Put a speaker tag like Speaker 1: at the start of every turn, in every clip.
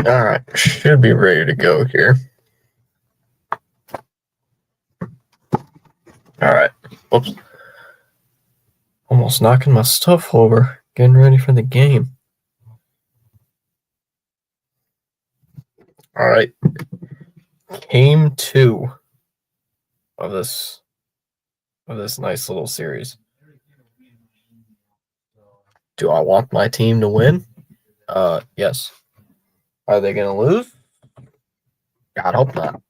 Speaker 1: All right, should be ready to go here. All right. Whoops. Almost knocking my stuff over. Getting ready for the game. All right. Game 2 of this nice little series. Do I want my team to win? Yes. Are they going to lose? God hope not.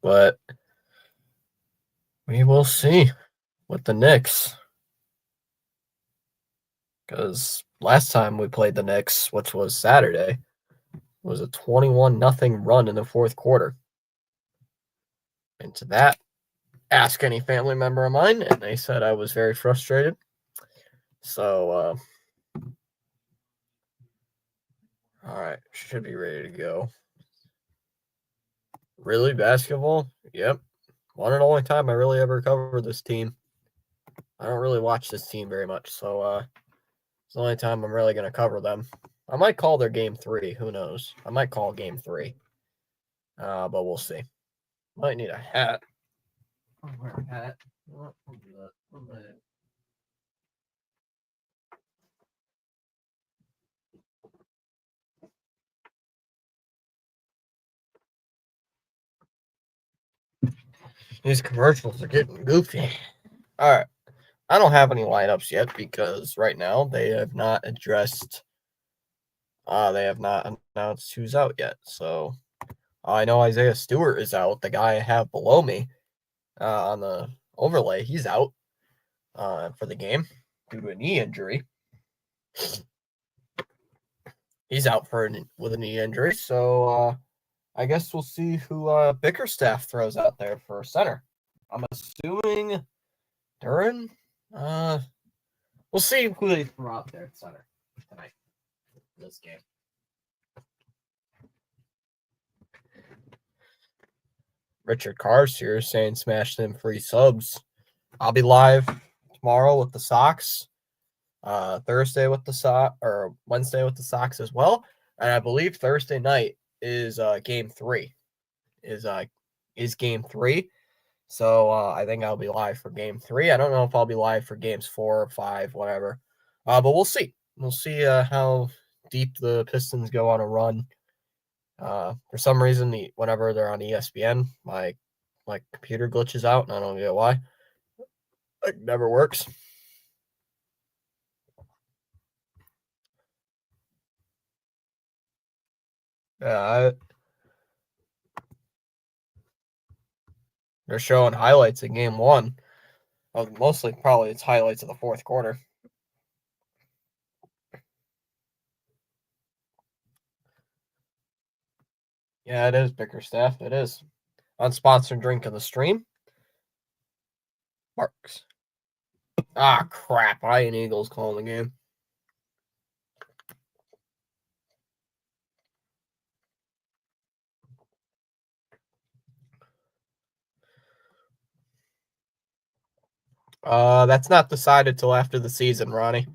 Speaker 1: But we will see with the Knicks. Because last time we played the Knicks, which was Saturday, was a 21-0 run in the fourth quarter. And to that, ask any family member of mine, and they said I was very frustrated. So, all right, should be ready to go. Really, basketball? Yep. One and only time I really ever covered this team. I don't really watch this team very much, so it's the only time I'm really going to cover them. I might call their game 3. Who knows? I might call game 3. But we'll see. Might need a hat. I'll wear a hat. I'll do that. These commercials are getting goofy. All right. I don't have any lineups yet because right now they have not addressed. They have not announced who's out yet. So I know Isaiah Stewart is out. The guy I have below me on the overlay, he's out for the game due to a knee injury. He's out with a knee injury. So I guess we'll see who Bickerstaff throws out there for center. I'm assuming Duran. We'll see who they throw out there at center tonight. This game. Richard Carr's here saying smash them free subs. I'll be live tomorrow with the Sox. Thursday with the Sox, or Wednesday with the Sox as well. And I believe Thursday night is game 3. Is game 3. So I think I'll be live for game 3. I don't know if I'll be live for games 4 or 5, whatever. But we'll see. We'll see how deep the Pistons go on a run. For some reason, whenever they're on ESPN, my computer glitches out, and I don't get why. It never works. They're showing highlights in game 1. Mostly, probably it's highlights of the fourth quarter. Yeah, it is Bickerstaff. It is. Unsponsored drink of the stream. Marks. Ah, crap. Iron Eagles calling the game. That's not decided till after the season, Ronnie.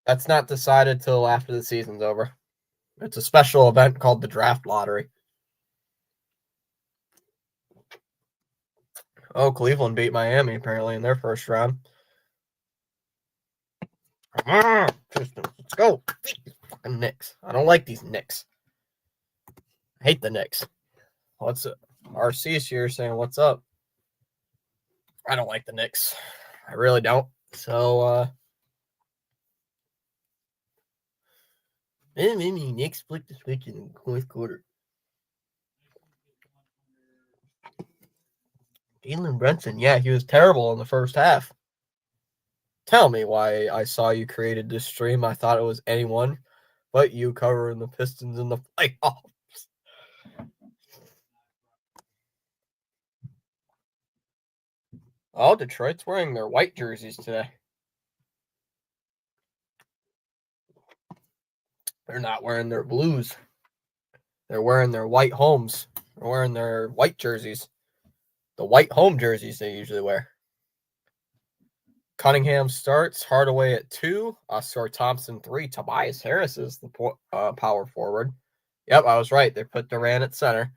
Speaker 1: That's not decided till after the season's over. It's a special event called the draft lottery. Oh, Cleveland beat Miami apparently in their first round. Pistons, let's go. Fucking Knicks. I don't like these Knicks. I hate the Knicks. What's up? RC is here saying, what's up? I don't like the Knicks. I really don't. So, maybe Knicks split the switch in the fourth quarter. Jalen Brunson, yeah, he was terrible in the first half. Tell me why I saw you created this stream. I thought it was anyone but you covering the Pistons in the playoffs. Oh, Detroit's wearing their white jerseys today. They're not wearing their blues. They're wearing their white homes. They're wearing their white jerseys. The white home jerseys they usually wear. Cunningham starts. Hardaway at 2. Oscar Thompson 3. Tobias Harris is the power forward. Yep, I was right. They put Durant at center.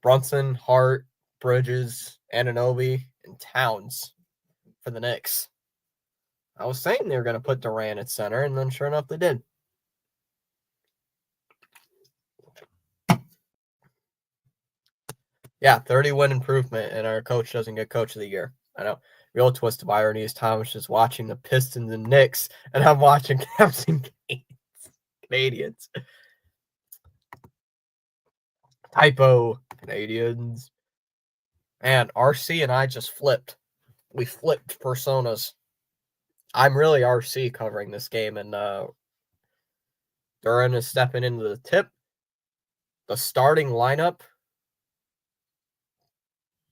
Speaker 1: Brunson, Hart, Bridges, Anunoby, and Towns for the Knicks. I was saying they were going to put Durant at center, and then sure enough, they did. Yeah, 30-win improvement, and our coach doesn't get Coach of the Year. I know. Real twist of irony is Thomas is watching the Pistons and Knicks, and I'm watching Cavs and Canadians. Typo, Canadians. And RC and I just flipped. We flipped personas. I'm really RC covering this game, and Duran is stepping into the tip. The starting lineup,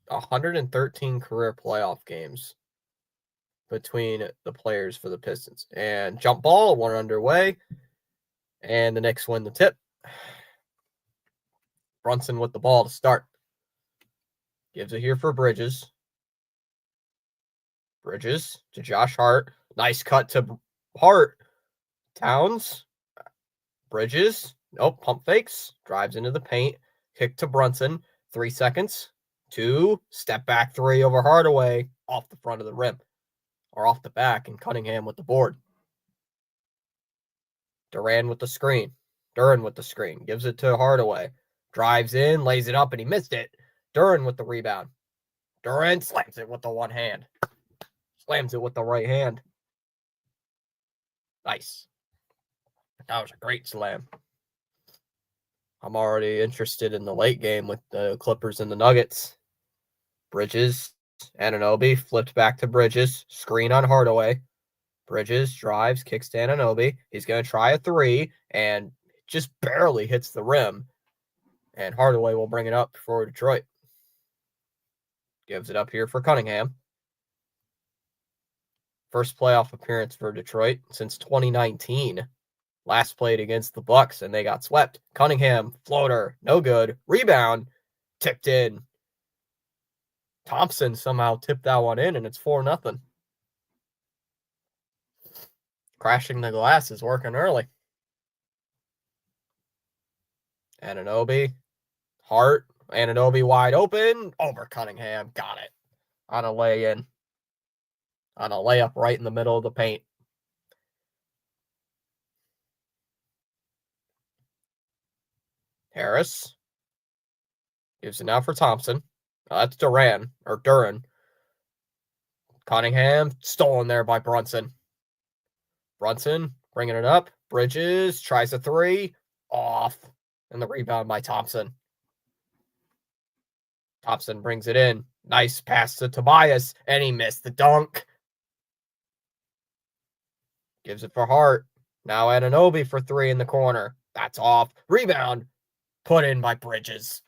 Speaker 1: 113 career playoff games between the players for the Pistons. And jump ball, 1 underway, and the Knicks win the tip. Brunson with the ball to start. Gives it here for Bridges. Bridges to Josh Hart. Nice cut to Hart. Towns. Bridges. Nope, pump fakes. Drives into the paint. Kick to Brunson. 3 seconds. 2. Step back 3 over Hardaway. Off the front of the rim. Or off the back. And Cunningham with the board. Duran with the screen. Duran with the screen. Gives it to Hardaway. Drives in. Lays it up and he missed it. Duran with the rebound. Duran slams it with the one hand. Slams it with the right hand. Nice. That was a great slam. I'm already interested in the late game with the Clippers and the Nuggets. Bridges, Anunoby, flipped back to Bridges. Screen on Hardaway. Bridges drives, kicks to Anunoby. He's going to try a 3 and just barely hits the rim. And Hardaway will bring it up for Detroit. Gives it up here for Cunningham. First playoff appearance for Detroit since 2019. Last played against the Bucks, and they got swept. Cunningham, floater, no good. Rebound, tipped in. Thompson somehow tipped that one in, and it's 4-0. Crashing the glass is working early. Anunoby, Hart, Anunoby wide open. Over Cunningham, got it. On a lay-in. On a layup right in the middle of the paint. Harris gives it now for Thompson. That's Duran. Cunningham stolen there by Brunson. Brunson bringing it up. Bridges tries a 3. Off. And the rebound by Thompson. Thompson brings it in. Nice pass to Tobias. And he missed the dunk. Gives it for Hart. Now Anunoby for 3 in the corner. That's off. Rebound. Put in by Bridges.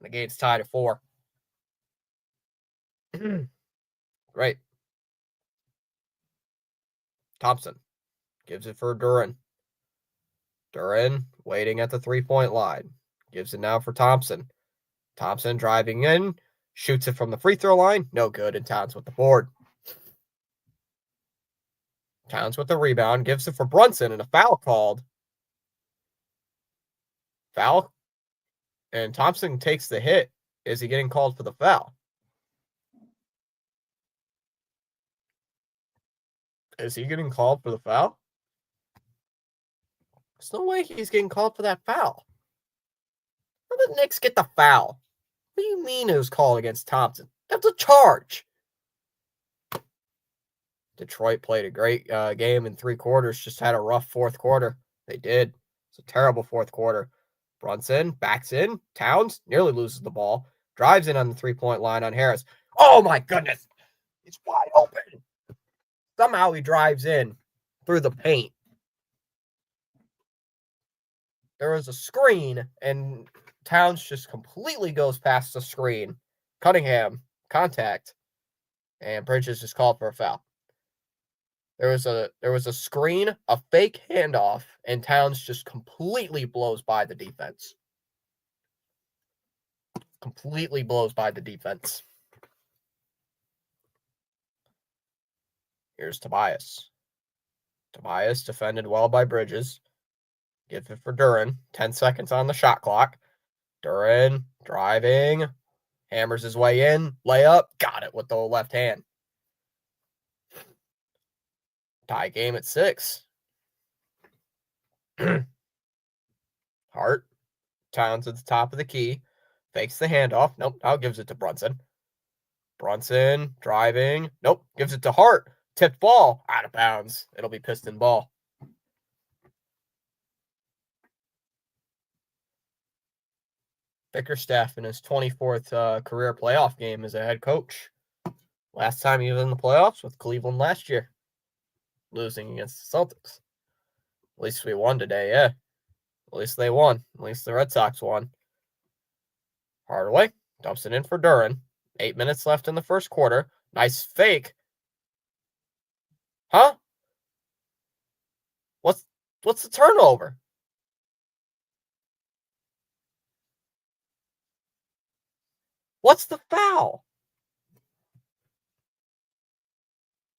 Speaker 1: The game's tied at 4. Great. Thompson gives it for Duran. Duran waiting at the 3-point line. Gives it now for Thompson. Thompson driving in. Shoots it from the free throw line. No good. And Towns with the board. Towns with the rebound. Gives it for Brunson. And a foul called. Foul. And Thompson takes the hit. Is he getting called for the foul? Is he getting called for the foul? There's no way he's getting called for that foul. How did the Knicks get the foul? What do you mean it was called against Thompson? That's a charge. Detroit played a great game in 3 quarters, just had a rough 4th quarter. They did. It's a terrible 4th quarter. Brunson backs in. Towns nearly loses the ball. Drives in on the 3-point line on Harris. Oh, my goodness. It's wide open. Somehow he drives in through the paint. There was a screen, and Towns just completely goes past the screen. Cunningham, contact, and Bridges just called for a foul. There was a screen, a fake handoff, and Towns just completely blows by the defense. Completely blows by the defense. Here's Tobias. Tobias defended well by Bridges. Give it for Duren. 10 seconds on the shot clock. Duren driving. Hammers his way in. Layup. Got it with the left hand. Tie game at 6. Hart. Towns at the top of the key. Fakes the handoff. Nope. Now gives it to Brunson. Brunson driving. Nope. Gives it to Hart. Tipped ball. Out of bounds. It'll be Piston ball. Bickerstaff in his 24th career playoff game as a head coach. Last time he was in the playoffs with Cleveland last year, losing against the Celtics. At least we won today, yeah. At least they won. At least the Red Sox won. Hardaway dumps it in for Duren. 8 minutes left in the first quarter. Nice fake. Huh? What's the turnover? What's the foul?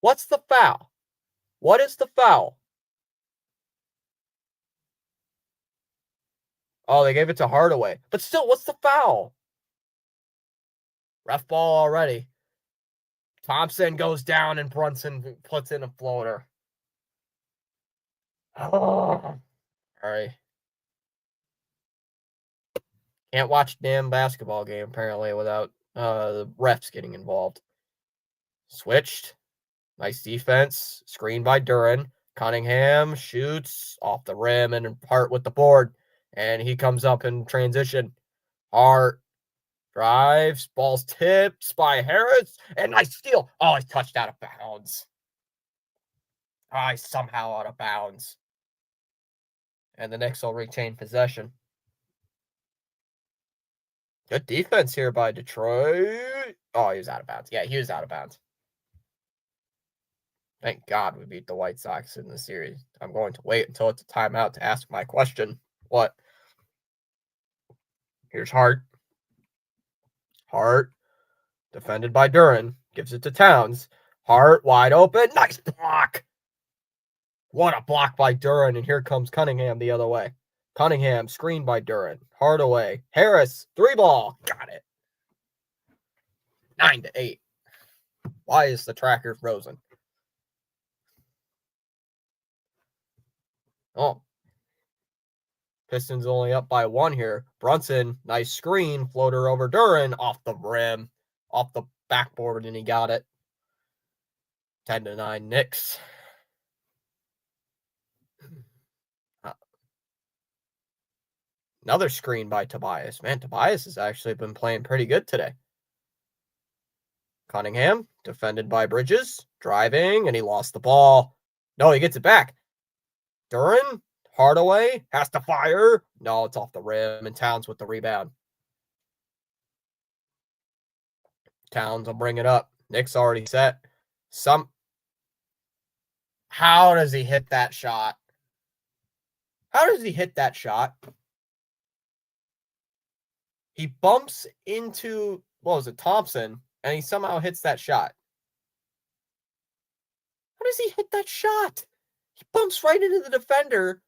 Speaker 1: What's the foul? What is the foul? Oh, they gave it to Hardaway. But still, what's the foul? Ref ball already. Thompson goes down and Brunson puts in a floater. Oh. All right. Can't watch a damn basketball game, apparently, without the refs getting involved. Switched. Nice defense. Screen by Duren. Cunningham shoots off the rim and Hart with the board. And he comes up in transition. Hart drives. Ball's tipped by Harris. And nice steal. Oh, he's touched out of bounds. Oh, he's somehow out of bounds. And the Knicks will retain possession. Good defense here by Detroit. Oh, he was out of bounds. Yeah, he was out of bounds. Thank God we beat the White Sox in the series. I'm going to wait until it's a timeout to ask my question. What? Here's Hart. Hart, defended by Duren, gives it to Towns. Hart, wide open. Nice block. What a block by Duren, and here comes Cunningham the other way. Cunningham, screened by Duren. Hardaway. Harris, 3-ball. Got it. 9-8. Why is the tracker frozen? Oh. Pistons only up by 1 here. Brunson, nice screen. Floater over Duren. Off the rim. Off the backboard, and he got it. 10-9 Knicks. Another screen by Tobias. Man, Tobias has actually been playing pretty good today. Cunningham, defended by Bridges. Driving, and he lost the ball. No, he gets it back. Duren, Hardaway, has to fire. No, it's off the rim, and Towns with the rebound. Towns will bring it up. Knicks already set. How does he hit that shot? How does he hit that shot? He bumps into, what was it, Thompson, and he somehow hits that shot. How does he hit that shot? He bumps right into the defender,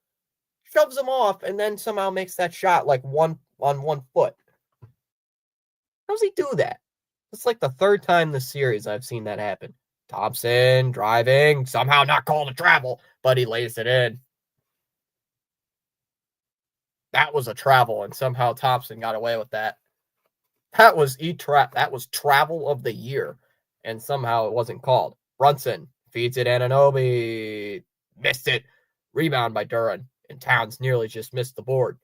Speaker 1: shoves him off, and then somehow makes that shot like on 1 foot. How does he do that? It's like the 3rd time this series I've seen that happen. Thompson driving, somehow not called a travel, but he lays it in. That was a travel, and somehow Thompson got away with that. That was travel of the year, and somehow it wasn't called. Brunson feeds it Anunoby. Missed it. Rebound by Duren, and Towns nearly just missed the board.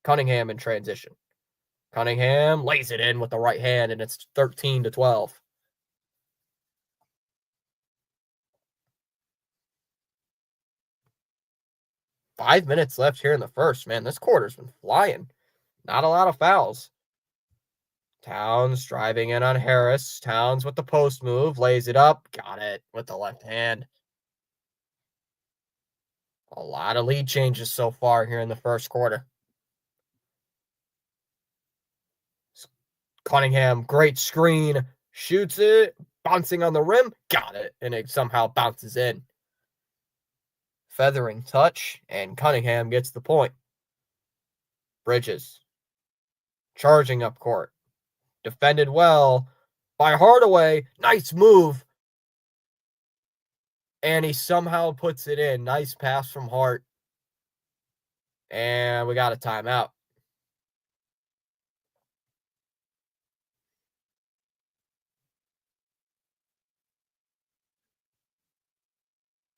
Speaker 1: Cunningham in transition. Cunningham lays it in with the right hand, and it's 13-12. Five minutes left here in the first. Man, this quarter's been flying. Not a lot of fouls. Towns driving in on Harris. Towns with the post move. Lays it up. Got it with the left hand. A lot of lead changes so far here in the first quarter. Cunningham, great screen. Shoots it. bouncing on the rim, got it, and it somehow bounces in. Feathering touch, and Cunningham gets the point. Bridges charging up court. Defended well by Hardaway. Nice move. And he somehow puts it in. Nice pass from Hart. And we got a timeout.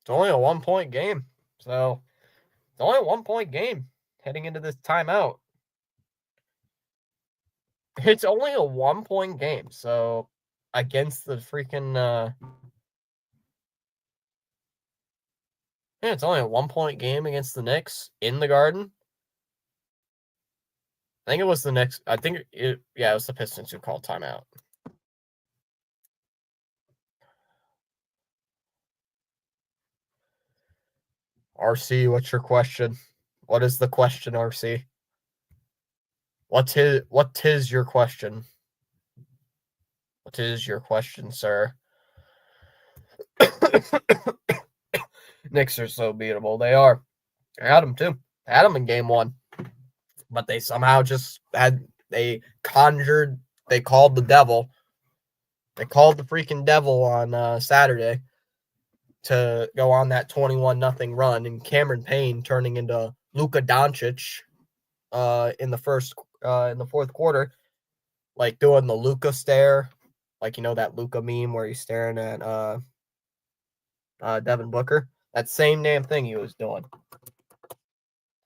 Speaker 1: It's only a 1-point game. So it's only a 1-point game heading into this timeout. It's only a 1-point game. So against the freaking it's only a 1-point game against the Knicks in the Garden. I think it was the Knicks. I think it was the Pistons who called timeout. RC, what's your question? What is the question, RC? What is your question? What is your question, sir? Knicks are so beatable. They are. I had them too. I had them in game 1. But they somehow just they called the devil. They called the freaking devil on Saturday to go on that 21-0 run, and Cameron Payne turning into Luka Doncic in the fourth quarter, like doing the Luka stare, like that Luka meme where he's staring at Devin Booker. That same damn thing he was doing.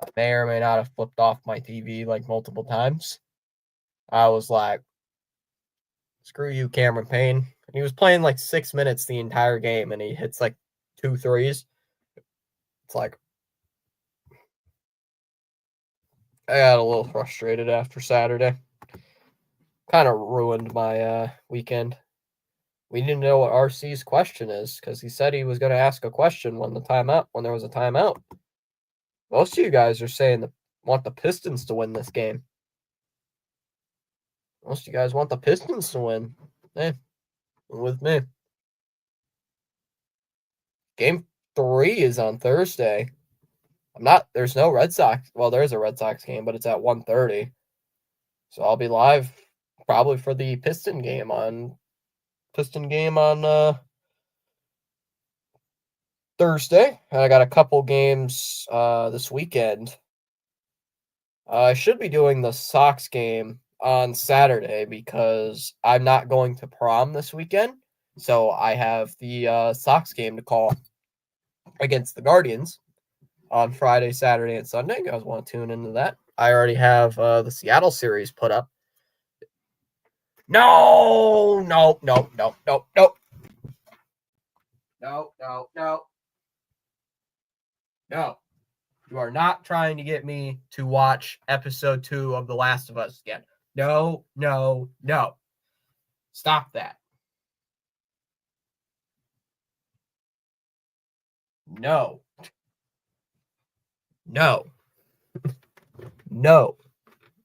Speaker 1: I may or may not have flipped off my TV like multiple times. I was like, screw you, Cameron Payne. He was playing like 6 minutes the entire game, and he hits like 2 threes. It's like, I got a little frustrated after Saturday. Kind of ruined my weekend. We didn't know what RC's question is because he said he was going to ask a question when there was a timeout. Most of you guys are saying want the Pistons to win this game. Most of you guys want the Pistons to win. Hey, with me. Game 3 is on Thursday. There's no Red Sox. Well, there's a Red Sox game, but it's at 1:30. So I'll be live probably for the Piston game on Thursday. And I got a couple games this weekend. I should be doing the Sox game on Saturday because I'm not going to prom this weekend. So I have the Sox game to call against the Guardians on Friday, Saturday, and Sunday. You guys want to tune into that? I already have the Seattle series put up. No. No. You are not trying to get me to watch episode 2 of The Last of Us again. No. Stop that. No.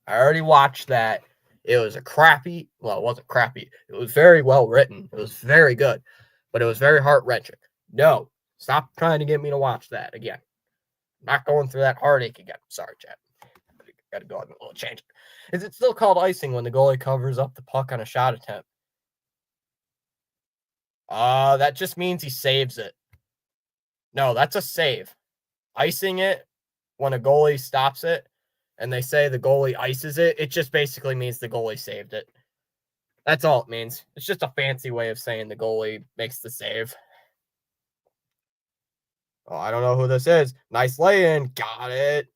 Speaker 1: I already watched that. It was it wasn't crappy. It was very well written. It was very good, but it was very heart-wrenching. No, stop trying to get me to watch that again. I'm not going through that heartache again. Sorry, Chad. Got to go on a little change. Is it still called icing when the goalie covers up the puck on a shot attempt? That just means he saves it. No, that's a save. Icing it when a goalie stops it and they say the goalie ices it, it just basically means the goalie saved it. That's all it means. It's just a fancy way of saying the goalie makes the save. Oh, I don't know who this is. Nice lay-in. Got it.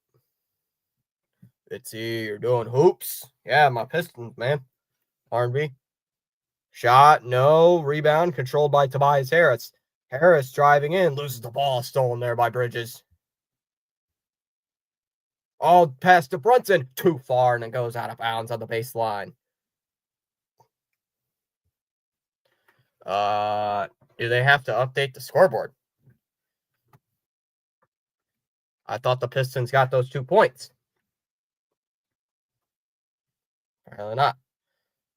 Speaker 1: Fitzy, you're doing hoops. Yeah, my Pistons, man. R&B. Shot, no. Rebound, controlled by Tobias Harris. Harris driving in, loses the ball, stolen there by Bridges. All pass to Brunson, too far, and it goes out of bounds on the baseline. Do they have to update the scoreboard? I thought the Pistons got those 2 points. Apparently not.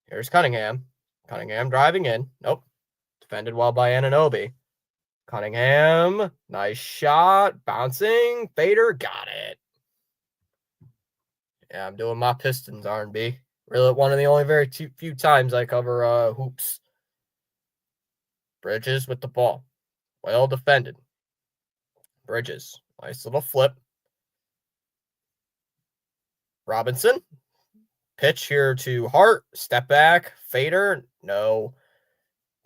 Speaker 1: Here's Cunningham. Cunningham driving in. Nope. Defended well by Anunoby. Cunningham, nice shot, bouncing, fader, got it. Yeah, I'm doing my Pistons R&B. Really, one of the only very few times I cover hoops. Bridges with the ball. Well defended. Bridges, nice little flip. Robinson, pitch here to Hart, step back, fader, no.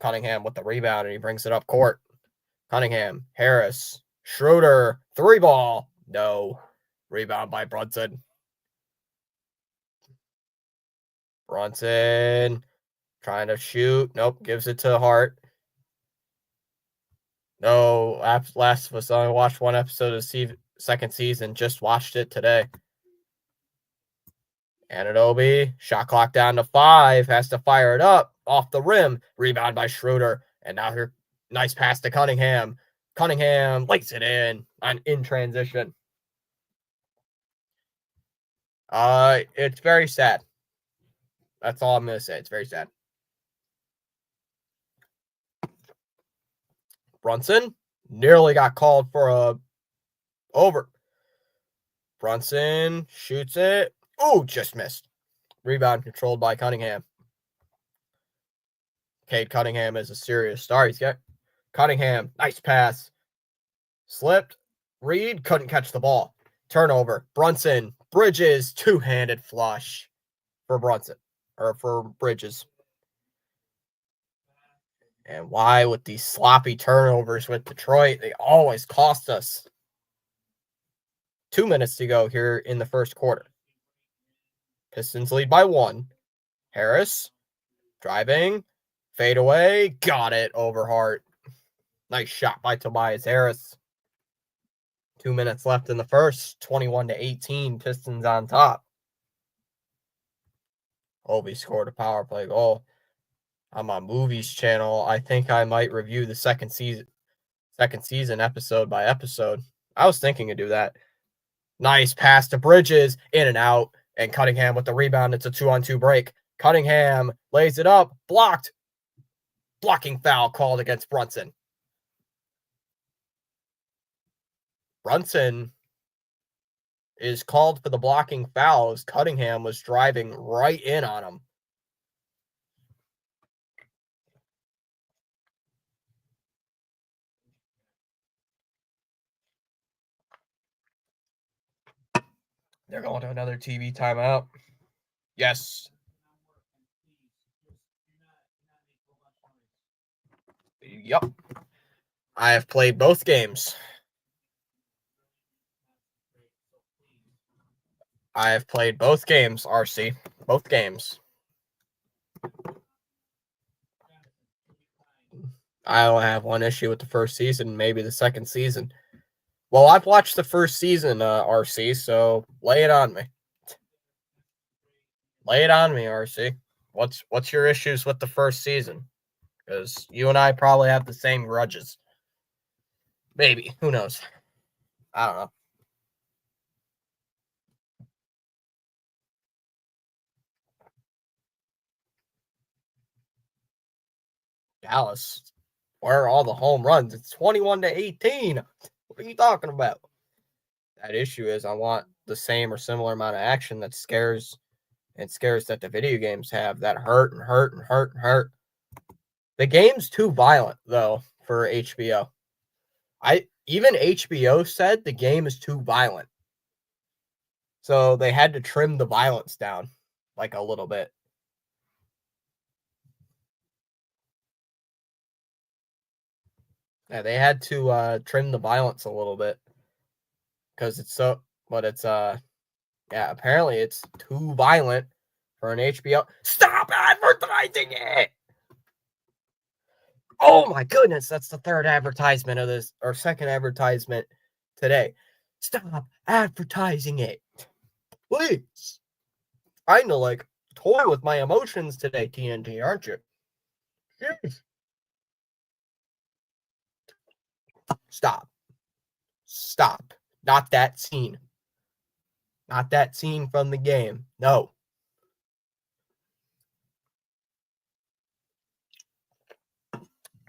Speaker 1: Cunningham with the rebound, and he brings it up court. Cunningham, Harris, Schroeder, 3-ball, no. Rebound by Brunson. Brunson trying to shoot, nope, gives it to Hart. No, Last of Us, I only watched one episode of the second season, just watched it today. Anunoby, shot clock down to 5, has to fire it up, off the rim, rebound by Schroeder, and now here, nice pass to Cunningham. Cunningham lays it in transition. It's very sad. That's all I'm going to say. It's very sad. Brunson nearly got called for a over. Brunson shoots it. Ooh, just missed. Rebound controlled by Cunningham. Cade Cunningham is a serious star. He's got Cunningham. Nice pass. Slipped. Reed couldn't catch the ball. Turnover. Brunson. Bridges. Two-handed flush for Brunson. Or for Bridges. And why with these sloppy turnovers with Detroit, they always cost us. 2 minutes to go here in the first quarter. Pistons lead by 1. Harris driving, fade away, got it over Hart. Nice shot by Tobias Harris. 2 minutes left in the first, 21-18, Pistons on top. Obi scored a power play goal. On my movies channel, I think I might review the second season episode by episode. I was thinking to do that. Nice pass to Bridges, in and out, and Cunningham with the rebound. It's a 2-on-2 break. Cunningham lays it up, blocked. Blocking foul called against Brunson. Brunson is called for the blocking foul as Cunningham was driving right in on him. They're going to another TV timeout. Yes. Yep. I have played both games. I have played both games, RC. Both games. I only have one issue with the first season, maybe the second season. Well, I've watched the first season, RC, so lay it on me. Lay it on me, RC. What's your issues with the first season? Because you and I probably have the same grudges. Maybe. Who knows? I don't know. Dallas. Where are all the home runs? It's 21-18. What are you talking about? That issue is I want the same or similar amount of action that scares that the video games have that hurt. The game's too violent, though, for HBO. Even HBO said the game is too violent. So they had to trim the violence down like a little bit. Yeah, they had to trim the violence a little bit because apparently it's too violent for an HBO. Stop advertising it! Oh my goodness, that's the third advertisement of this, or second advertisement today. Stop advertising it, please. I know, like, toy with my emotions today, TNT, aren't you? Jeez. Stop. Not that scene. Not that scene from the game. No.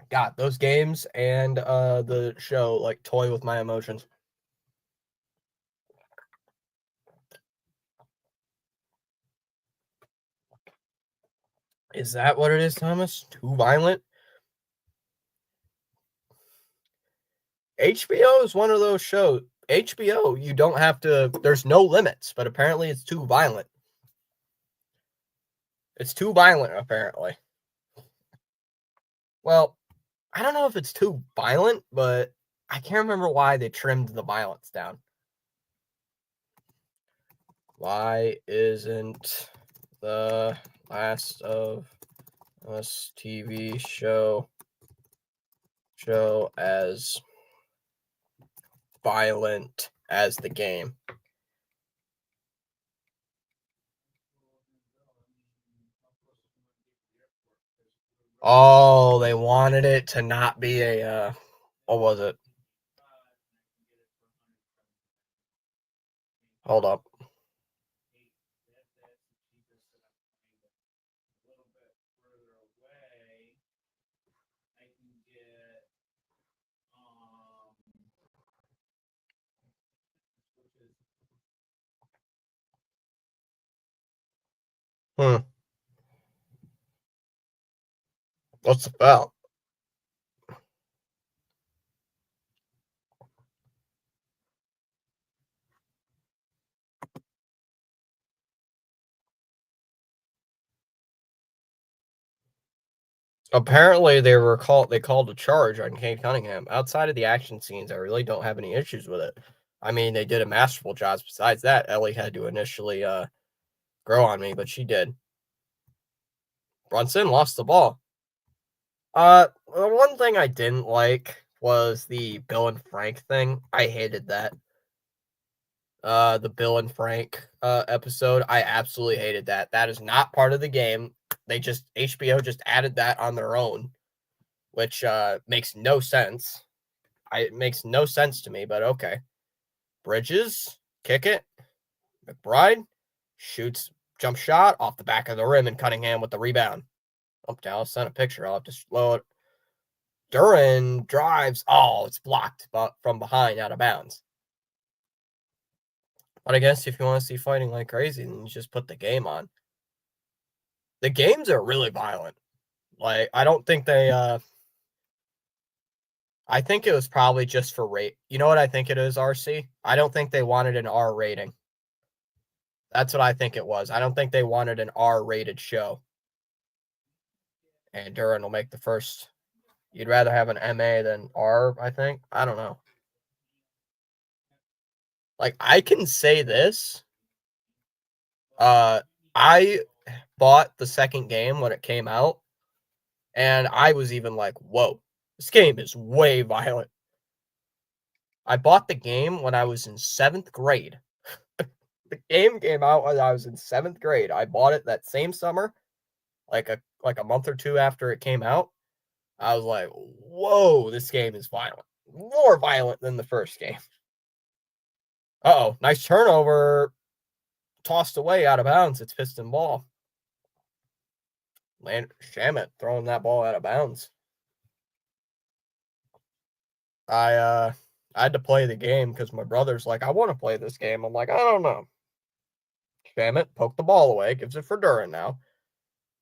Speaker 1: God, those games and the show like toy with my emotions. Is that what it is, Thomas? Too violent? HBO is one of those shows. HBO, you don't have to, there's no limits, but apparently it's too violent. It's too violent, apparently. Well, I don't know if it's too violent, but I can't remember why they trimmed the violence down. Why isn't the Last of Us TV show as violent as the game? Oh, they wanted it to not be a what was it? Hold up. What's it about? Apparently, they called a charge on Kate Cunningham. Outside of the action scenes, I really don't have any issues with it. I mean, they did a masterful job. Besides that, Ellie had to initially grow on me, but she did. Brunson lost the ball. The one thing I didn't like was the Bill and Frank thing. I hated that. The Bill and Frank episode, I absolutely hated that. That is not part of the game. HBO just added that on their own, which makes no sense. It makes no sense to me, but okay. Bridges, kick it. McBride shoots, jump shot off the back of the rim, and Cunningham with the rebound. Oh, Dallas sent a picture. I'll have to slow it. Duran drives. Oh, it's blocked from behind out of bounds. But I guess if you want to see fighting like crazy, then you just put the game on. The games are really violent. Like, I don't think they I think it was probably just for rate. You know what I think it is, RC? I don't think they wanted an R rating. That's what I think it was. I don't think they wanted an R-rated show. And Duran will make the first. You'd rather have an MA than R, I think. I don't know. Like, I can say this. I bought the second game when it came out, and I was even like, whoa, this game is way violent. I bought the game when I was in 7th grade. The game came out when I was in 7th grade. I bought it that same summer, like a month or two after it came out. I was like, whoa, this game is violent. More violent than the first game. Uh-oh, nice turnover. Tossed away out of bounds. It's Piston ball. Shamit throwing that ball out of bounds. I had to play the game because my brother's like, I want to play this game. I'm like, I don't know. Shamit poked the ball away, gives it for Duran now.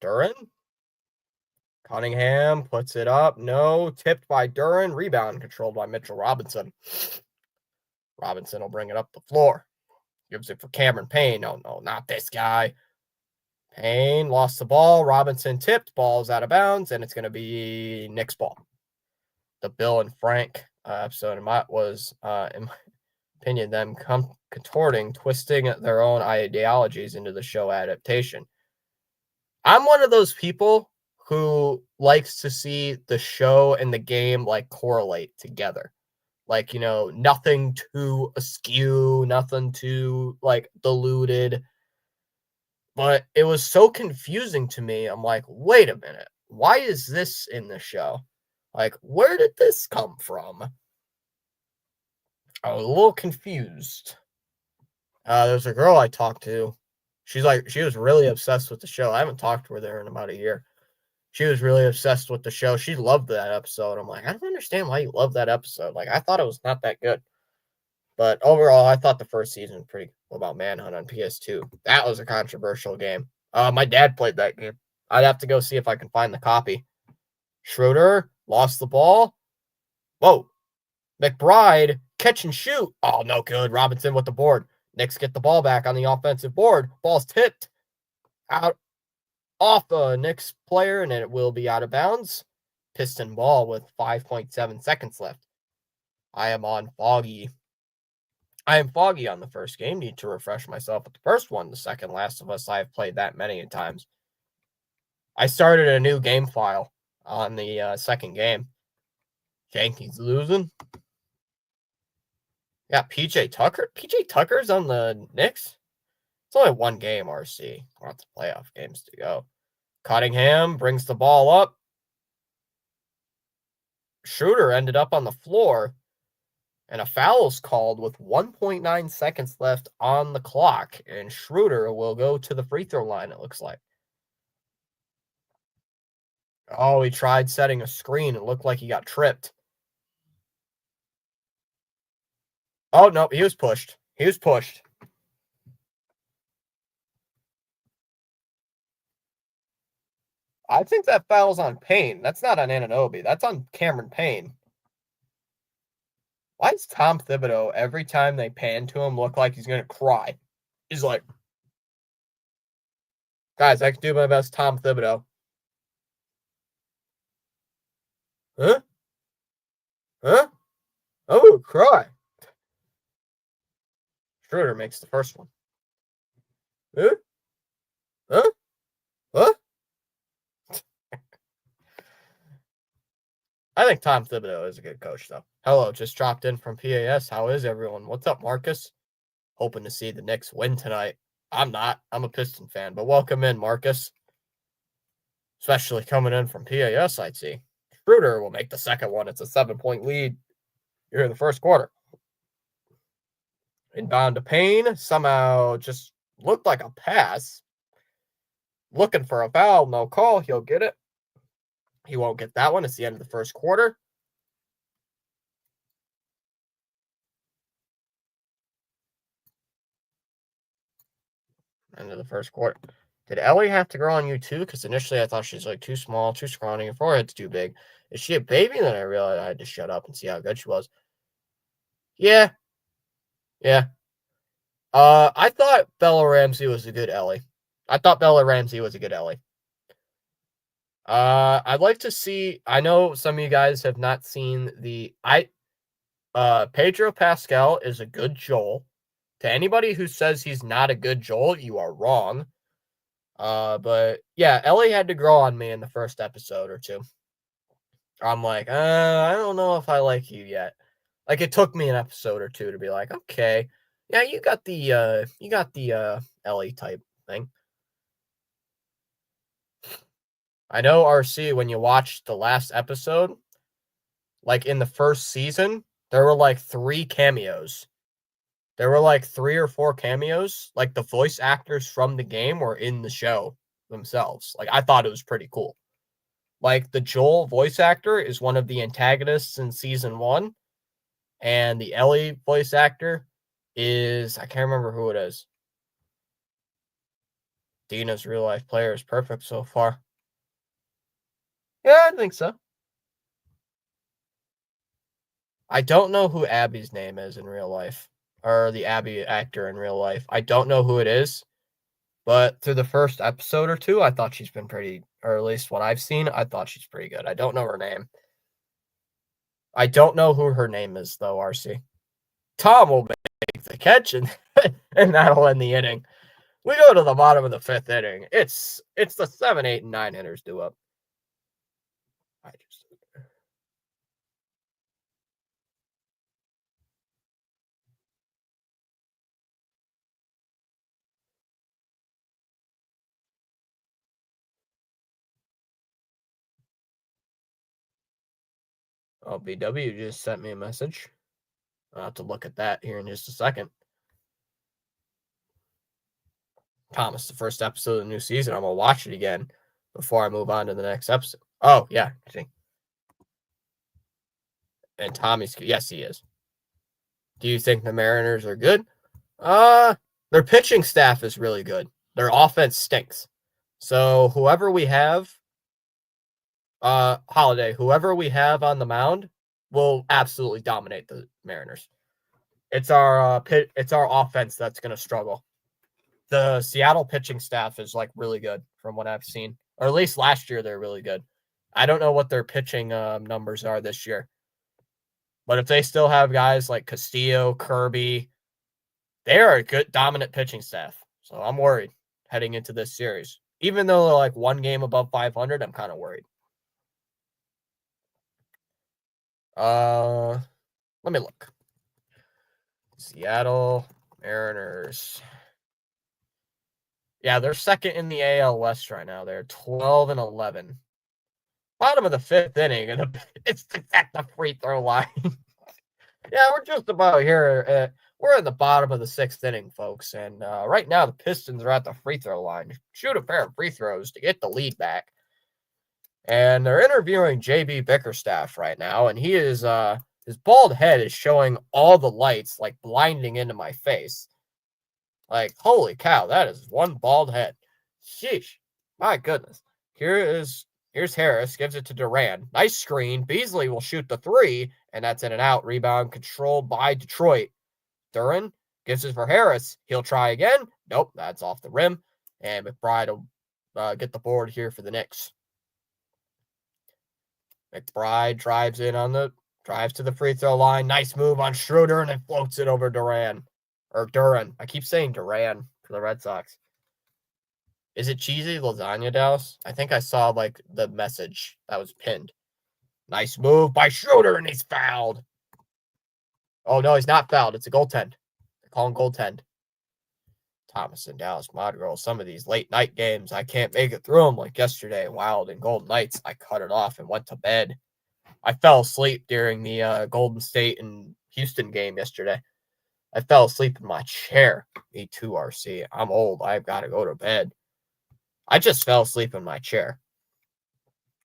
Speaker 1: Duran? Cunningham puts it up. No, tipped by Duran. Rebound controlled by Mitchell Robinson. Robinson will bring it up the floor. Gives it for Cameron Payne. No, not this guy. Payne lost the ball. Robinson tipped. Ball's out of bounds, and it's going to be Knicks ball. The Bill and Frank episode was, in my opinion, them contorting, twisting their own ideologies into the show adaptation. I'm one of those people who likes to see the show and the game like correlate together. Like, nothing too askew, nothing too like diluted. But it was so confusing to me. I'm like, wait a minute. Why is this in the show? Like, where did this come from? I was a little confused. There's a girl I talked to. She was really obsessed with the show. I haven't talked with her in about a year. She was really obsessed with the show. She loved that episode. I'm like, I don't understand why you love that episode. Like, I thought it was not that good. But overall, I thought the first season was pretty cool about Manhunt on PS2. That was a controversial game. My dad played that game. I'd have to go see if I can find the copy. Schroeder lost the ball. Whoa. McBride, catch and shoot. Oh, no good. Robinson with the board. Knicks get the ball back on the offensive board. Ball's tipped out off a Knicks player, and it will be out of bounds. Piston ball with 5.7 seconds left. I am foggy on the first game. Need to refresh myself with the first one. The second Last of Us, I have played that many times. I started a new game file on the second game. Yankees losing. Yeah, PJ Tucker. PJ Tucker's on the Knicks. It's only one game, RC. Lots of playoff games to go. Cottingham brings the ball up. Schroeder ended up on the floor, and a foul is called with 1.9 seconds left on the clock, and Schroeder will go to the free throw line, it looks like. Oh, he tried setting a screen. It looked like he got tripped. Oh, no, he was pushed. He was pushed. I think that foul's on Payne. That's not on Anunoby. That's on Cameron Payne. Why does Tom Thibodeau, every time they pan to him, look like he's going to cry? He's like, guys, I can do my best, Tom Thibodeau. Huh? Huh? Oh, cry. Schroeder makes the first one. Huh? Huh? Huh? I think Tom Thibodeau is a good coach, though. Hello, just dropped in from PAS. How is everyone? What's up, Marcus? Hoping to see the Knicks win tonight. I'm not. I'm a Piston fan, but welcome in, Marcus. Especially coming in from PAS, I'd see. Schroeder will make the second one. It's a 7-point lead here in the first quarter. Inbound to Payne. Somehow just looked like a pass. Looking for a foul. No call. He'll get it. He won't get that one. It's the end of the first quarter. End of the first quarter. Did Ellie have to grow on you too? Because initially I thought she's like too small, too scrawny, her forehead's too big. Is she a baby? And then I realized I had to shut up and see how good she was. Yeah. Yeah. I thought Bella Ramsey was a good Ellie. I'd like to see. I know some of you guys have not seen Pedro Pascal is a good Joel. To anybody who says he's not a good Joel, you are wrong. But yeah, Ellie had to grow on me in the first episode or two. I'm like, I don't know if I like you yet. Like it took me an episode or two to be like, okay, yeah, you got the Ellie type thing. I know RC when you watched the last episode, like in the first season, there were like 3 cameos. There were like 3 or 4 cameos. Like the voice actors from the game were in the show themselves. Like I thought it was pretty cool. Like the Joel voice actor is one of the antagonists in season 1, and the Ellie voice actor is, I can't remember who it is. Dina's real life player is perfect so far. Yeah, I think so. I don't know who Abby's name is in real life, or the Abby actor in real life. I don't know who it is, but through the first episode or two, I thought she's been pretty, or at least what I've seen, I thought she's pretty good. I don't know her name. I don't know who her name is, though, RC. Tom will make the catch, and, and that'll end the inning. We go to the bottom of the 5th inning. It's the 7, 8, and 9 hitters due up. Oh, BW just sent me a message. I'll have to look at that here in just a second. Thomas, the first episode of the new season. I'm going to watch it again. before I move on to the next episode. Oh, yeah. And Tommy's, yes, he is. Do you think the Mariners are good? Their pitching staff is really good. Their offense stinks. So whoever we have, Holiday, whoever we have on the mound will absolutely dominate the Mariners. It's our it's our offense that's going to struggle. The Seattle pitching staff is like really good from what I've seen, or at least last year they're really good. I don't know what their pitching numbers are this year, but if they still have guys like Castillo, Kirby, they are a good dominant pitching staff. So I'm worried heading into this series. Even though they're like one game above 500, I'm kind of worried. Let me look. Seattle Mariners. Yeah, they're second in the AL West right now. They're 12-11. Bottom of the fifth inning, and it's at the free throw line. Yeah, we're just about here. We're in the bottom of the sixth inning, folks. And right now, the Pistons are at the free throw line. Shoot a pair of free throws to get the lead back. And they're interviewing JB Bickerstaff right now, and he is his bald head is showing all the lights like blinding into my face. Like, holy cow, that is one bald head. Sheesh. My goodness. Here's Harris, gives it to Duran. Nice screen. Beasley will shoot the three, and that's in and out. Rebound controlled by Detroit. Duran gives it for Harris. He'll try again. Nope, that's off the rim. And McBride will get the board here for the Knicks. McBride drives to the free throw line. Nice move on Schroeder, and then floats it over Duran. I keep saying Duran for the Red Sox. Is it cheesy lasagna, Dallas? I think I saw like the message that was pinned. Nice move by Schroeder, and he's fouled. Oh, no, he's not fouled. It's a goaltend. They call him goaltend. Thomas and Dallas Madrigal. Some of these late night games, I can't make it through them. Like yesterday, Wild and Golden Knights, I cut it off and went to bed. I fell asleep during the Golden State and Houston game yesterday. I fell asleep in my chair. Me too, RC. I'm old. I've got to go to bed. I just fell asleep in my chair.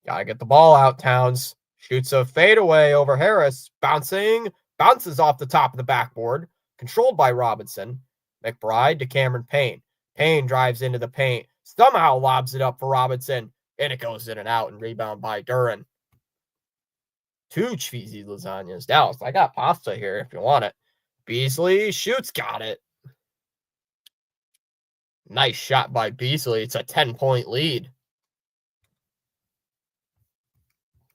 Speaker 1: Gotta get the ball out, Towns. Shoots a fadeaway over Harris. Bounces off the top of the backboard. Controlled by Robinson. McBride to Cameron Payne. Payne drives into the paint. Somehow lobs it up for Robinson. And it goes in and out and rebound by Duran. Two cheesy lasagnas. Dallas, I got pasta here if you want it. Beasley shoots. Got it. Nice shot by Beasley. It's a 10-point lead.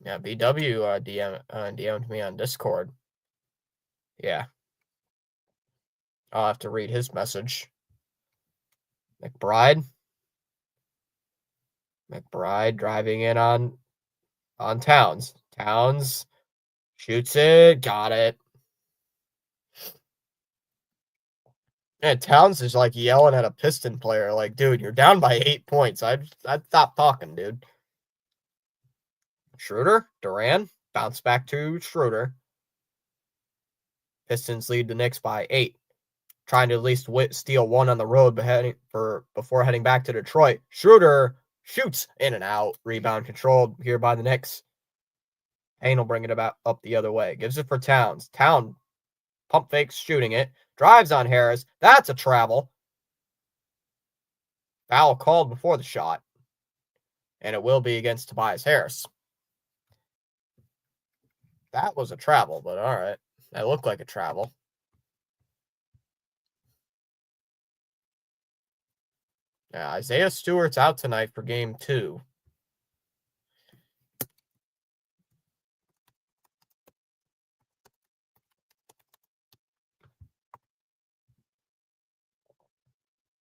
Speaker 1: Yeah, BW DM'd me on Discord. Yeah. I'll have to read his message. McBride driving in on Towns. Towns shoots it. Got it. And Towns is like yelling at a Piston player. Like, dude, you're down by 8 points. I'd stop talking, dude. Schroeder, Duran, bounce back to Schroeder. Pistons lead the Knicks by 8. Trying to at least steal one on the road before heading back to Detroit. Schroeder shoots in and out. Rebound controlled here by the Knicks. Payne will bring it about up the other way. Gives it for Towns. Towns pump fakes shooting it. Drives on Harris. That's a travel. Foul called before the shot. And it will be against Tobias Harris. That was a travel, but all right. That looked like a travel. Yeah, Isaiah Stewart's out tonight for game 2.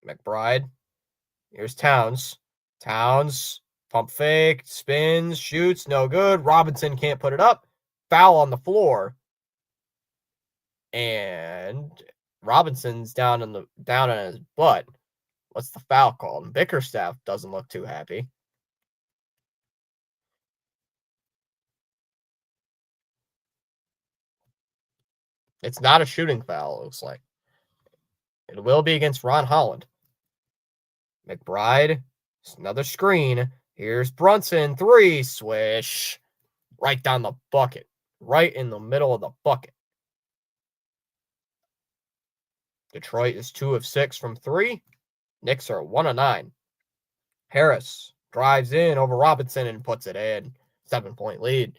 Speaker 1: McBride. Here's Towns. Towns, pump fake, spins, shoots, no good. Robinson can't put it up. Foul on the floor. And Robinson's down on his butt. What's the foul called? Bickerstaff doesn't look too happy. It's not a shooting foul, it looks like. It will be against Ron Holland. McBride, another screen. Here's Brunson, 3, swish. Right down the bucket. Right in the middle of the bucket. Detroit is 2 of 6 from 3. Knicks are 1 of 9. Harris drives in over Robinson and puts it in. 7-point lead.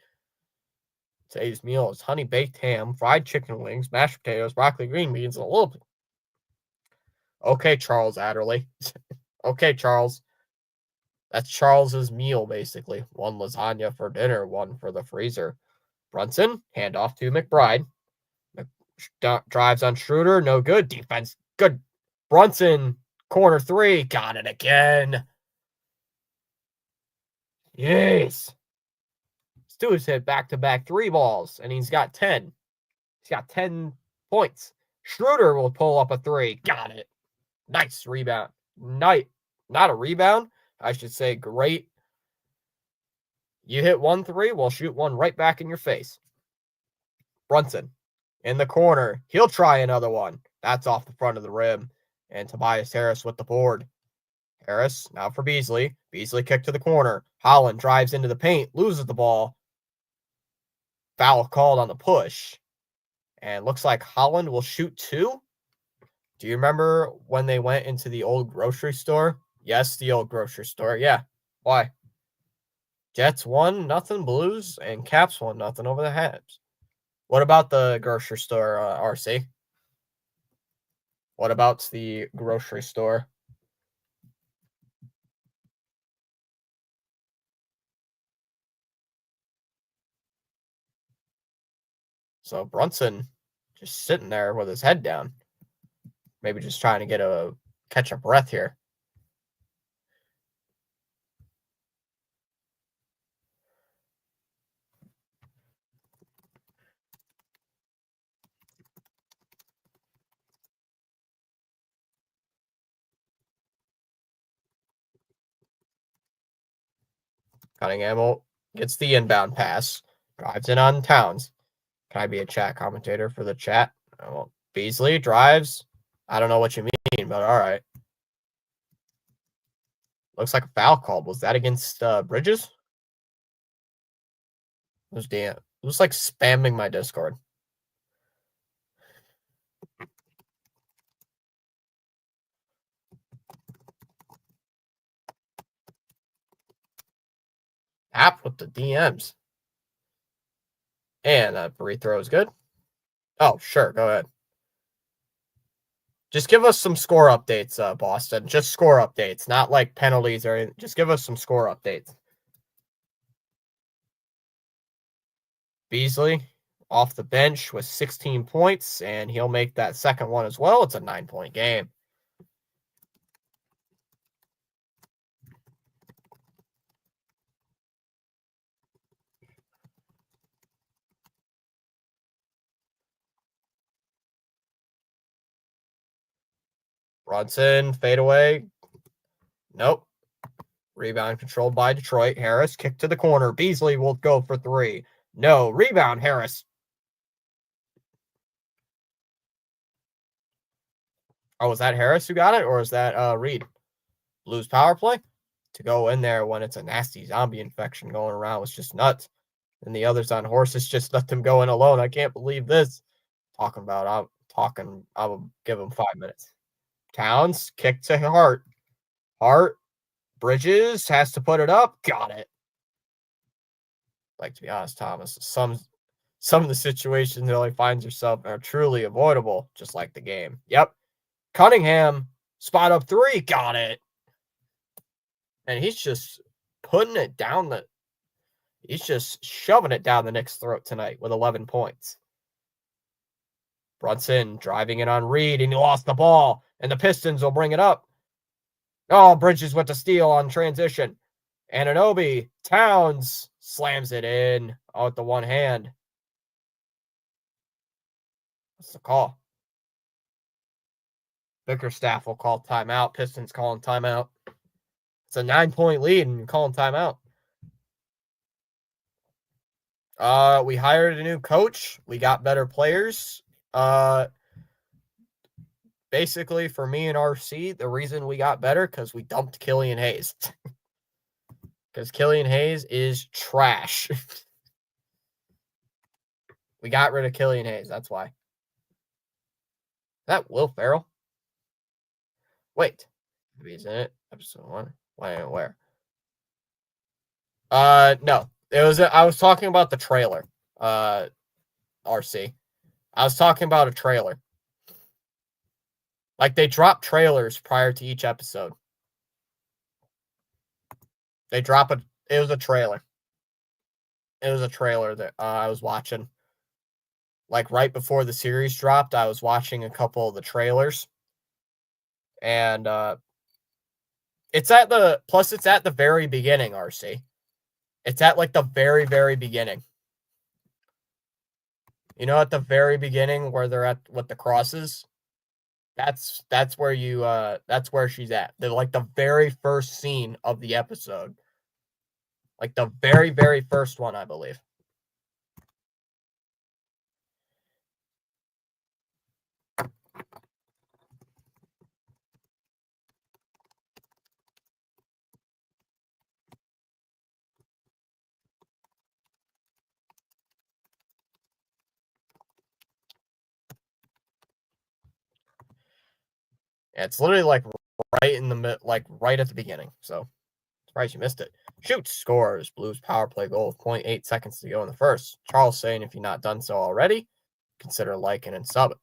Speaker 1: Today's meal is honey baked ham, fried chicken wings, mashed potatoes, broccoli, green beans, and a little bit. Okay, Charles Adderley. Okay, Charles. That's Charles's meal, basically. 1 lasagna for dinner, 1 for the freezer. Brunson, handoff to McBride. Drives on Schroeder, no good. Defense, good. Brunson, corner 3, got it again. Yes. Stu's hit back-to-back 3 balls, and he's got 10. He's got 10 points. Schroeder will pull up a 3. Got it. Nice rebound. Not a rebound. I should say great. You hit 1 3, we'll shoot 1 right back in your face. Brunson in the corner. He'll try another one. That's off the front of the rim. And Tobias Harris with the board. Harris now for Beasley. Beasley kick to the corner. Holland drives into the paint, loses the ball. Foul called on the push. And looks like Holland will shoot 2. Do you remember when they went into the old grocery store? Yes, the old grocery store. Yeah. Why? Jets 1-0 Blues, and Caps 1-0 over the Habs. What about the grocery store, RC? What about the grocery store? So Brunson just sitting there with his head down. Maybe just trying to catch a breath here. Cunningham gets the inbound pass. Drives in on Towns. Can I be a chat commentator for the chat? Well, Beasley drives. I don't know what you mean, but all right. Looks like a foul called. Was that against Bridges? It was damn. It was like spamming my Discord. App with the DMs. And that free throw is good. Oh, sure. Go ahead. Just give us some score updates, Boston. Just score updates, not like penalties or anything. Just give us some score updates. Beasley off the bench with 16 points, and he'll make that second one as well. It's a 9-point game. Brunson, fadeaway. Nope. Rebound controlled by Detroit. Harris, kick to the corner. Beasley will go for 3. No. Rebound, Harris. Oh, was that Harris who got it, or is that Reed? Blues power play? To go in there when it's a nasty zombie infection going around was just nuts. And the others on horses just let them go in alone. I can't believe this. I will give him 5 minutes. Towns, kick to Hart. Hart, Bridges has to put it up. Got it. Like, to be honest, Thomas, some of the situations that he finds himself are truly avoidable, just like the game. Yep. Cunningham, spot up 3. Got it. And he's just putting it down he's just shoving it down the Knicks' throat tonight with 11 points. Brunson driving it on Reed, and he lost the ball, and the Pistons will bring it up. Oh, Bridges with the steal on transition. Anunoby, Towns slams it in with the one hand. What's the call? Bickerstaff will call timeout. Pistons calling timeout. It's a 9-point lead and calling timeout. We hired a new coach. We got better players. Basically, for me and RC, the reason we got better because we dumped Killian Hayes. Because Killian Hayes is trash. We got rid of Killian Hayes. That's why. Is that Will Ferrell? Wait. Maybe he's in it. Episode 1. Where? No. I was talking about the trailer. RC. I was talking about a trailer. Like, they drop trailers prior to each episode. It was a trailer. It was a trailer that I was watching. Like, right before the series dropped, I was watching a couple of the trailers. And it's at the very beginning, RC. It's at like the very, very beginning. You know, at the very beginning where they're at with the crosses? That's where she's at. They're like the very first scene of the episode. Like the very, very first one, I believe. Yeah, it's literally like right in the mid, like right at the beginning. So surprised you missed it. Shoot, scores. Blues power play goal with 0.8 seconds to go in the first. Charles saying, if you're not done so already, consider liking and sub it.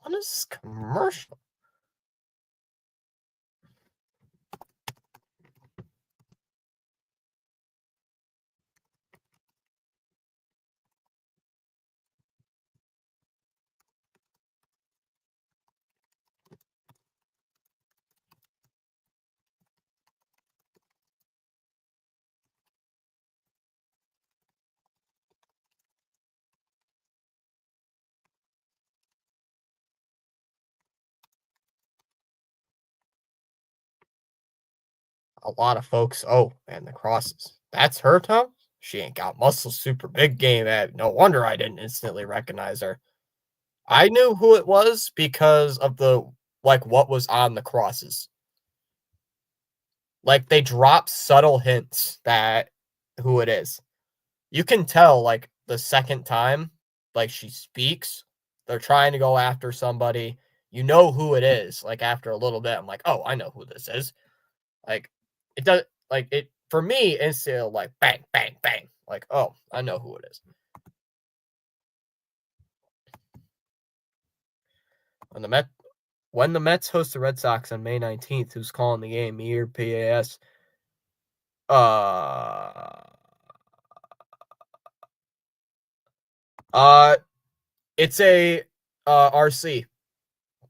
Speaker 1: What is this commercial? A lot of folks. Oh, man, the crosses. That's her, Tom? She ain't got muscles. Super big game. No wonder I didn't instantly recognize her. I knew who it was because of what was on the crosses. Like, they drop subtle hints that who it is. You can tell, like, the second time, like, she speaks, they're trying to go after somebody. You know who it is. Like, after a little bit, I'm like, oh, I know who this is. Like, it does, like, it, for me, it's still like, bang, bang, bang. Like, oh, I know who it is. When the Mets host the Red Sox on May 19th, who's calling the game? Me or PAS? It's a RC.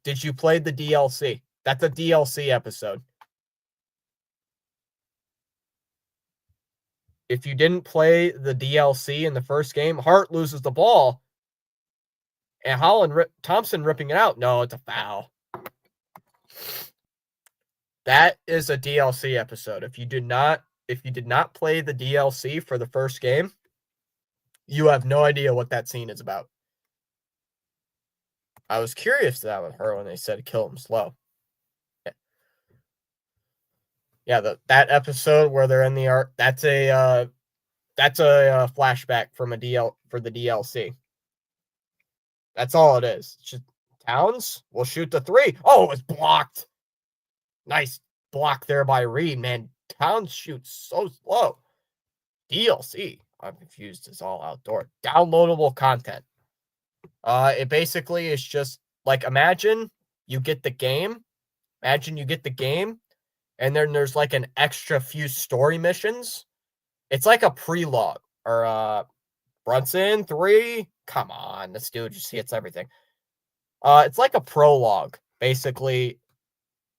Speaker 1: Did you play the DLC? That's a DLC episode. If you didn't play the DLC in the first game, Hart loses the ball, and Thompson ripping it out. No, it's a foul. That is a DLC episode. If you did not play the DLC for the first game, you have no idea what that scene is about. I was curious to that with her when they said kill him slow. Yeah, that episode where they're in the art, that's a flashback from for the DLC. That's all it is. Just Towns will shoot the three. Oh, it was blocked. Nice block there by Reed, man. Towns shoots so slow. DLC, I'm confused, is all outdoor. Downloadable content. It basically is just like, imagine you get the game, and then there's like an extra few story missions. It's like a prelogue or Brunson 3. Come on, this dude just hits everything. It's like a prologue, basically,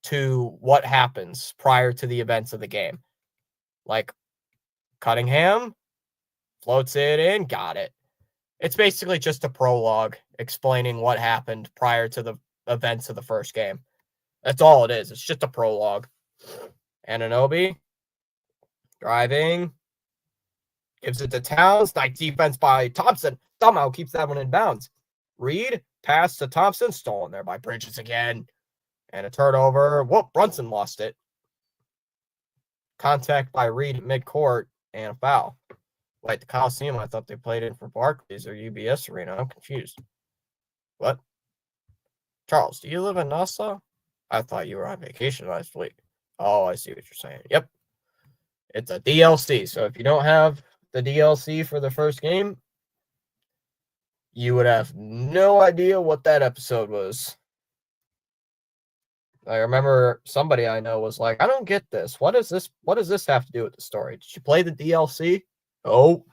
Speaker 1: to what happens prior to the events of the game. Like, Cunningham floats it in, got it. It's basically just a prologue explaining what happened prior to the events of the first game. That's all it is. It's just a prologue. Anunoby driving, gives it to Towns. Nice defense by Thompson. Somehow keeps that one in bounds. Reed, pass to Thompson. Stolen there by Bridges again. And a turnover. Whoop, Brunson lost it. Contact by Reed at midcourt and a foul. Wait, the Coliseum, I thought they played in for Barclays or UBS Arena. I'm confused. What? Charles, do you live in Nassau? I thought you were on vacation last week. Oh, I see what you're saying. Yep. It's a DLC. So if you don't have the DLC for the first game, you would have no idea what that episode was. I remember somebody I know was like, I don't get this. What does this have to do with the story? Did you play the DLC? Oh,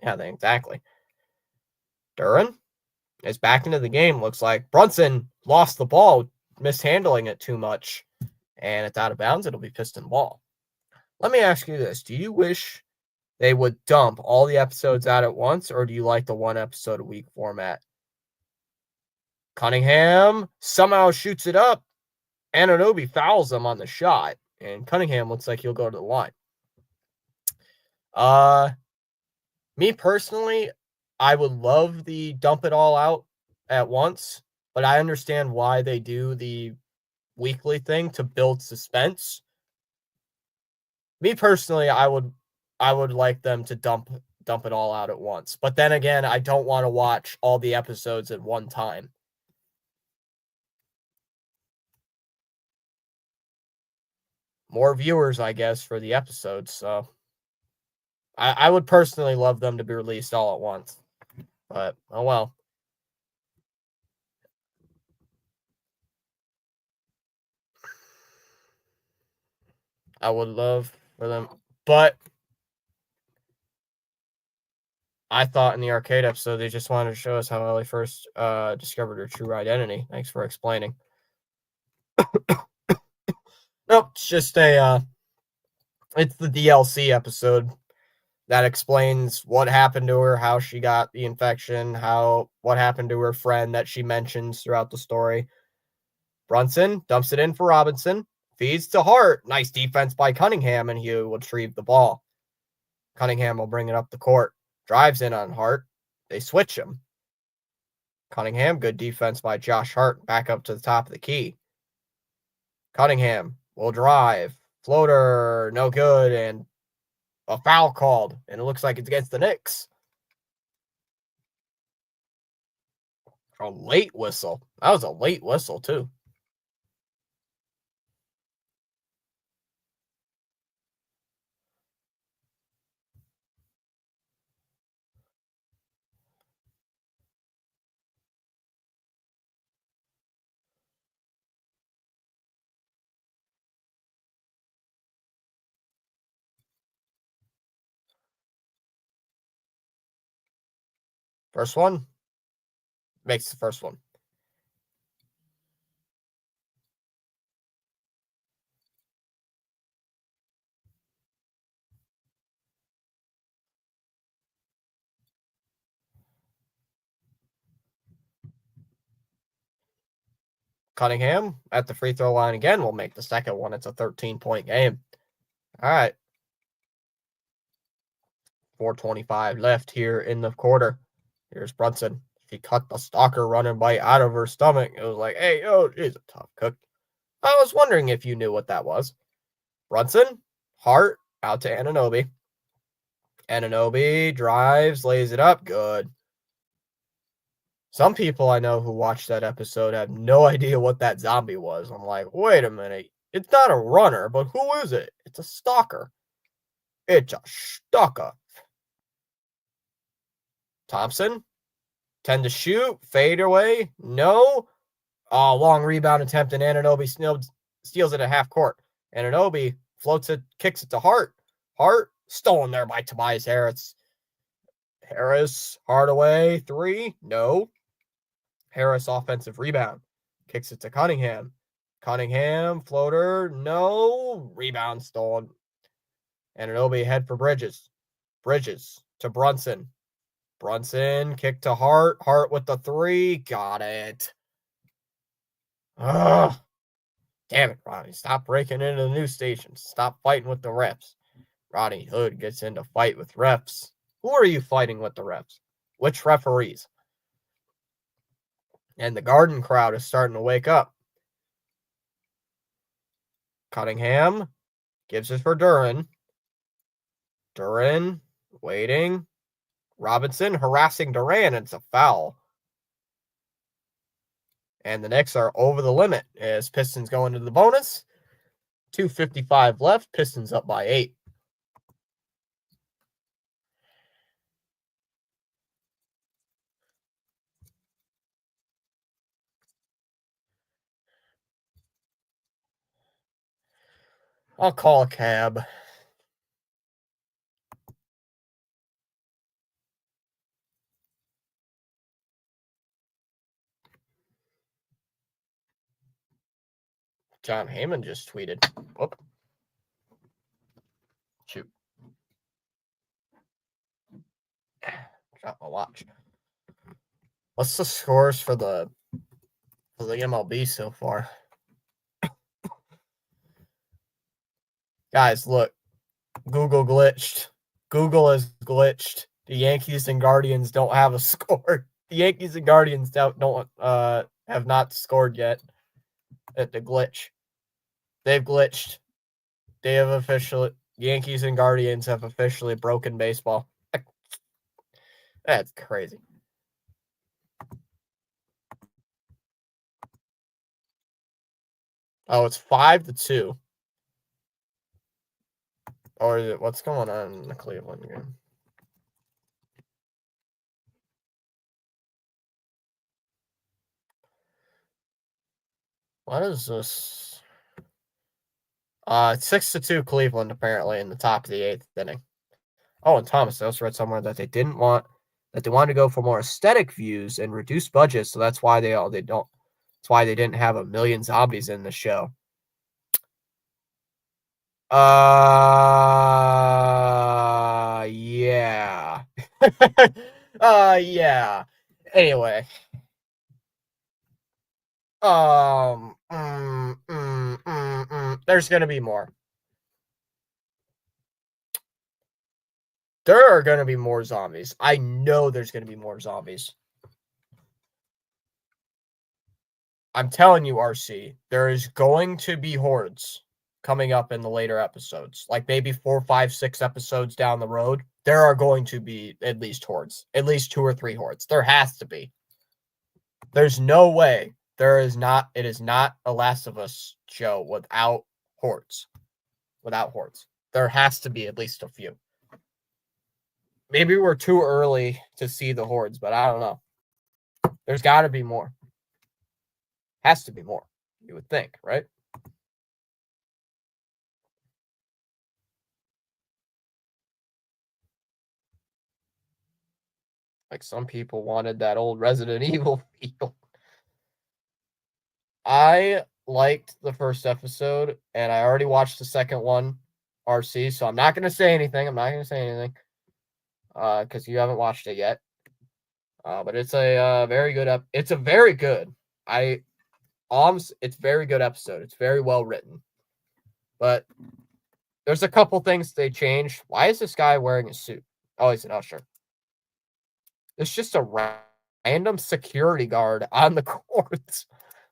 Speaker 1: yeah, exactly. Duran is back into the game. Looks like Brunson lost the ball, mishandling it too much, and it's out of bounds. It'll be Piston ball. Let me ask you this. Do you wish they would dump all the episodes out at once, or do you like the one episode a week format? Cunningham somehow shoots it up. Anunoby fouls him on the shot, and Cunningham looks like he'll go to the line. Me personally, I would love the dump it all out at once, but I understand why they do the weekly thing to build suspense. Me personally, I would like them to dump it all out at once. But then again, I don't want to watch all the episodes at one time. More viewers, I guess, for the episodes. So I would personally love them to be released all at once. But, oh well. I would love for them. But I thought in the arcade episode, they just wanted to show us how Ellie first discovered her true identity. Thanks for explaining. Nope, it's just it's the DLC episode that explains what happened to her, how she got the infection, what happened to her friend that she mentions throughout the story. Brunson dumps it in for Robinson, feeds to Hart. Nice defense by Cunningham, and he will retrieve the ball. Cunningham will bring it up the court. Drives in on Hart. They switch him. Cunningham, good defense by Josh Hart, back up to the top of the key. Cunningham will drive. Floater, no good, and a foul called, and it looks like it's against the Knicks. A late whistle. That was a late whistle, too. First one makes the first one. Cunningham at the free throw line again will make the second one. It's a 13-point game. All right. 4:25 left here in the quarter. Here's Brunson. She cut the stalker running bite out of her stomach. It was like, hey, yo, she's a tough cook. I was wondering if you knew what that was. Brunson, Hart, out to Anunoby. Anunoby drives, lays it up. Good. Some people I know who watched that episode have no idea what that zombie was. I'm like, wait a minute. It's not a runner, but who is it? It's a stalker. It's a stalker. Thompson, 10 to shoot, fade away. No. Oh, long rebound attempt, and Anunoby steals it at half court. Anunoby floats it, kicks it to Hart. Hart, stolen there by Tobias Harris. Harris, Hardaway, three. No. Harris offensive rebound. Kicks it to Cunningham. Cunningham, floater, no. Rebound stolen. And Anunoby ahead for Bridges. Bridges to Brunson. Brunson, kick to Hart. Hart with the three. Got it. Ugh. Damn it, Ronnie. Stop breaking into the news stations. Stop fighting with the refs. Rodney Hood gets into fight with refs. Who are you fighting with the refs? Which referees? And the Garden crowd is starting to wake up. Cunningham gives it for Duran. Duran waiting. Robinson harassing Duran. It's a foul. And the Knicks are over the limit as Pistons go into the bonus. 2:55 left. Pistons up by 8. I'll call a cab. John Heyman just tweeted. Whoop. Shoot. Got my watch. What's the scores for the MLB so far? Guys, look. Google glitched. Google is glitched. The Yankees and Guardians don't have a score. The Yankees and Guardians don't have not scored yet at the glitch. They've glitched. They have officially Yankees and Guardians have officially broken baseball. That's crazy. Oh, it's 5-2. Or is it what's going on in the Cleveland game? What is this? It's 6-2 Cleveland apparently in the top of the 8th inning. Oh, and Thomas, I also read somewhere that they wanted to go for more aesthetic views and reduce budgets, so that's why they didn't have a million zombies in the show. Yeah. Yeah. Anyway. There's gonna be more. There are gonna be more zombies. I know there's gonna be more zombies. I'm telling you, RC, there is going to be hordes coming up in the later episodes. Like maybe 4, 5, 6 episodes down the road, there are going to be at least hordes. At least 2 or 3 hordes. There has to be. There's no way it is not a Last of Us show without hordes. Without hordes. There has to be at least a few. Maybe we're too early to see the hordes, but I don't know. There's got to be more. Has to be more, you would think, right? Like some people wanted that old Resident Evil feel. I liked the first episode, and I already watched the second one, RC, so I'm not going to say anything. Because you haven't watched it yet. But it's a very good it's a very good. It's very good episode. It's very well written. But there's a couple things they changed. Why is this guy wearing a suit? Oh, he's an usher. It's just a random security guard on the court. It's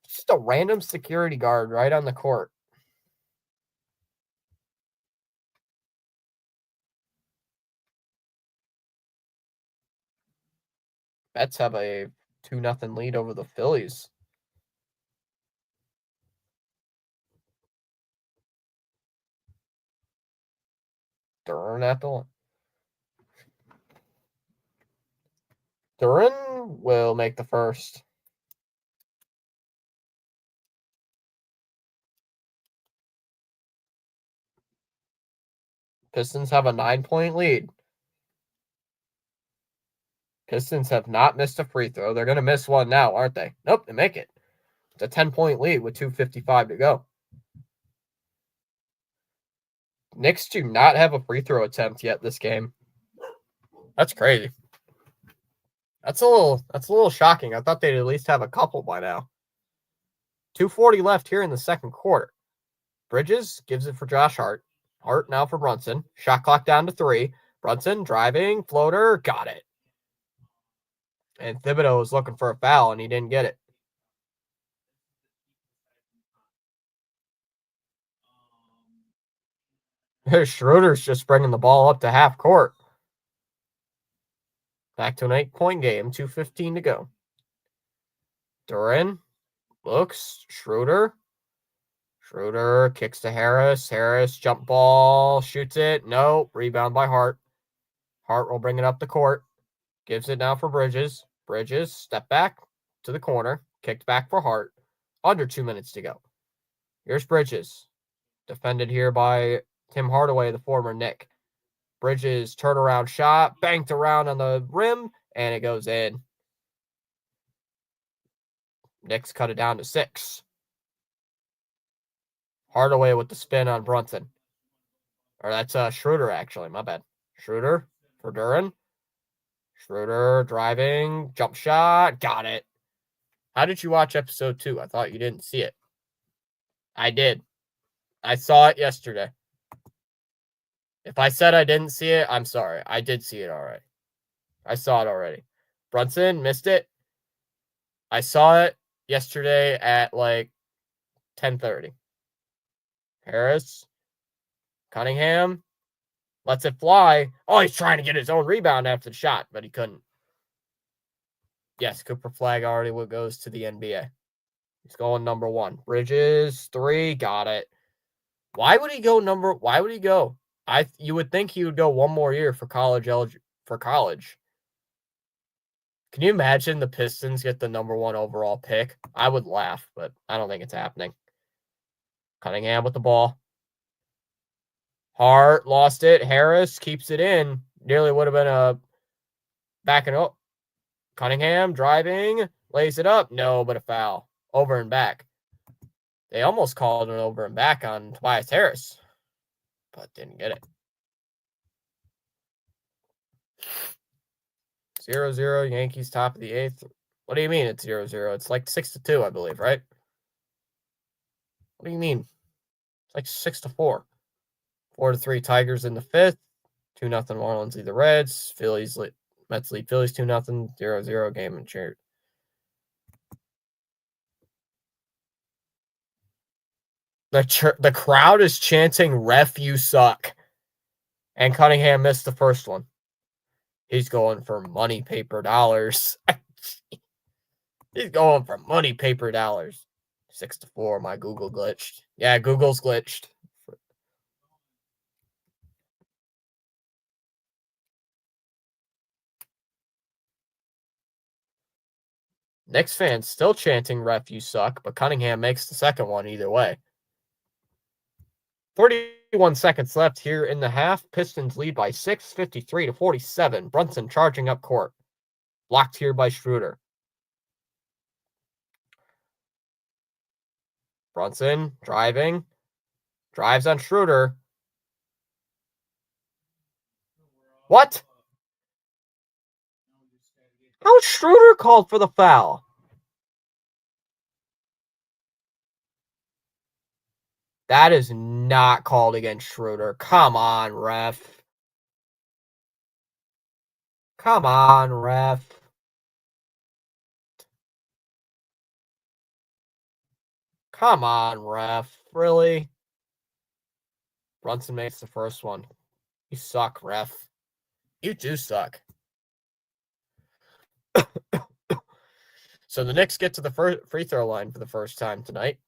Speaker 1: just a random security guard right on the court. Mets have a 2-0 lead over the Phillies. Duran at the Duran will make the first. Pistons have a 9-point lead. Pistons have not missed a free throw. They're going to miss one now, aren't they? Nope, they make it. It's a 10-point lead with 2:55 to go. Knicks do not have a free throw attempt yet this game. That's crazy. That's a little shocking. I thought they'd at least have a couple by now. 2:40 left here in the second quarter. Bridges gives it for Josh Hart. Hart now for Brunson. Shot clock down to 3. Brunson driving, floater, got it. And Thibodeau was looking for a foul, and he didn't get it. Schroeder's just bringing the ball up to half court. Back to an 8-point game, 2:15 to go. Duran looks, Schroeder kicks to Harris. Harris, jump ball, shoots it. No, rebound by Hart. Hart will bring it up the court. Gives it now for Bridges. Bridges, step back to the corner. Kicked back for Hart. Under 2 minutes to go. Here's Bridges. Defended here by Tim Hardaway, the former Knick. Bridges, turnaround shot, banked around on the rim, and it goes in. Knicks cut it down to 6. Hardaway with the spin on Brunson. Or that's Schroeder, actually. My bad. Schroeder for Duran. Schroeder driving, jump shot, got it. How did you watch episode 2? I thought you didn't see it. I did. I saw it yesterday. If I said I didn't see it, I'm sorry. I did see it already. I saw it already. Brunson missed it. I saw it yesterday at like 10:30. Harris, Cunningham, lets it fly. Oh, he's trying to get his own rebound after the shot, but he couldn't. Yes, Cooper Flag already goes to the NBA. He's going number 1. Bridges, 3, got it. Why would he go? You would think he would go one more year for college. Can you imagine the Pistons get the number 1 overall pick? I would laugh, but I don't think it's happening. Cunningham with the ball. Hart lost it. Harris keeps it in. Nearly would have been a backing up. Cunningham driving, lays it up. No, but a foul. Over and back. They almost called an over and back on Tobias Harris, but didn't get it. 0-0, Yankees top of the 8th. What do you mean it's 0-0? It's like 6-2, I believe, right? What do you mean? It's like 6-4. 4-3, Tigers in the 5th. 2-0 Marlins lead the Reds. Mets lead Phillies 2-0. 0-0 game and cheered. The crowd is chanting, "Ref, you suck." And Cunningham missed the first one. He's going for money paper dollars. He's going for money paper dollars. 6-4. My Google glitched. Yeah, Google's glitched. Knicks fans still chanting, "Ref, you suck," but Cunningham makes the second one either way. 31 seconds left here in the half. Pistons lead by 6, 53-47. Brunson charging up court. Blocked here by Schroeder. Brunson driving. Drives on Schroeder. What? How Schroeder called for the foul? That is not called against Schroeder. Come on, ref. Come on, ref. Come on, ref. Really? Brunson makes the first one. You suck, ref. You do suck. So the Knicks get to the free throw line for the first time tonight.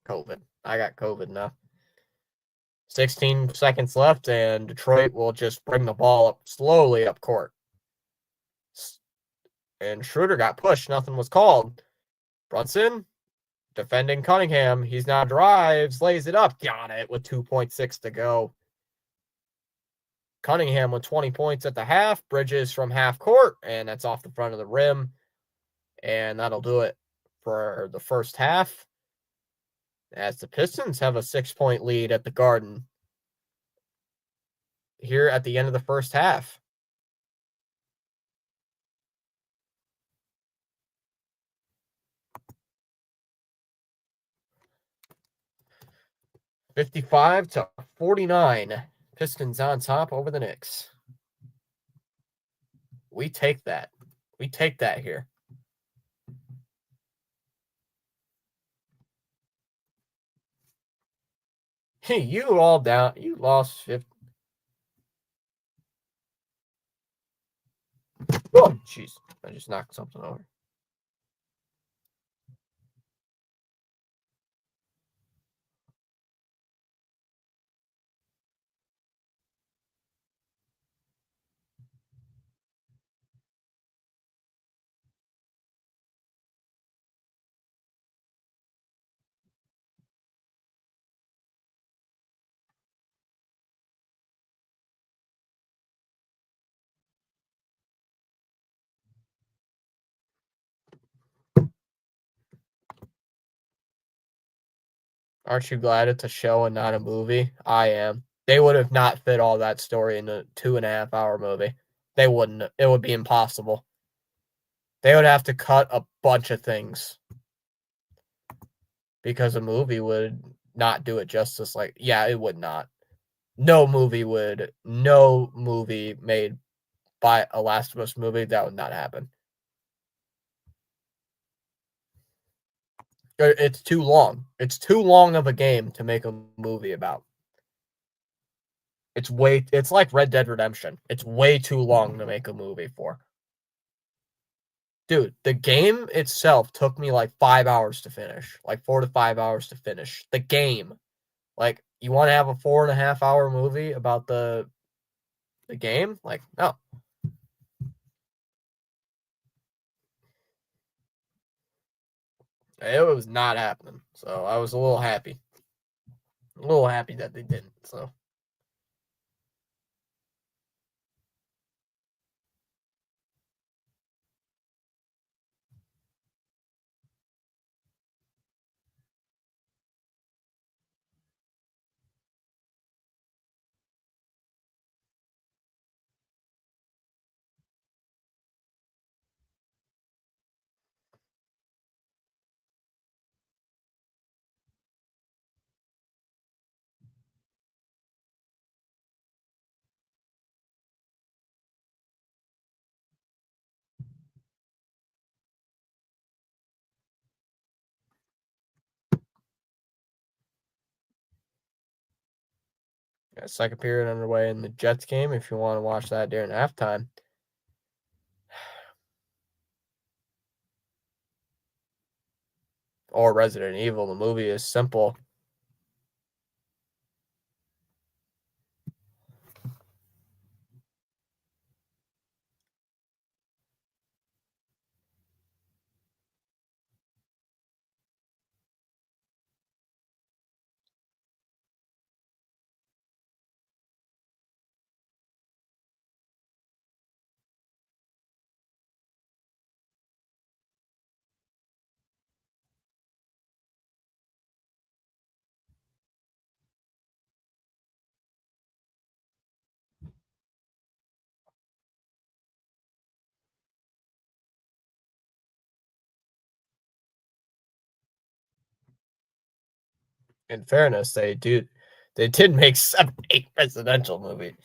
Speaker 1: COVID. I got COVID now. 16 seconds left, and Detroit will just bring the ball up slowly up court. And Schroeder got pushed. Nothing was called. Brunson defending Cunningham. He's now drives, lays it up, got it with 2.6 to go. Cunningham with 20 points at the half, Bridges from half court, and that's off the front of the rim. And that'll do it for the first half, as the Pistons have a 6-point lead at the Garden here at the end of the first half. $55-49. Pistons on top over the Knicks. We take that. We take that here. Hey, you all down. You lost 50. Oh, jeez. I just knocked something over. Aren't you glad it's a show and not a movie? I am. They would have not fit all that story in a 2.5-hour movie. They wouldn't. It would be impossible. They would have to cut a bunch of things because a movie would not do it justice. Like, yeah, it would not. No movie made by a Last of Us movie, that would not happen. It's too long. It's too long of a game to make a movie about. It's like Red Dead Redemption. It's way too long to make a movie for. Dude, the game itself took me like 5 hours to finish. Like 4 to 5 hours to finish. The game. Like, you want to have a 4.5-hour movie about the game? Like, no. It was not happening. So I was a little happy. A little happy that they didn't. So yeah, second period underway in the Jets game if you want to watch that during halftime. Or Resident Evil. The movie is simple. In fairness, they did make 7-8 residential movie.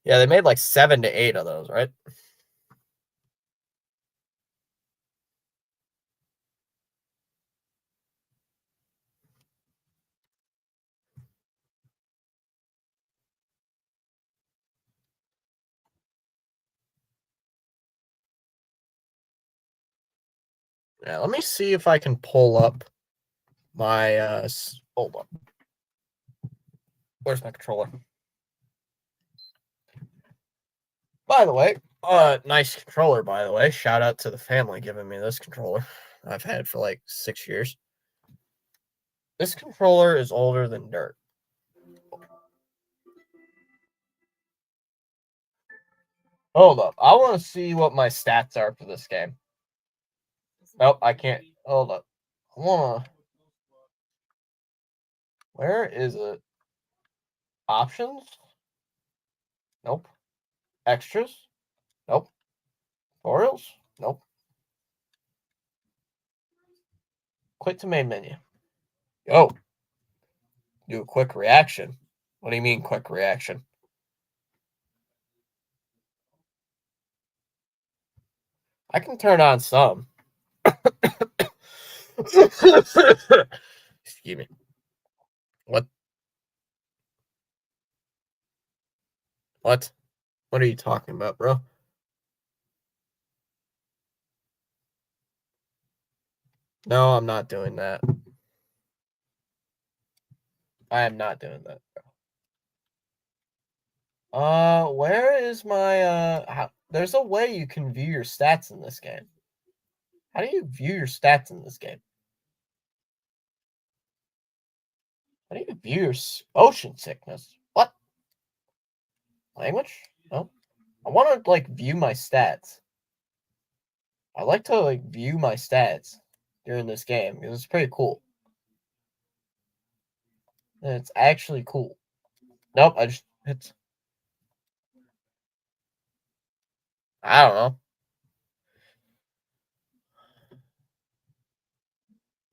Speaker 1: Yeah, they made like 7 to 8 of those, right? Yeah, let me see if I can pull up my hold on. Where's my controller? By the way, nice controller, by the way. Shout out to the family giving me this controller. I've had for like 6 years. This controller is older than dirt. Hold up. I want to see what my stats are for this game. Nope, I can't. Hold up. I want to. Where is it? Options? Nope. Extras? Nope. Tutorials? Nope. Quit to main menu. Yo, do a quick reaction. What do you mean, quick reaction? I can turn on some. Excuse me. What? What? What are you talking about, bro? No, I'm not doing that. I am not doing that, bro. Where is my there's a way you can view your stats in this game. How do you view your stats in this game? How do you view your motion sickness? What? Language? No. I want to like view my stats. I like to like view my stats during this game because it's pretty cool. And it's actually cool. Nope, I don't know.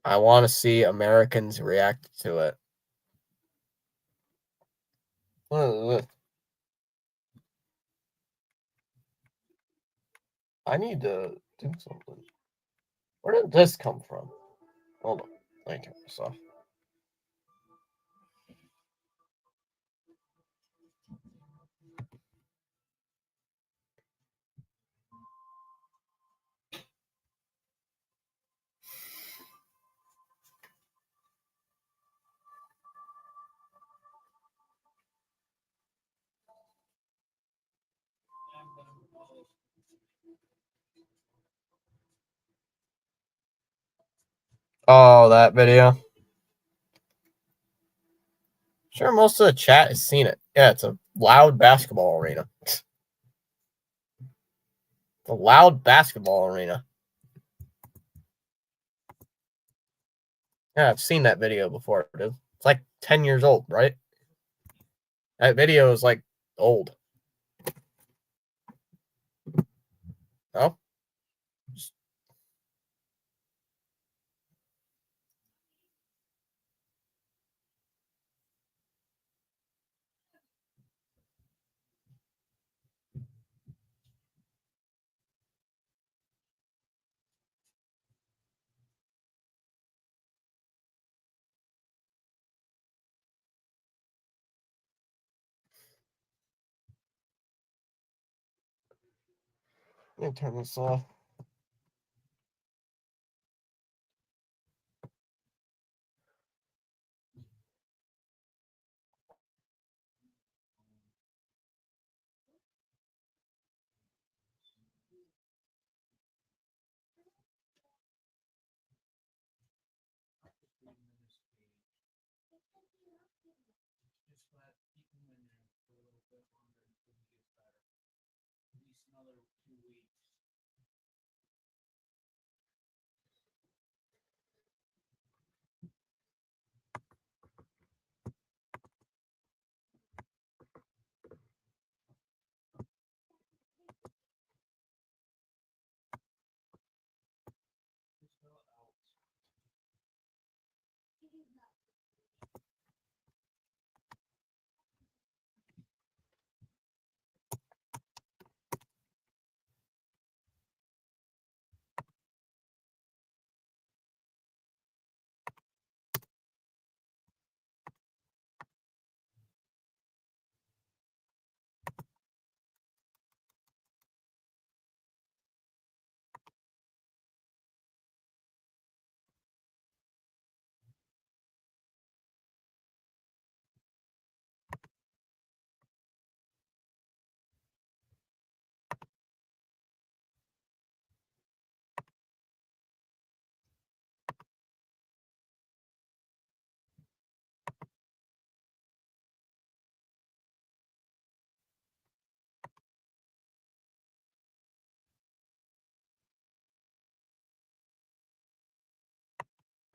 Speaker 1: I want to see Americans react to it. I need to do something. Where did this come from? Hold on. Let me turn this off. Oh, that video. Sure, most of the chat has seen it. Yeah, it's a loud basketball arena. A loud basketball arena. Yeah, I've seen that video before, dude. It's like 10 years old, right? That video is like old. No? Let me turn this off.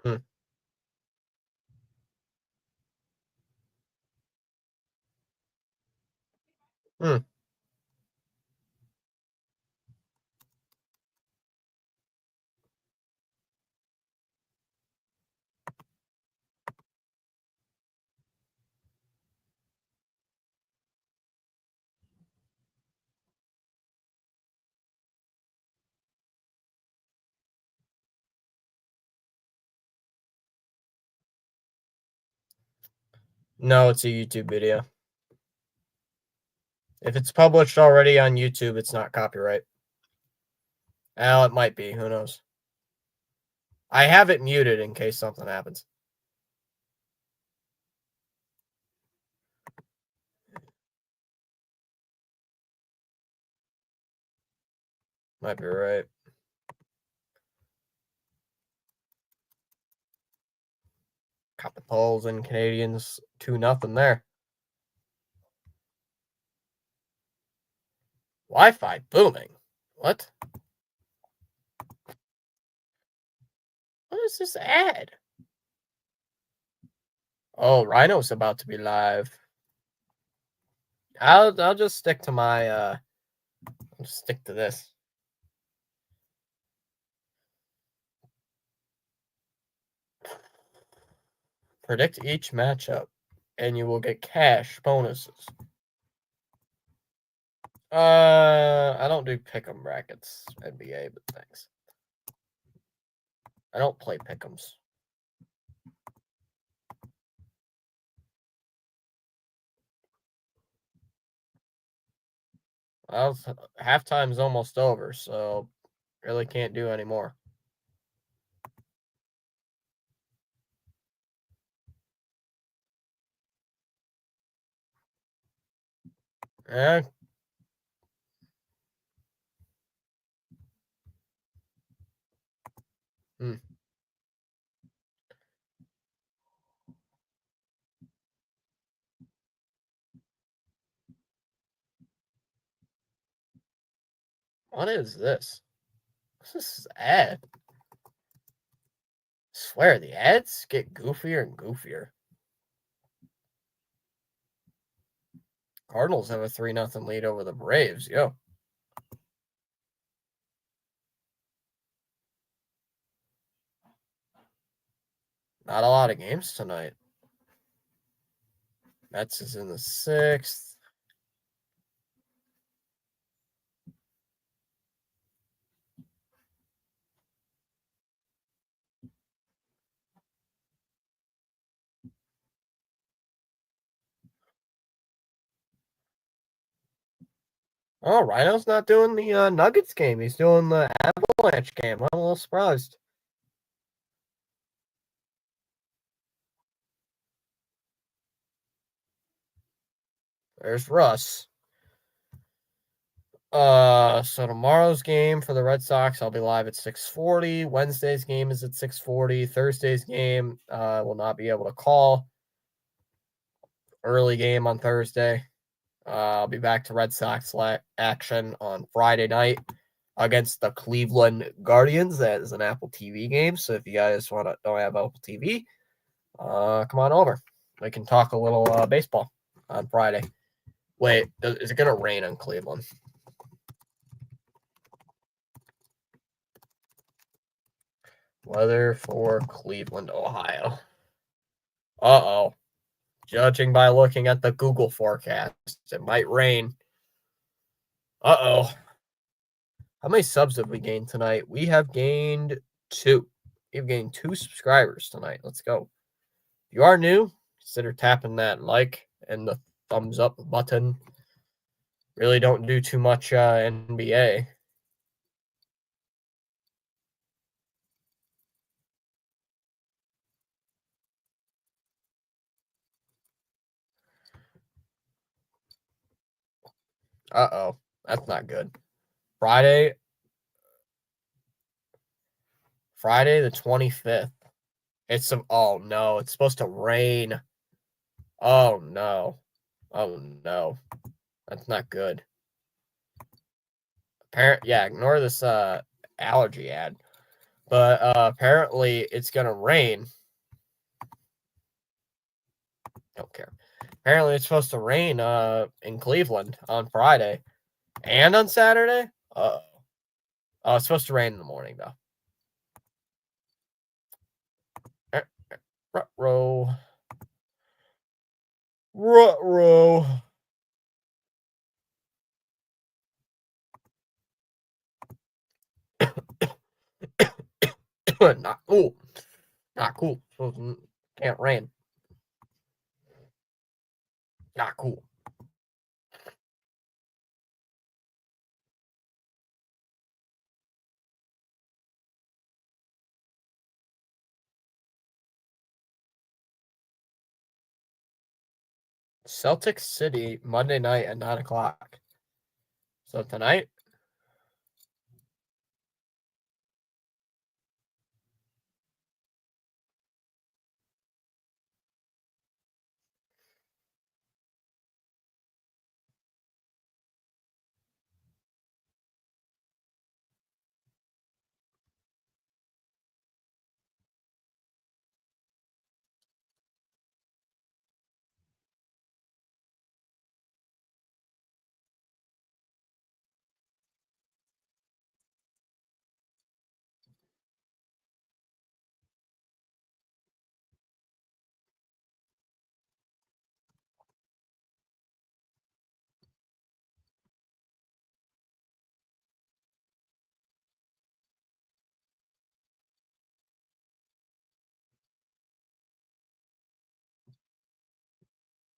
Speaker 1: Hmm. Hmm. No, it's a YouTube video. If it's published already on YouTube, it's not copyright. Well, it might be. Who knows? I have it muted in case something happens. Might be right. Caught the Poles and Canadians 2-0 there. Wi-Fi booming. What? What is this ad? Oh, Rhino's about to be live. I'll just stick to my I'll just stick to this. Predict each matchup, and you will get cash bonuses. I don't do pick'em brackets, NBA, but thanks. I don't play pick'ems. Well, halftime's almost over, so really can't do any more. Eh. Hmm. What is this? What's this ad? I swear the ads get goofier and goofier. Cardinals have a 3-0 lead over the Braves. Yo. Not a lot of games tonight. Mets is in the 6th. Oh, Rhino's not doing the Nuggets game. He's doing the Avalanche game. I'm a little surprised. There's Russ. So tomorrow's game for the Red Sox, I'll be live at 6:40. Wednesday's game is at 6:40. Thursday's game, will not be able to call. Early game on Thursday. I'll be back to Red Sox action on Friday night against the Cleveland Guardians. That is an Apple TV game. So if you guys don't have Apple TV, come on over. We can talk a little baseball on Friday. Wait, is it going to rain on Cleveland? Weather for Cleveland, Ohio. Uh-oh. Judging by looking at the Google forecast, it might rain. Uh-oh. How many subs have we gained tonight? We have gained 2. We've gained 2 subscribers tonight. Let's go. If you are new, consider tapping that like and the thumbs up button. Really don't do too much NBA. Uh-oh. That's not good. Friday the 25th. Oh no, it's supposed to rain. Oh no. Oh no. That's not good. Yeah, ignore this allergy ad. But apparently it's going to rain. Don't care. Apparently it's supposed to rain in Cleveland on Friday and on Saturday. Oh, it's supposed to rain in the morning, though. Ruh-roh. Ruh-roh. Not cool. Not cool. Can't rain. Not cool. Celtic City, Monday night at 9 o'clock. So tonight?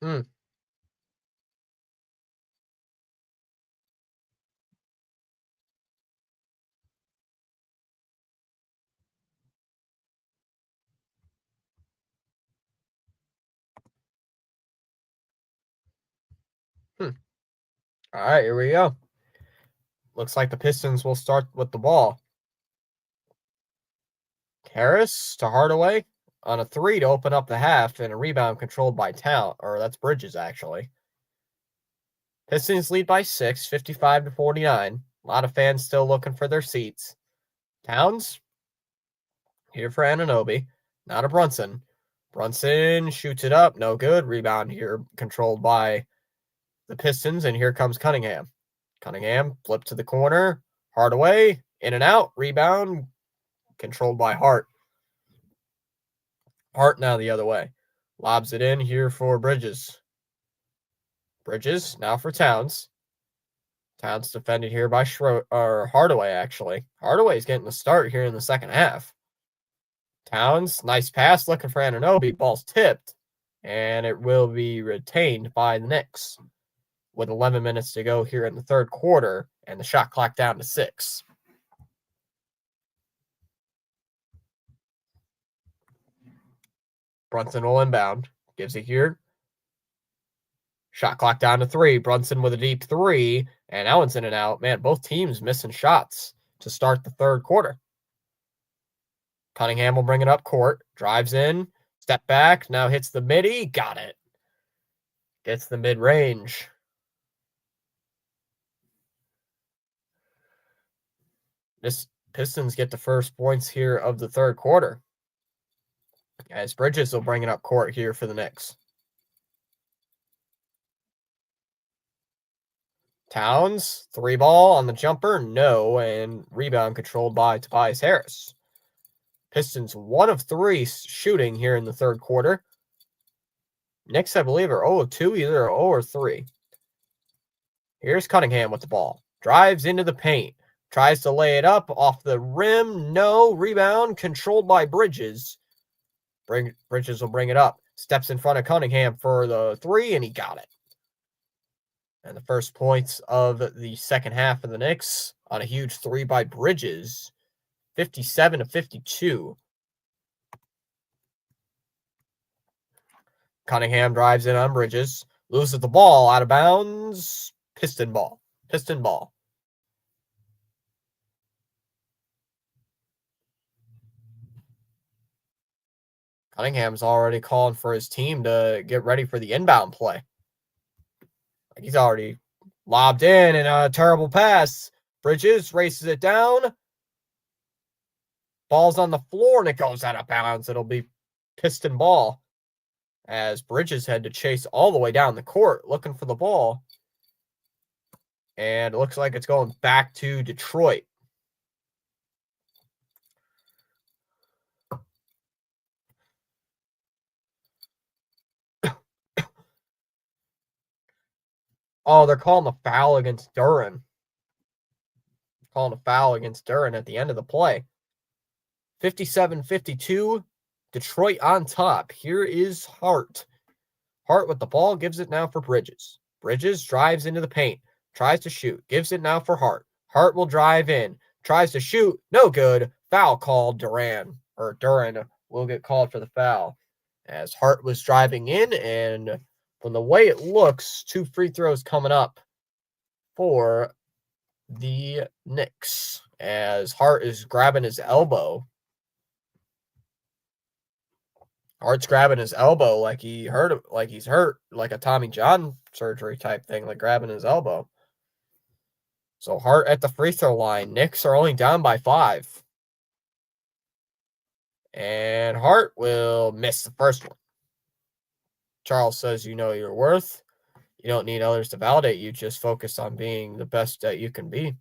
Speaker 1: Hmm. Hmm. All right, here we go. Looks like the Pistons will start with the ball. Harris to Hardaway on a three to open up the half, and a rebound controlled by Talent, or that's Bridges, actually. Pistons lead by 6, 55 to 49. A lot of fans still looking for their seats. Towns here for Anunoby, not a Brunson. Brunson shoots it up, no good. Rebound here controlled by the Pistons, and here comes Cunningham. Cunningham flipped to the corner. Hardaway in and out. Rebound controlled by Hart. Hart now the other way. Lobs it in here for Bridges. Bridges now for Towns. Towns defended here by Hardaway, actually. Hardaway's getting the start here in the second half. Towns, nice pass, looking for Anunoby. Ball's tipped, and it will be retained by the Knicks with 11 minutes to go here in the third quarter, and the shot clock down to 6. Brunson will inbound. Gives it here. Shot clock down to 3. Brunson with a deep 3, and Allen's in and out. Man, both teams missing shots to start the third quarter. Cunningham will bring it up court. Drives in. Step back. Now hits the midi. Got it. Gets the mid-range. This Pistons get the first points here of the third quarter. As Bridges will bring it up court here for the Knicks. Towns, 3-ball on the jumper. No, and rebound controlled by Tobias Harris. Pistons 1 of 3 shooting here in the third quarter. Knicks, I believe, are 0 of 2, either 0 or 3. Here's Cunningham with the ball. Drives into the paint. Tries to lay it up off the rim. No. Rebound controlled by Bridges. Bridges will bring it up. Steps in front of Cunningham for the 3, and he got it. And the first points of the second half of the Knicks on a huge 3 by Bridges. 57 to 52. Cunningham drives in on Bridges. Loses the ball out of bounds. Piston ball. Cunningham's already calling for his team to get ready for the inbound play. He's already lobbed in and a terrible pass. Bridges races it down. Ball's on the floor, and it goes out of bounds. It'll be Piston ball as Bridges had to chase all the way down the court looking for the ball. And it looks like it's going back to Detroit. Oh, they're calling a foul against Duren. Calling a foul against Duren at the end of the play. 57-52, Detroit on top. Here is Hart. Hart with the ball, gives it now for Bridges. Bridges drives into the paint, tries to shoot, gives it now for Hart. Hart will drive in, tries to shoot, no good. Foul called. Duren will get called for the foul as Hart was driving in, and from the way it looks, 2 free throws coming up for the Knicks as Hart is grabbing his elbow. Hart's grabbing his elbow like he's hurt, like a Tommy John surgery type thing, like grabbing his elbow. So Hart at the free throw line. Knicks are only down by 5. And Hart will miss the first one. Charles says, you know your worth. You don't need others to validate you. Just focus on being the best that you can be.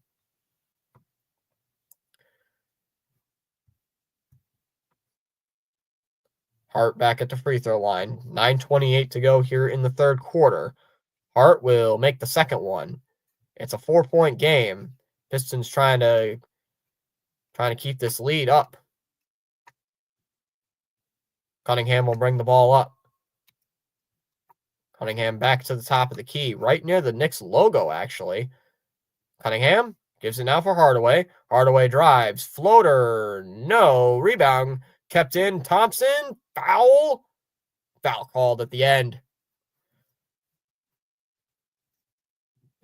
Speaker 1: Hart back at the free throw line. 9:28 to go here in the third quarter. Hart will make the second one. It's a 4-point game. Pistons trying to keep this lead up. Cunningham will bring the ball up. Cunningham back to the top of the key, right near the Knicks logo, actually. Cunningham gives it now for Hardaway. Hardaway drives. Floater. No. Rebound. Kept in. Thompson. Foul. Foul called at the end.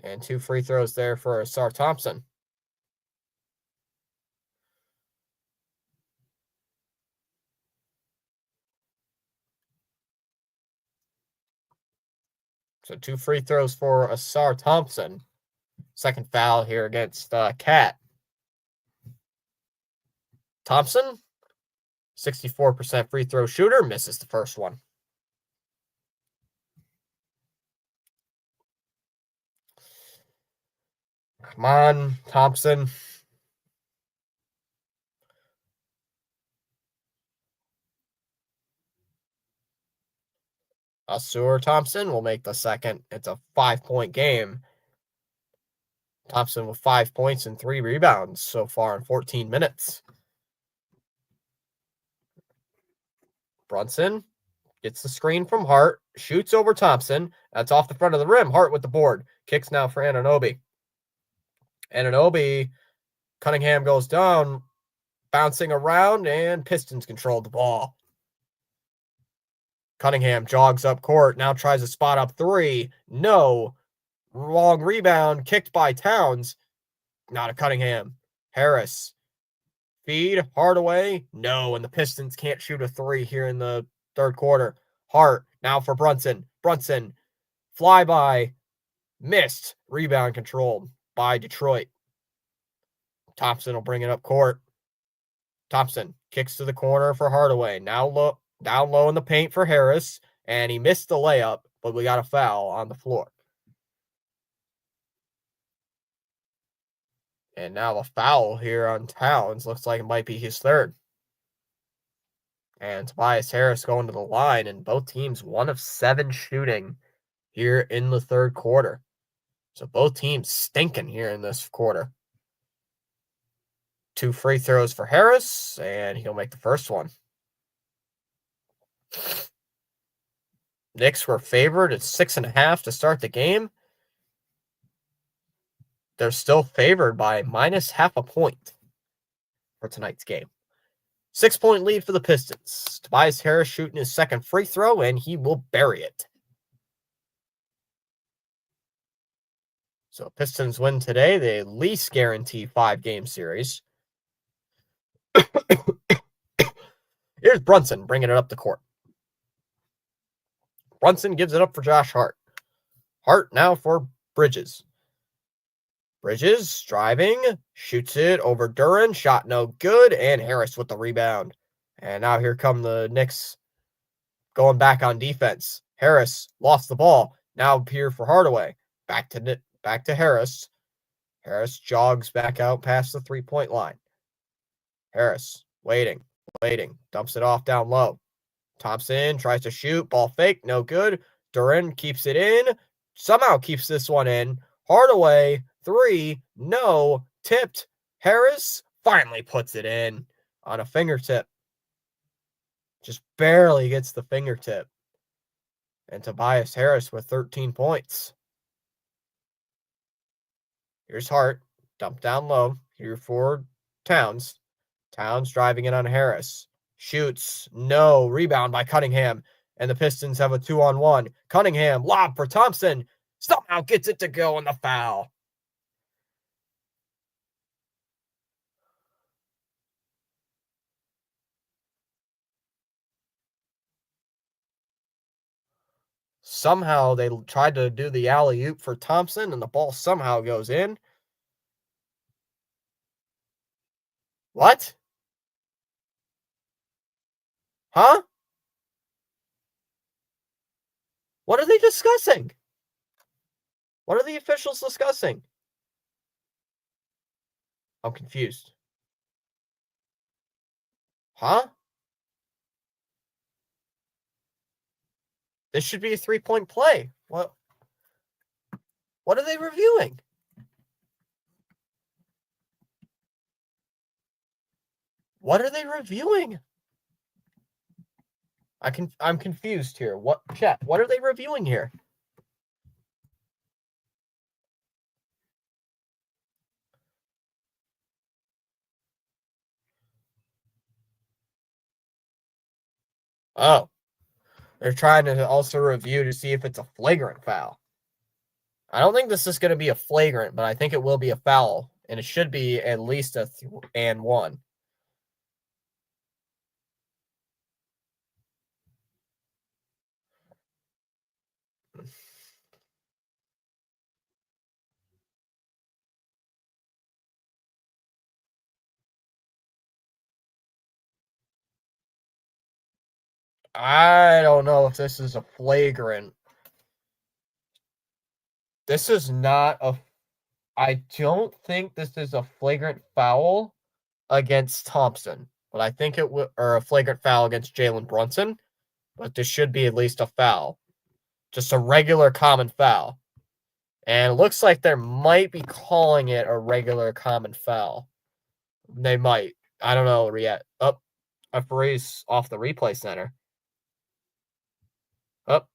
Speaker 1: And 2 free throws there for Ausar Thompson. So 2 free throws for Ausar Thompson. Second foul here against Cat. Thompson, 64% free throw shooter, misses the first one. Come on, Thompson. Ausar Thompson will make the second. It's a 5-point game. Thompson with 5 points and 3 rebounds so far in 14 minutes. Brunson gets the screen from Hart, shoots over Thompson. That's off the front of the rim. Hart with the board. Kicks now for Anunoby. Anunoby, Cunningham goes down, bouncing around, and Pistons control the ball. Cunningham jogs up court, now tries to spot up 3. No. Long rebound, kicked by Towns. Not a Cunningham. Harris. Feed, Hardaway. No, and the Pistons can't shoot a 3 here in the third quarter. Hart, now for Brunson. Brunson, flyby, missed. Rebound controlled by Detroit. Thompson will bring it up court. Thompson kicks to the corner for Hardaway. Now down low in the paint for Harris, and he missed the layup, but we got a foul on the floor. And now a foul here on Towns. Looks like it might be his third. And Tobias Harris going to the line, and both teams 1 of 7 shooting here in the third quarter. So both teams stinking here in this quarter. 2 free throws for Harris, and he'll make the first one. Knicks were favored at 6.5 to start the game. They're still favored by -0.5 point for tonight's game. 6-point lead for the Pistons. Tobias Harris shooting his second free throw, and he will bury it. So Pistons win today. They at least guarantee 5-game series. Here's Brunson bringing it up the court. Brunson gives it up for Josh Hart. Hart now for Bridges. Bridges driving, shoots it over Duran, shot no good, and Harris with the rebound. And now here come the Knicks going back on defense. Harris lost the ball. Now here for Hardaway. Back to Harris. Harris jogs back out past the three-point line. Harris waiting, dumps it off down low. Thompson tries to shoot, ball fake, no good. Duran keeps it in, somehow keeps this one in. Hardaway, three, no, tipped. Harris finally puts it in on a fingertip. Just barely gets the fingertip. And Tobias Harris with 13 points. Here's Hart, dump down low. Here for Towns. Towns driving it on Harris. Shoots, no, rebound by Cunningham. And the Pistons have a 2-on-1. Cunningham, lob for Thompson. Somehow gets it to go on the foul. Somehow they tried to do the alley-oop for Thompson, and the ball somehow goes in. What? Huh? What are they discussing? What are the officials discussing? I'm confused. Huh? This should be a three-point play. What are they reviewing? What are they reviewing? I'm confused here. What are they reviewing here? Oh. They're trying to also review to see if it's a flagrant foul. I don't think this is going to be a flagrant, but I think it will be a foul, and it should be at least a and one. I don't know if this is a flagrant. This is not a. I don't think this is a flagrant foul against Thompson, but I think it would, or a flagrant foul against Jalen Brunson. But this should be at least a foul, just a regular common foul. And it looks like they might be calling it a regular common foul. They might. I don't know yet. Up, a phrase off the replay center. Up.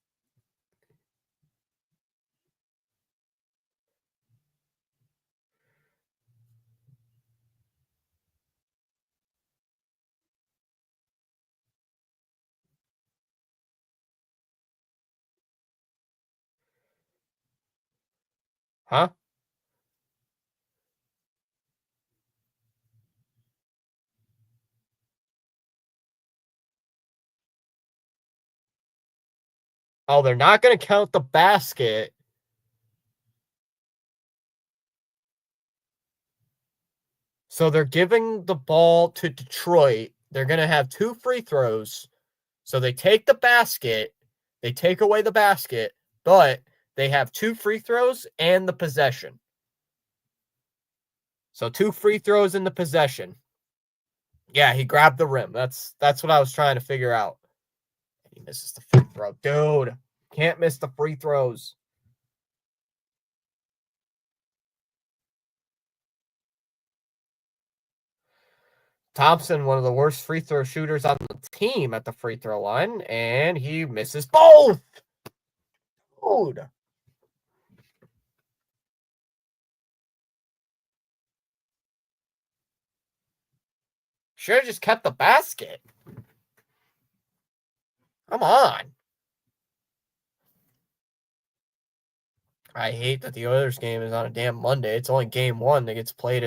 Speaker 1: Huh? Oh, they're not going to count the basket. So they're giving the ball to Detroit. They're going to have two free throws. So they take the basket. They take away the basket, but they have two free throws and the possession. So two free throws in the possession. Yeah, he grabbed the rim. That's what I was trying to figure out. He misses the free throw. Dude, can't miss the free throws. Thompson, one of the worst free throw shooters on the team at the free throw line, and he misses both. Dude. Should have just kept the basket. Come on. I hate that the Oilers game is on a damn Monday. It's only game one that gets played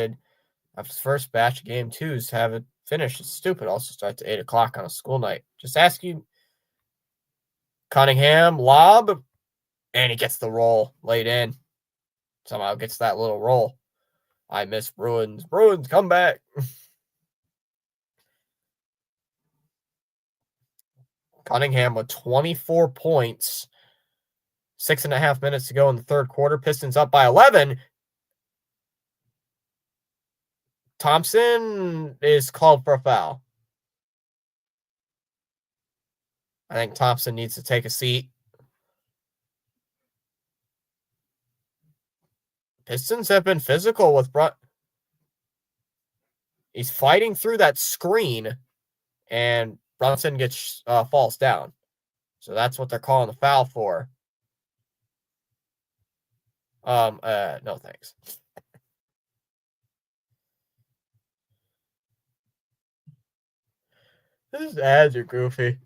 Speaker 1: after the first batch of game twos have it finished. It's stupid. Also starts at 8 o'clock on a school night. Just ask you. Cunningham, lob, and he gets the roll laid in. Somehow gets that little roll. I miss Bruins. Bruins, come back. Cunningham with 24 points. 6.5 minutes to go in the third quarter. Pistons up by 11. Thompson is called for a foul. I think Thompson needs to take a seat. Pistons have been physical with He's fighting through that screen, and Brunson falls down. So that's what they're calling the foul for. No thanks. These ads are goofy.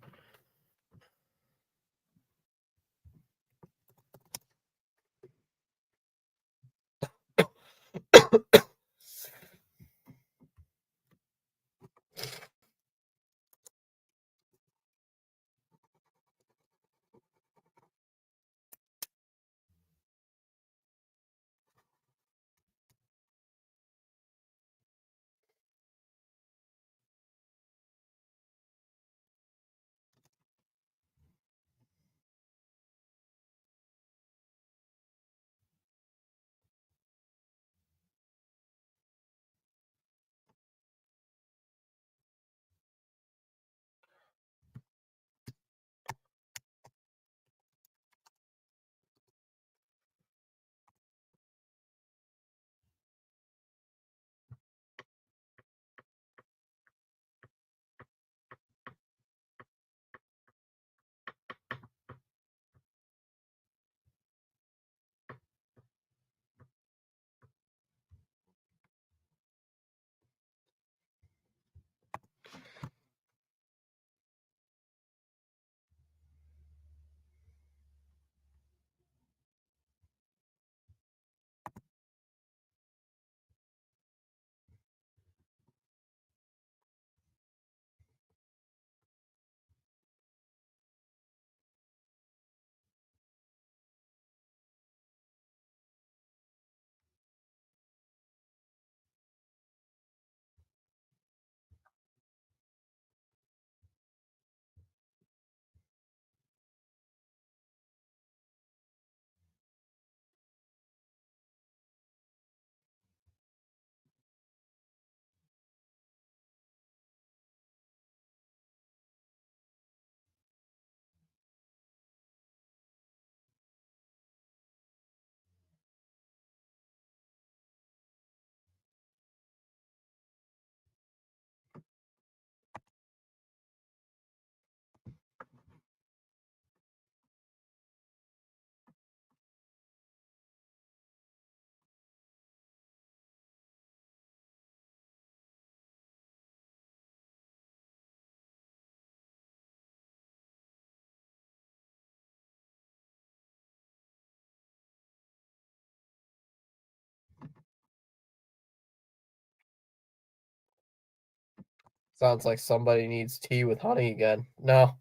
Speaker 1: Sounds like somebody needs tea with honey again. No.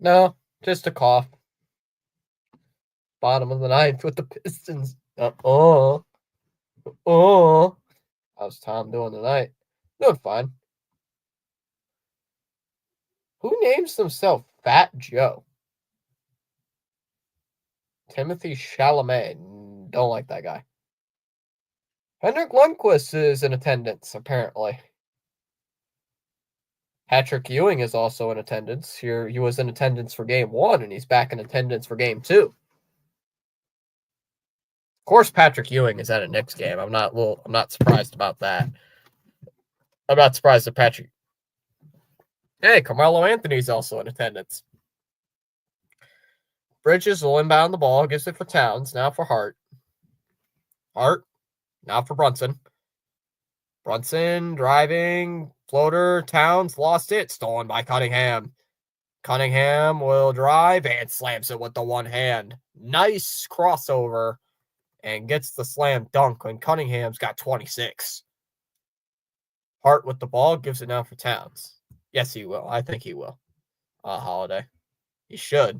Speaker 1: No, just a cough. Bottom of the ninth with the Pistons. How's Tom doing tonight? Doing fine. Who names himself Fat Joe? Timothy Chalamet. Don't like that guy. Henrik Lundqvist is in attendance, apparently. Patrick Ewing is also in attendance. Here, he was in attendance for game 1, and he's back in attendance for game 2. Of course, Patrick Ewing is at a Knicks game. I'm not surprised about that. I'm not surprised that Patrick. Hey, Carmelo Anthony's also in attendance. Bridges will inbound the ball, gives it for Towns, now for Hart. Hart, now for Brunson. Brunson driving, floater, Towns lost it, stolen by Cunningham. Cunningham will drive and slams it with the one hand. Nice crossover and gets the slam dunk when Cunningham's got 26. Hart with the ball, gives it now for Towns. Yes, he will. I think he will. Holiday. He should.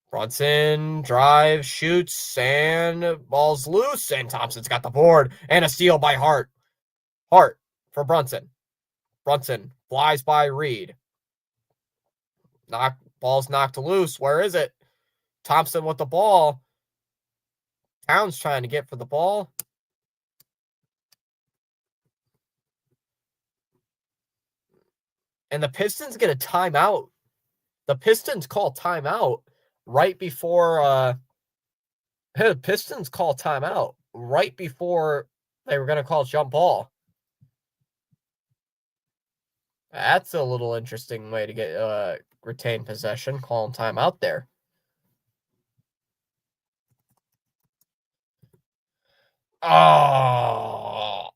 Speaker 1: Brunson drives, shoots, and ball's loose. And Thompson's got the board. And a steal by Hart. Hart for Brunson. Brunson flies by Reed. Ball's knocked loose. Where is it? Thompson with the ball. Towns trying to get for the ball. And the Pistons get a timeout. The Pistons call timeout right before the Pistons call timeout right before they were going to call jump ball. That's a little interesting way to get retain possession, calling timeout there. Oh.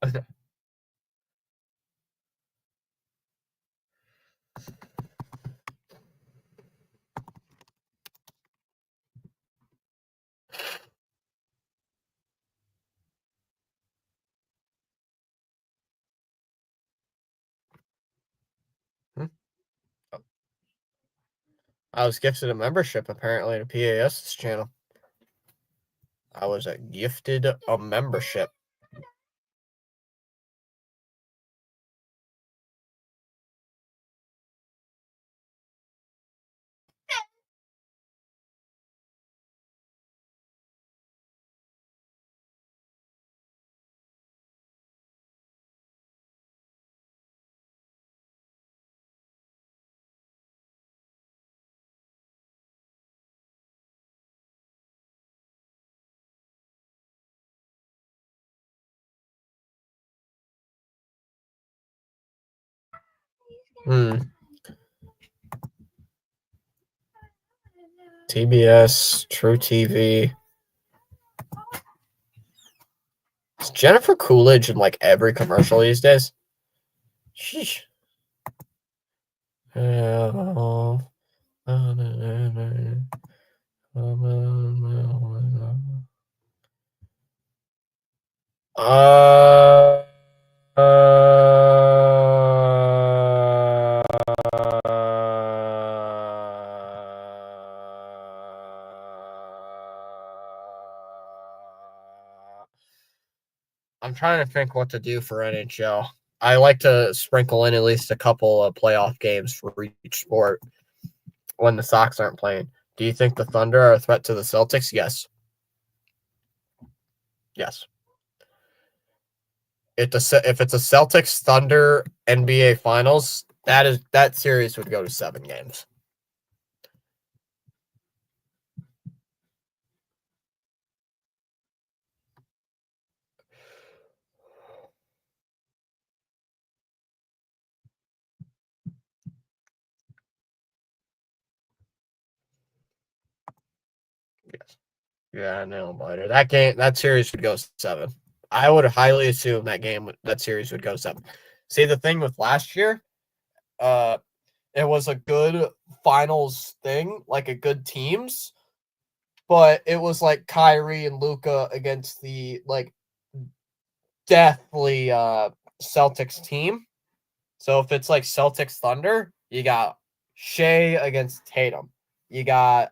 Speaker 1: I was gifted a membership, apparently, to PAS's channel. I was gifted a membership. TBS, True TV. Is Jennifer Coolidge in like every commercial these days? Sheesh. I'm trying to think what to do for NHL. I like to sprinkle in at least a couple of playoff games for each sport when the Sox aren't playing. Do you think the Thunder are a threat to the Celtics? Yes. Yes. If it's a Celtics Thunder NBA Finals, that series would go to 7 games. Yes. Yeah, nail biter. That series would go 7. I would highly assume that series would go 7. See, the thing with last year, it was a good finals thing, like a good teams, but it was like Kyrie and Luka against the like deathly Celtics team. So if it's like Celtics Thunder, you got Shea against Tatum. You got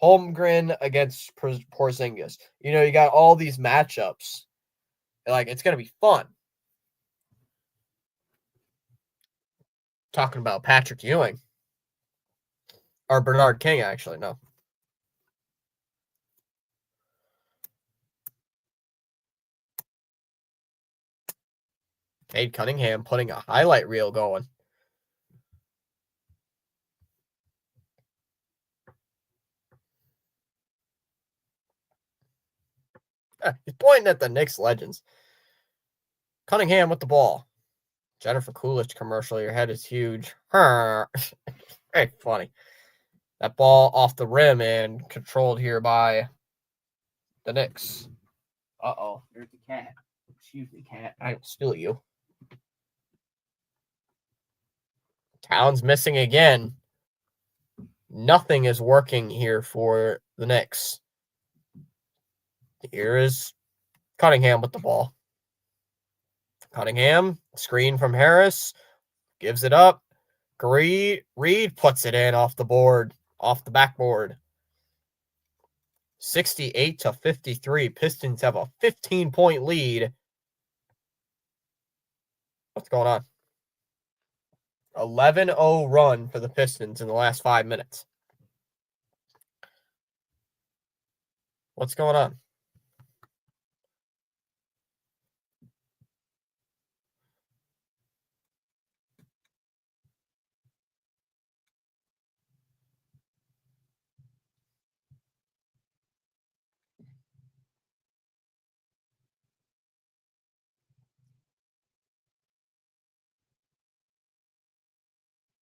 Speaker 1: Holmgren against Porzingis. You got all these matchups. Like, it's going to be fun. Talking about Patrick Ewing. Or Bernard King, actually, no. Cade Cunningham putting a highlight reel going. He's pointing at the Knicks legends. Cunningham with the ball. Jennifer Coolidge commercial. Your head is huge. Very funny. That ball off the rim and controlled here by the Knicks. Uh-oh. There's the cat. Excuse me, cat. I will steal you. Towns missing again. Nothing is working here for the Knicks. Here is Cunningham with the ball. Cunningham, screen from Harris, gives it up. Reed puts it in off the board. off the backboard. 68-53. Pistons have a 15-point lead. What's going on? 11-0 run for the Pistons in the last 5 minutes. What's going on?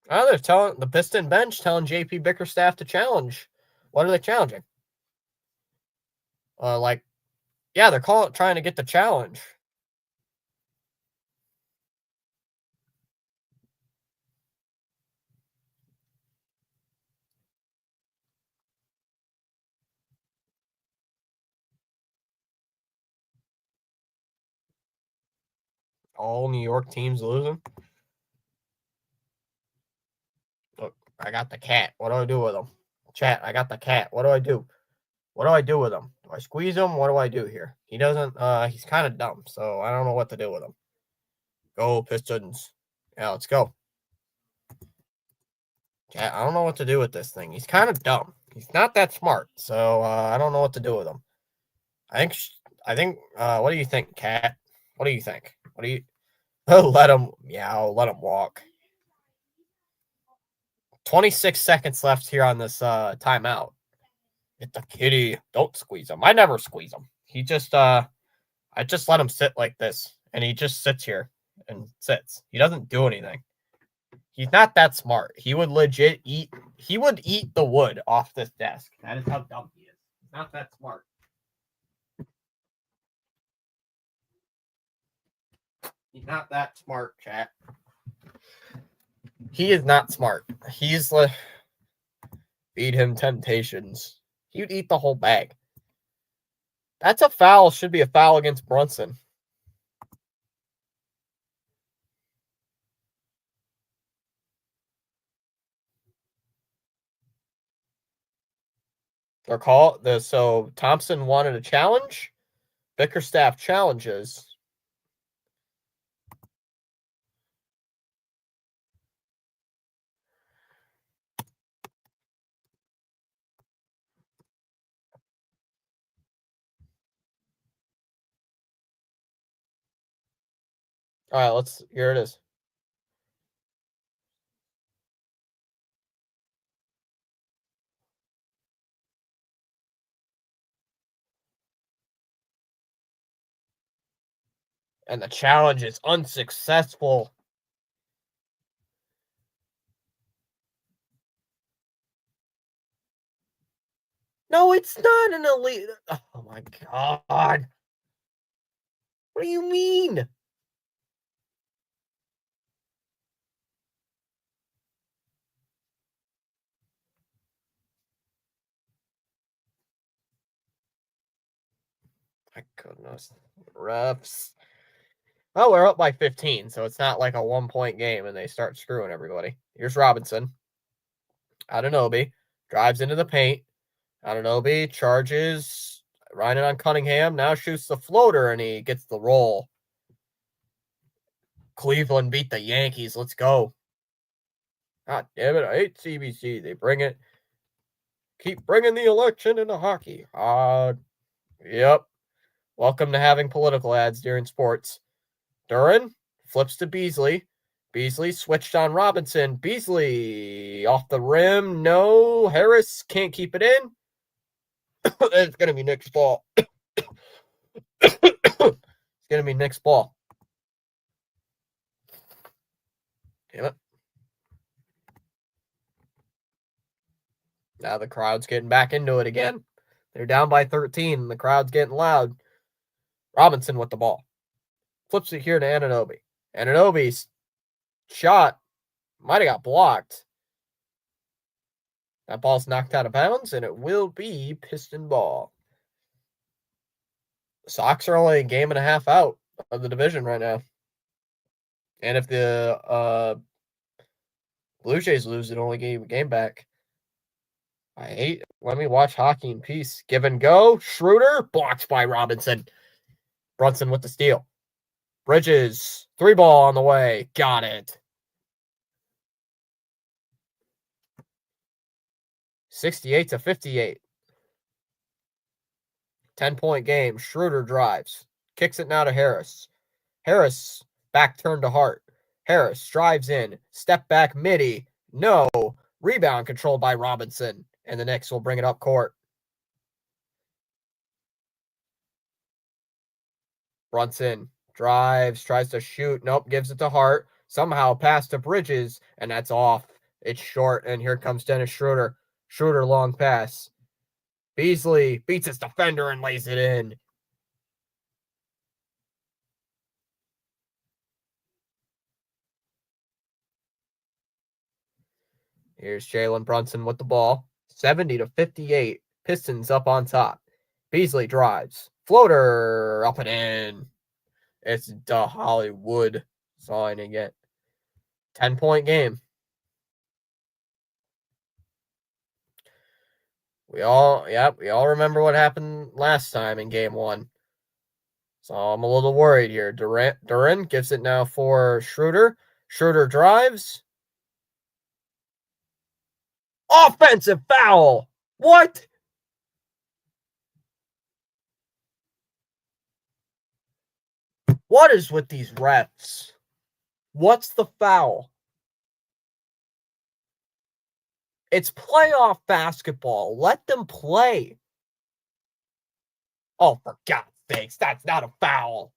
Speaker 1: Oh, they're telling the Piston bench telling JP Bickerstaff to challenge. What are they challenging? Yeah, they're trying to get the challenge. All New York teams losing. Look, I got the cat. What do I do with him? Chat, I got the cat. What do I do? What do I do with him? Do I squeeze him? What do I do here? He doesn't, he's kind of dumb, so I don't know what to do with him. Go Pistons. Yeah, let's go. Chat, I don't know what to do with this thing. He's kind of dumb. He's not that smart, so I don't know what to do with him. I think, what do you think, cat? What do you think? What do you, let him, let him walk. 26 seconds left here on this timeout. Get the kitty. Don't squeeze him. I never squeeze him. He just I just let him sit like this. And he just sits here and sits. He doesn't do anything. He's not that smart. He would legit eat the wood off this desk. That is how dumb he is. He's not that smart. He's not that smart, chat. He is not smart. He's like, feed him temptations. He would eat the whole bag. That's a foul. Should be a foul against Brunson. So Thompson wanted a challenge. Bickerstaff challenges. All right, here it is. And the challenge is unsuccessful. No, it's not an elite. Oh my God. What do you mean? My goodness. Refs. Well, we're up by 15, so it's not like a 1-point game and they start screwing everybody. Here's Robinson. Anunoby drives into the paint. Anunoby charges, riding on Cunningham. Now shoots the floater and he gets the roll. Cleveland beat the Yankees. Let's go. God damn it. I hate CBC. They bring it. Keep bringing the election into hockey. Yep. Welcome to having political ads during sports. Duran flips to Beasley. Beasley switched on Robinson. Beasley off the rim. No. Harris can't keep it in. It's going to be Knicks ball. It's going to be Knicks ball. Damn it. Now the crowd's getting back into it again. They're down by 13. And the crowd's getting loud. Robinson with the ball. Flips it here to Anunoby. Anunoby's shot might have got blocked. That ball's knocked out of bounds, and it will be Piston ball. The Sox are only a game and a half out of the division right now. And if the Blue Jays lose, it only gave a game back. Let me watch hockey in peace. Give and go. Schroeder blocked by Robinson. Brunson with the steal. Bridges, 3-ball on the way. Got it. 68-58. 10-point game. Schroeder drives. Kicks it now to Harris. Harris, back turn to Hart. Harris drives in. Step back midi. No. Rebound controlled by Robinson. And the Knicks will bring it up court. Brunson drives, tries to shoot. Nope, gives it to Hart. Somehow pass to Bridges, and that's off. It's short, and here comes Dennis Schroeder. Schroeder long pass. Beasley beats his defender and lays it in. Here's Jalen Brunson with the ball. 70-58. Pistons up on top. Beasley drives. Floater up and in. It's the Hollywood signing it. 10-point game. We all remember what happened last time in game 1. So I'm a little worried here. Duran gives it now for Schroeder. Schroeder drives. Offensive foul. What? What is with these refs? What's the foul? It's playoff basketball. Let them play. Oh, for God's sakes, that's not a foul.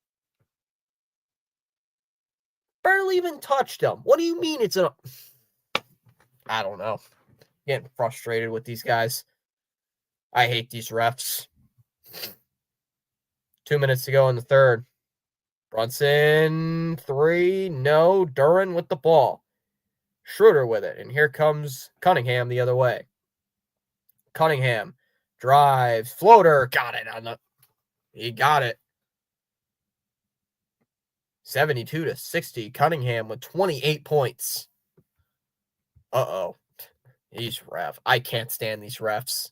Speaker 1: Barely even touched him. What do you mean it's a... I don't know. Getting frustrated with these guys. I hate these refs. 2 minutes to go in the third. Brunson, 3, no. Duran with the ball. Schroeder with it. And here comes Cunningham the other way. Cunningham drives. Floater. Got it. He got it. 72-60. Cunningham with 28 points. Uh-oh. These refs. I can't stand these refs.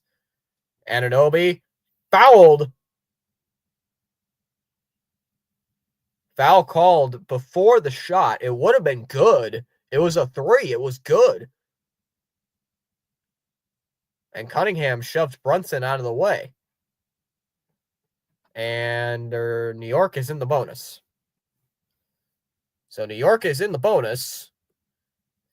Speaker 1: Anunoby fouled. Foul called before the shot. It would have been good. It was a 3. It was good. And Cunningham shoved Brunson out of the way. And New York is in the bonus. So New York is in the bonus.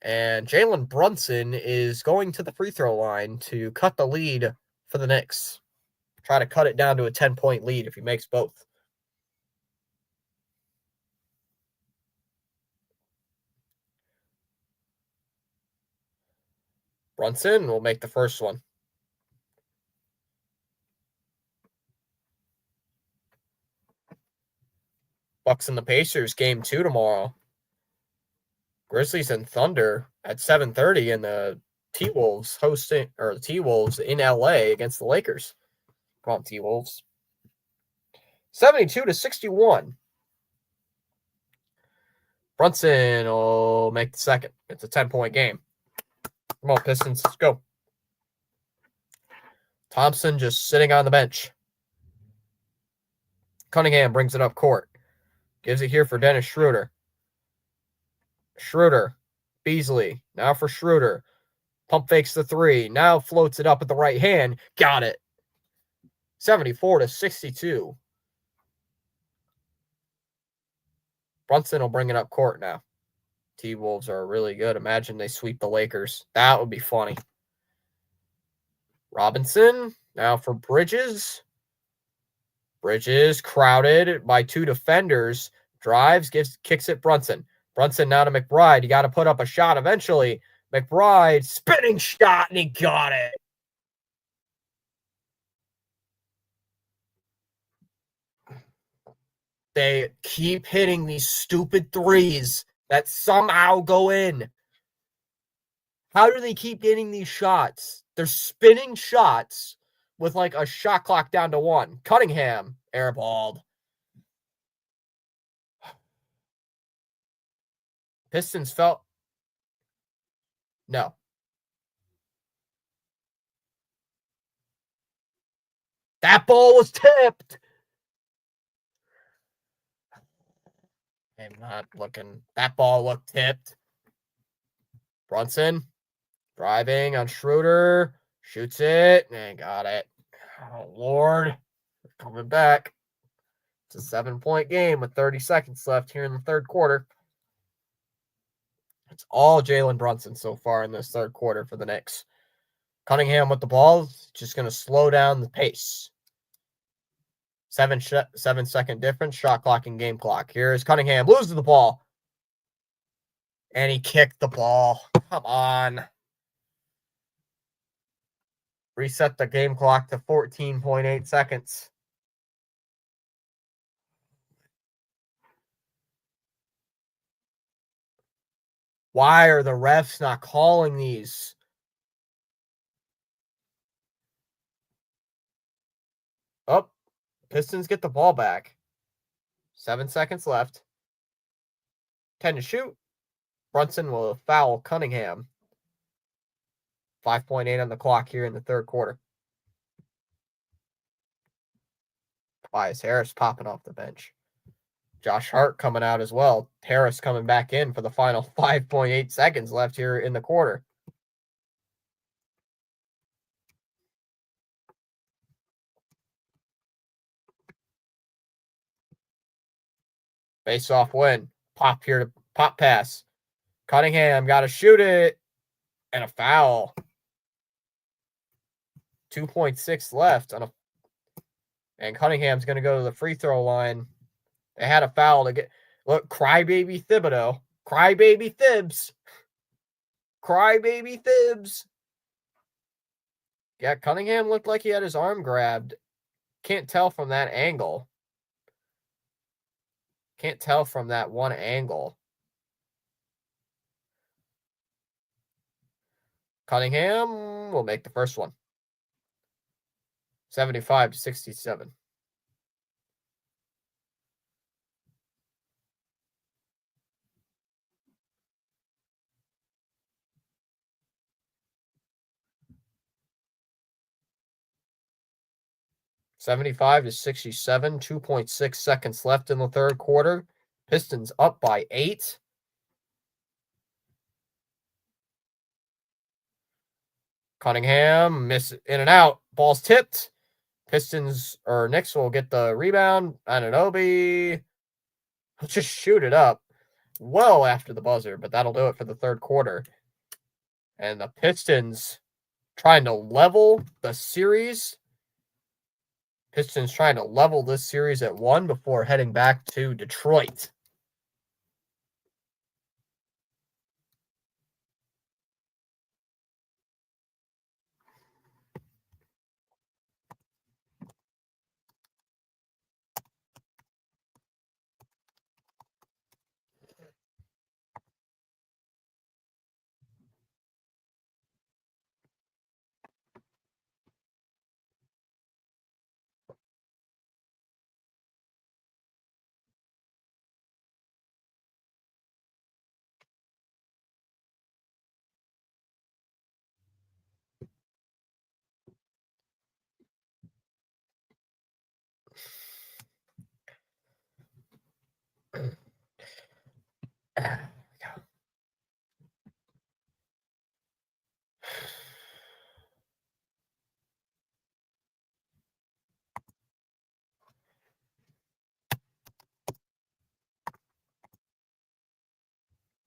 Speaker 1: And Jalen Brunson is going to the free throw line to cut the lead for the Knicks. Try to cut it down to a 10-point lead if he makes both. Brunson will make the first one. Bucks and the Pacers, game 2 tomorrow. Grizzlies and Thunder at 7:30, and the T-Wolves in LA against the Lakers. Come on, T-Wolves. 72-61. Brunson will make the second. It's a 10-point game. Come on, Pistons, let's go. Thompson just sitting on the bench. Cunningham brings it up court. Gives it here for Dennis Schroeder. Schroeder. Beasley. Now for Schroeder. Pump fakes the 3. Now floats it up at the right hand. Got it. 74-62. Brunson will bring it up court now. T-Wolves are really good. Imagine they sweep the Lakers. That would be funny. Robinson. Now for Bridges. Bridges crowded by 2 defenders. Drives, kicks it Brunson. Brunson now to McBride. You got to put up a shot eventually. McBride, spinning shot, and he got it. They keep hitting these stupid threes that somehow go in. How do they keep getting these shots? They're spinning shots with like a shot clock down to 1. Cunningham, airballed. Pistons felt... No. That ball was tipped. I'm not looking. That ball looked tipped. Brunson driving on Schroeder. Shoots it and got it. Oh, Lord. Coming back. It's a 7-point game with 30 seconds left here in the third quarter. It's all Jalen Brunson so far in this third quarter for the Knicks. Cunningham with the ball, just going to slow down the pace. 7-second difference, shot clock and game clock. Here's Cunningham, loses the ball. And he kicked the ball. Come on. Reset the game clock to 14.8 seconds. Why are the refs not calling these? Oh, Pistons get the ball back. 7 seconds left. 10 to shoot. Brunson will foul Cunningham. 5.8 on the clock here in the third quarter. Tobias Harris popping off the bench. Josh Hart coming out as well. Harris coming back in for the final 5.8 seconds left here in the quarter. Face-off win. Pop here to pop pass. Cunningham got to shoot it. And a foul. 2.6 left on a. And Cunningham's going to go to the free throw line. They had a foul to get. Look, crybaby Thibodeau. Crybaby Thibs. Crybaby Thibs. Yeah, Cunningham looked like he had his arm grabbed. Can't tell from that angle. Can't tell from that one angle. Cunningham will make the first one. 75-67. (75 to 67). 2.6 seconds left in the third quarter. Pistons up by 8. Cunningham miss in and out. Ball's tipped. Pistons or Knicks will get the rebound. Anunoby will just shoot it up well after the buzzer, but that'll do it for the third quarter. And the Pistons trying to level the series. Pistons trying to level this series at 1 before heading back to Detroit.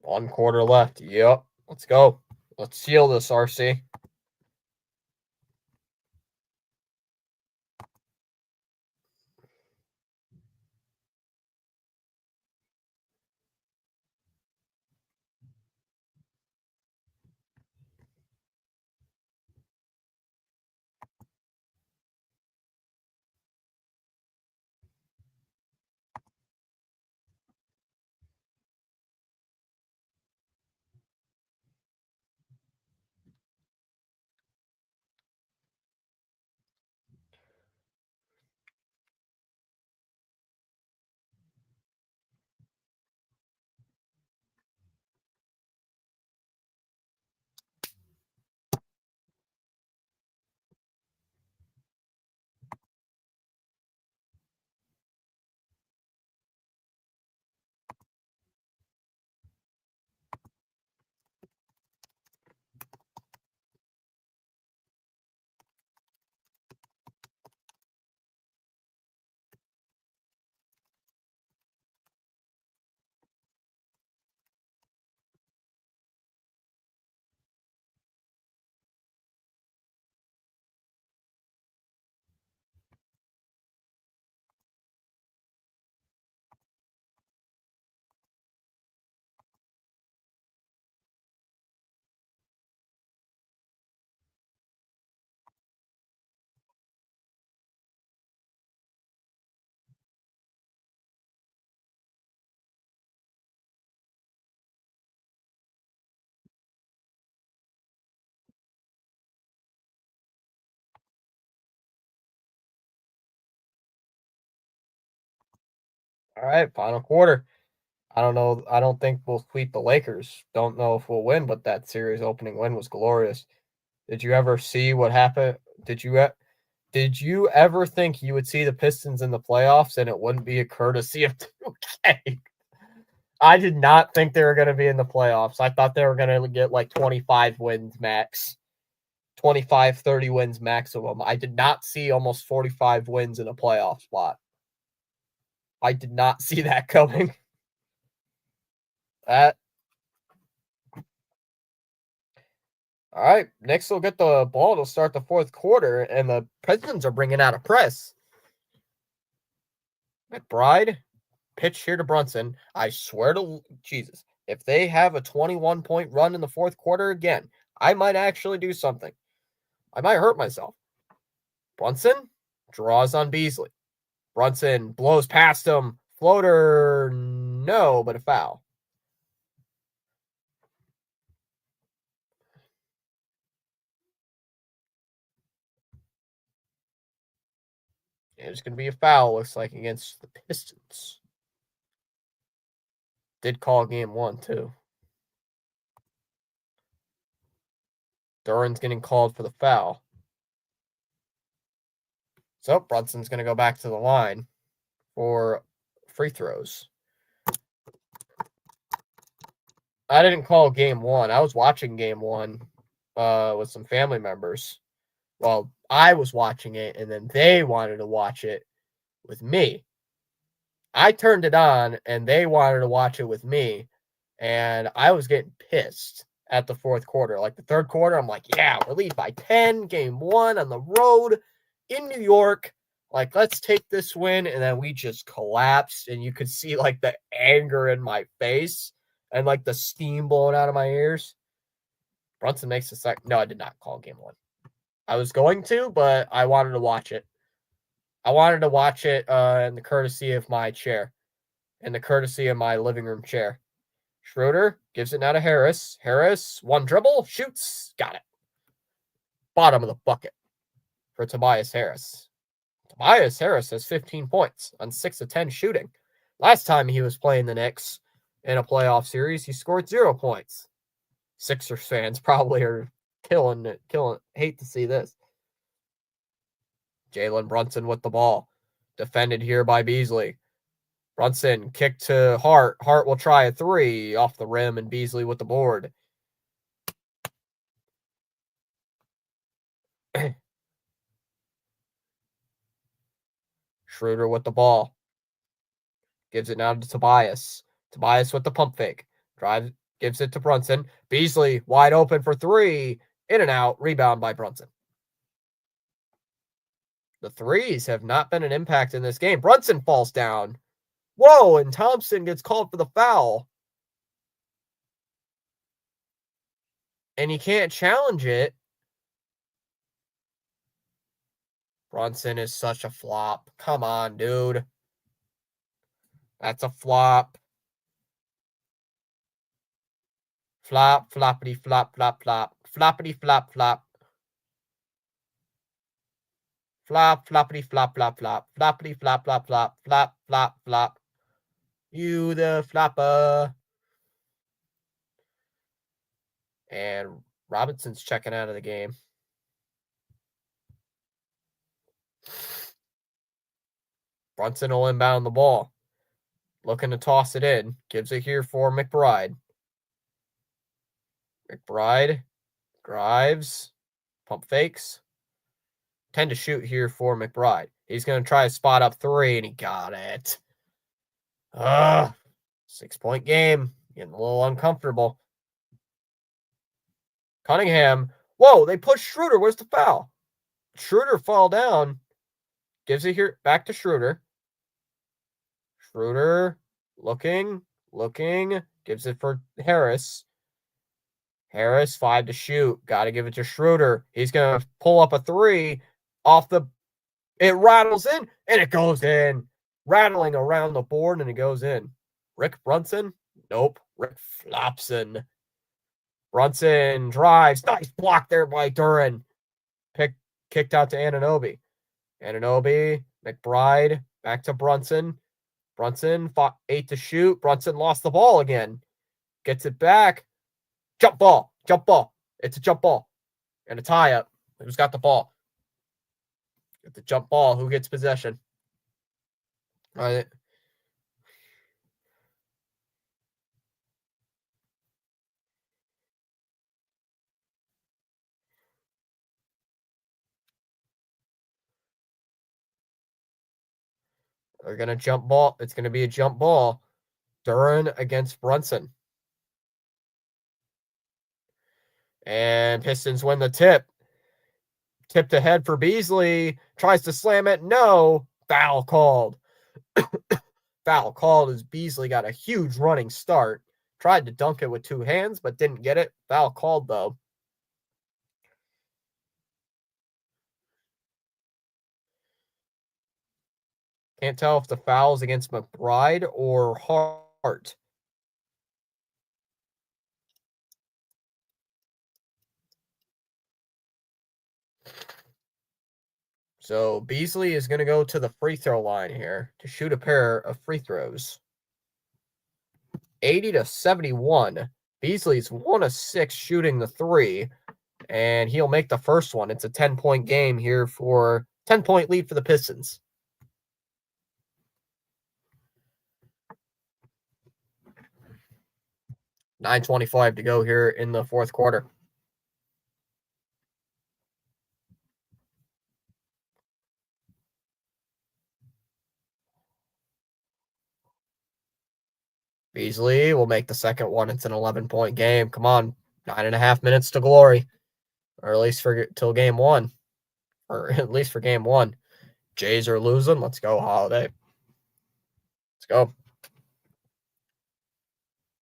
Speaker 1: One quarter left. Yep. Let's go. Let's seal this, RC. All right, final quarter. I don't know. I don't think we'll sweep the Lakers. Don't know if we'll win, but that series opening win was glorious. Did you ever see what happened? Did you ever think you would see the Pistons in the playoffs and it wouldn't be a courtesy of 2K? I did not think they were going to be in the playoffs. I thought they were going to get like 25 wins max, 25, 30 wins maximum. I did not see almost 45 wins in a playoff spot. I did not see that coming. That All right, Knicks will get the ball to start the fourth quarter, and the Pistons are bringing out a press. McBride, pitch here to Brunson. I swear to Jesus, if they have a 21-point run in the fourth quarter again, I might actually do something. I might hurt myself. Brunson draws on Beasley. Brunson blows past him. Floater, no, but a foul. It's going to be a foul, looks like, against the Pistons. Did call game one, too. Duran's getting called for the foul. So Brunson's going to go back to the line for free throws. I didn't call game one. I was watching game one with some family members. Well, I was watching it, and then they wanted to watch it with me. I turned it on, and they wanted to watch it with me, and I was getting pissed at the fourth quarter. Like the third quarter, I'm like, yeah, we're lead by 10, game one on the road in New York. Like, let's take this win. And then we just collapsed, and you could see like the anger in my face and like the steam blowing out of my ears. Brunson makes a second. No, I did not call game one. I was going to, but I wanted to watch it. I wanted to watch it in the courtesy of my chair, in the courtesy of my living room chair. Schroeder gives it now to Harris. Harris, one dribble, shoots, got it. Bottom of the bucket for Tobias Harris. Tobias Harris has 15 points on 6 of 10 shooting. Last time he was playing the Knicks in a playoff series, he scored 0 points. Sixers fans probably are killing it. Hate to see this. Jalen Brunson with the ball. Defended here by Beasley. Brunson kick to Hart. Hart will try a three off the rim, and Beasley with the board. Schroeder with the ball. Gives it now to Tobias. Tobias with the pump fake. Drives, gives it to Brunson. Beasley wide open for three. In and out. Rebound by Brunson. The threes have not been an impact in this game. Brunson falls down. Whoa, and Thompson gets called for the foul. And he can't challenge it. Brunson is such a flop. Come on, dude. That's a flop. Flop, floppity, flop, flop, flop. Floppity, flop, flop. Flop, floppity, flop, flop, flop. Floppity, flop, flop, flop. Flop, flop, flop. You the flopper. And Robinson's checking out of the game. Brunson will inbound the ball. Looking to toss it in. Gives it here for McBride. McBride drives. Pump fakes. 10 to shoot here for McBride. He's going to try a spot up three, and he got it. 6-point game. Getting a little uncomfortable. Cunningham. Whoa, they pushed Schroeder. Where's the foul? Schroeder fall down. Gives it here back to Schroeder. Schroeder looking. Gives it for Harris. Harris, 5 to shoot. Got to give it to Schroeder. He's going to pull up a three off the. It rattles in, and it goes in. Rattling around the board, and it goes in. Rick Brunson? Nope. Rick Flopson. Brunson drives. Nice block there by Duran. Kicked out to Anunoby. McBride back to Brunson. Brunson fought 8 to shoot. Brunson lost the ball again. Gets it back. Jump ball. Jump ball. It's a jump ball. And a tie up. Who's got the ball? Get the jump ball. Who gets possession? All right. They're going to jump ball. It's going to be a jump ball. Duran against Brunson. And Pistons win the tip. Tipped ahead for Beasley. Tries to slam it. No. Foul called. Foul called as Beasley got a huge running start. Tried to dunk it with 2 hands, but didn't get it. Foul called, though. Can't tell if the foul is against McBride or Hart. So Beasley is going to go to the free throw line here to shoot a pair of free throws. 80 to 71. Beasley's 1 of 6 shooting the 3, and he'll make the first one. It's a 10-point game here for 10-point lead for the Pistons. $9:25 to go here in the fourth quarter. Beasley will make the second one. It's an 11-point game. Come on, 9.5 minutes to glory, or at least for till game 1, or at least for game 1. Jays are losing. Let's go, Holiday. Let's go.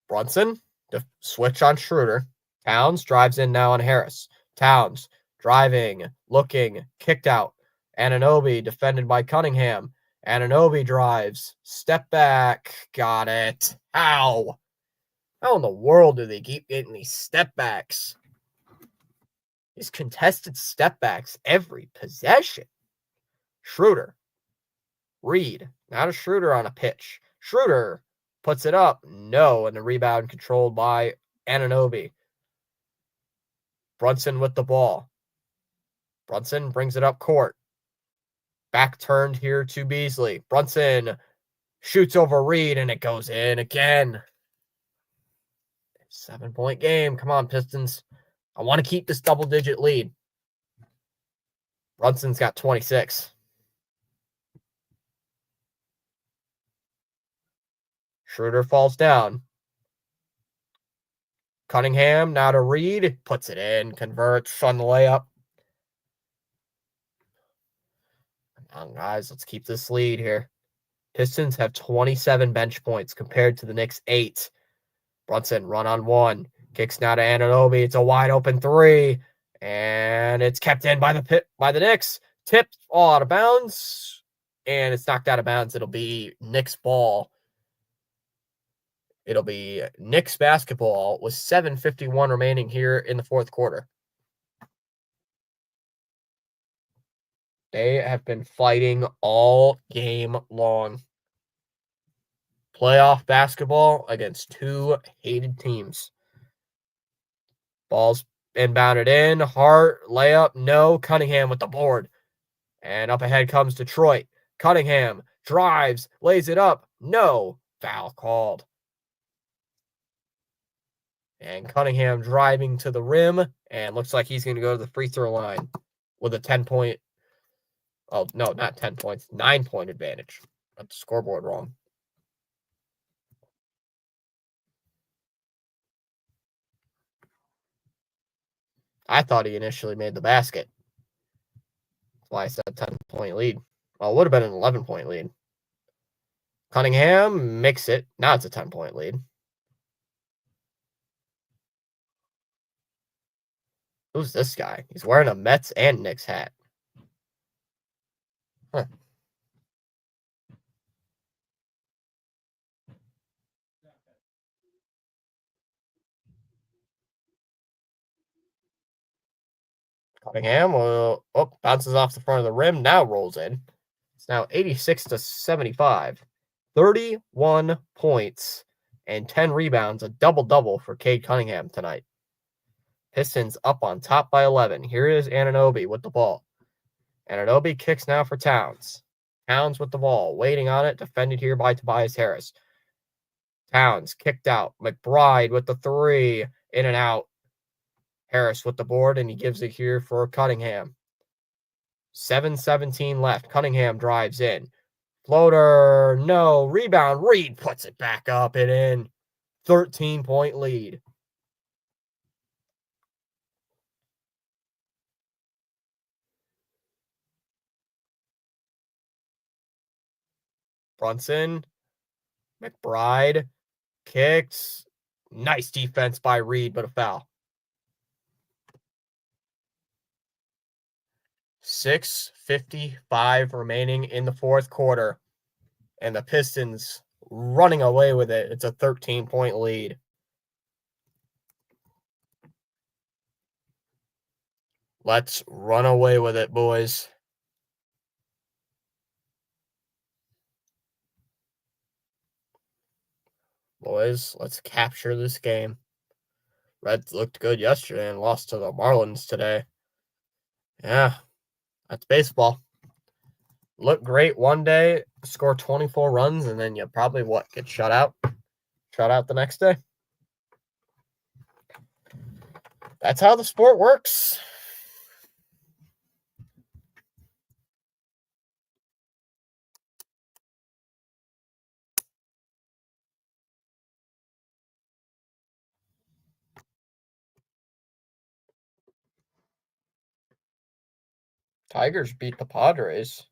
Speaker 1: Brunson to switch on Schroeder. Towns drives in now on Harris. Towns driving, looking, kicked out. Anunoby defended by Cunningham. Anunoby drives, step back, got it. How? How in the world do they keep getting these step backs? These contested step backs every possession. Schroeder. Reed. Not a Schroeder on a pitch. Schroeder puts it up. No, and the rebound controlled by Anunoby. Brunson with the ball. Brunson brings it up court. Back turned here to Beasley. Brunson shoots over Reed, and it goes in again. 7-point game. Come on, Pistons. I want to keep this double-digit lead. Brunson's got 26. Schroeder falls down. Cunningham now to Reed. Puts it in. Converts on the layup. Come on, guys. Let's keep this lead here. Pistons have 27 bench points compared to the Knicks' 8. Brunson, run on 1. Kicks now to Anunoby. It's a wide open 3. And it's kept in by the Knicks. Tipped all out of bounds. And it's knocked out of bounds. It'll be Knicks ball. It'll be Knicks basketball with 7:51 remaining here in the fourth quarter. They have been fighting all game long. Playoff basketball against 2 hated teams. Ball's inbounded in. Hart, layup, no. Cunningham with the board. And up ahead comes Detroit. Cunningham drives, lays it up. No. Foul called. And Cunningham driving to the rim. And looks like he's going to go to the free throw line with a 10-point. Oh, no, not 10 points. 9-point advantage. Got the scoreboard wrong. I thought he initially made the basket. That's why I said 10-point lead. Well, it would have been an 11-point lead. Cunningham makes it. Now it's a 10-point lead. Who's this guy? He's wearing a Mets and Knicks hat. Huh. Cunningham bounces off the front of the rim. Now rolls in. It's now 86 to 75. 31 points and 10 rebounds, a double-double for Cade Cunningham tonight. Pistons up on top by 11. Here is Anunoby with the ball. Anunoby kicks now for Towns. Towns with the ball, waiting on it, defended here by Tobias Harris. Towns kicked out. McBride with the three, in and out. Harris with the board, and he gives it here for Cunningham. 7:17 left. Cunningham drives in. Floater, no. Rebound. Reed puts it back up and in. 13-point lead. Brunson, McBride, kicks. Nice defense by Reed, but a foul. 6:55 remaining in the fourth quarter. And the Pistons running away with it. It's a 13-point lead. Let's run away with it, boys. Boys, let's capture this game. Reds looked good yesterday and lost to the Marlins today. Yeah, that's baseball. Look great one day, score 24 runs, and then you probably, get shut out? Shut out the next day? That's how the sport works. Tigers beat the Padres.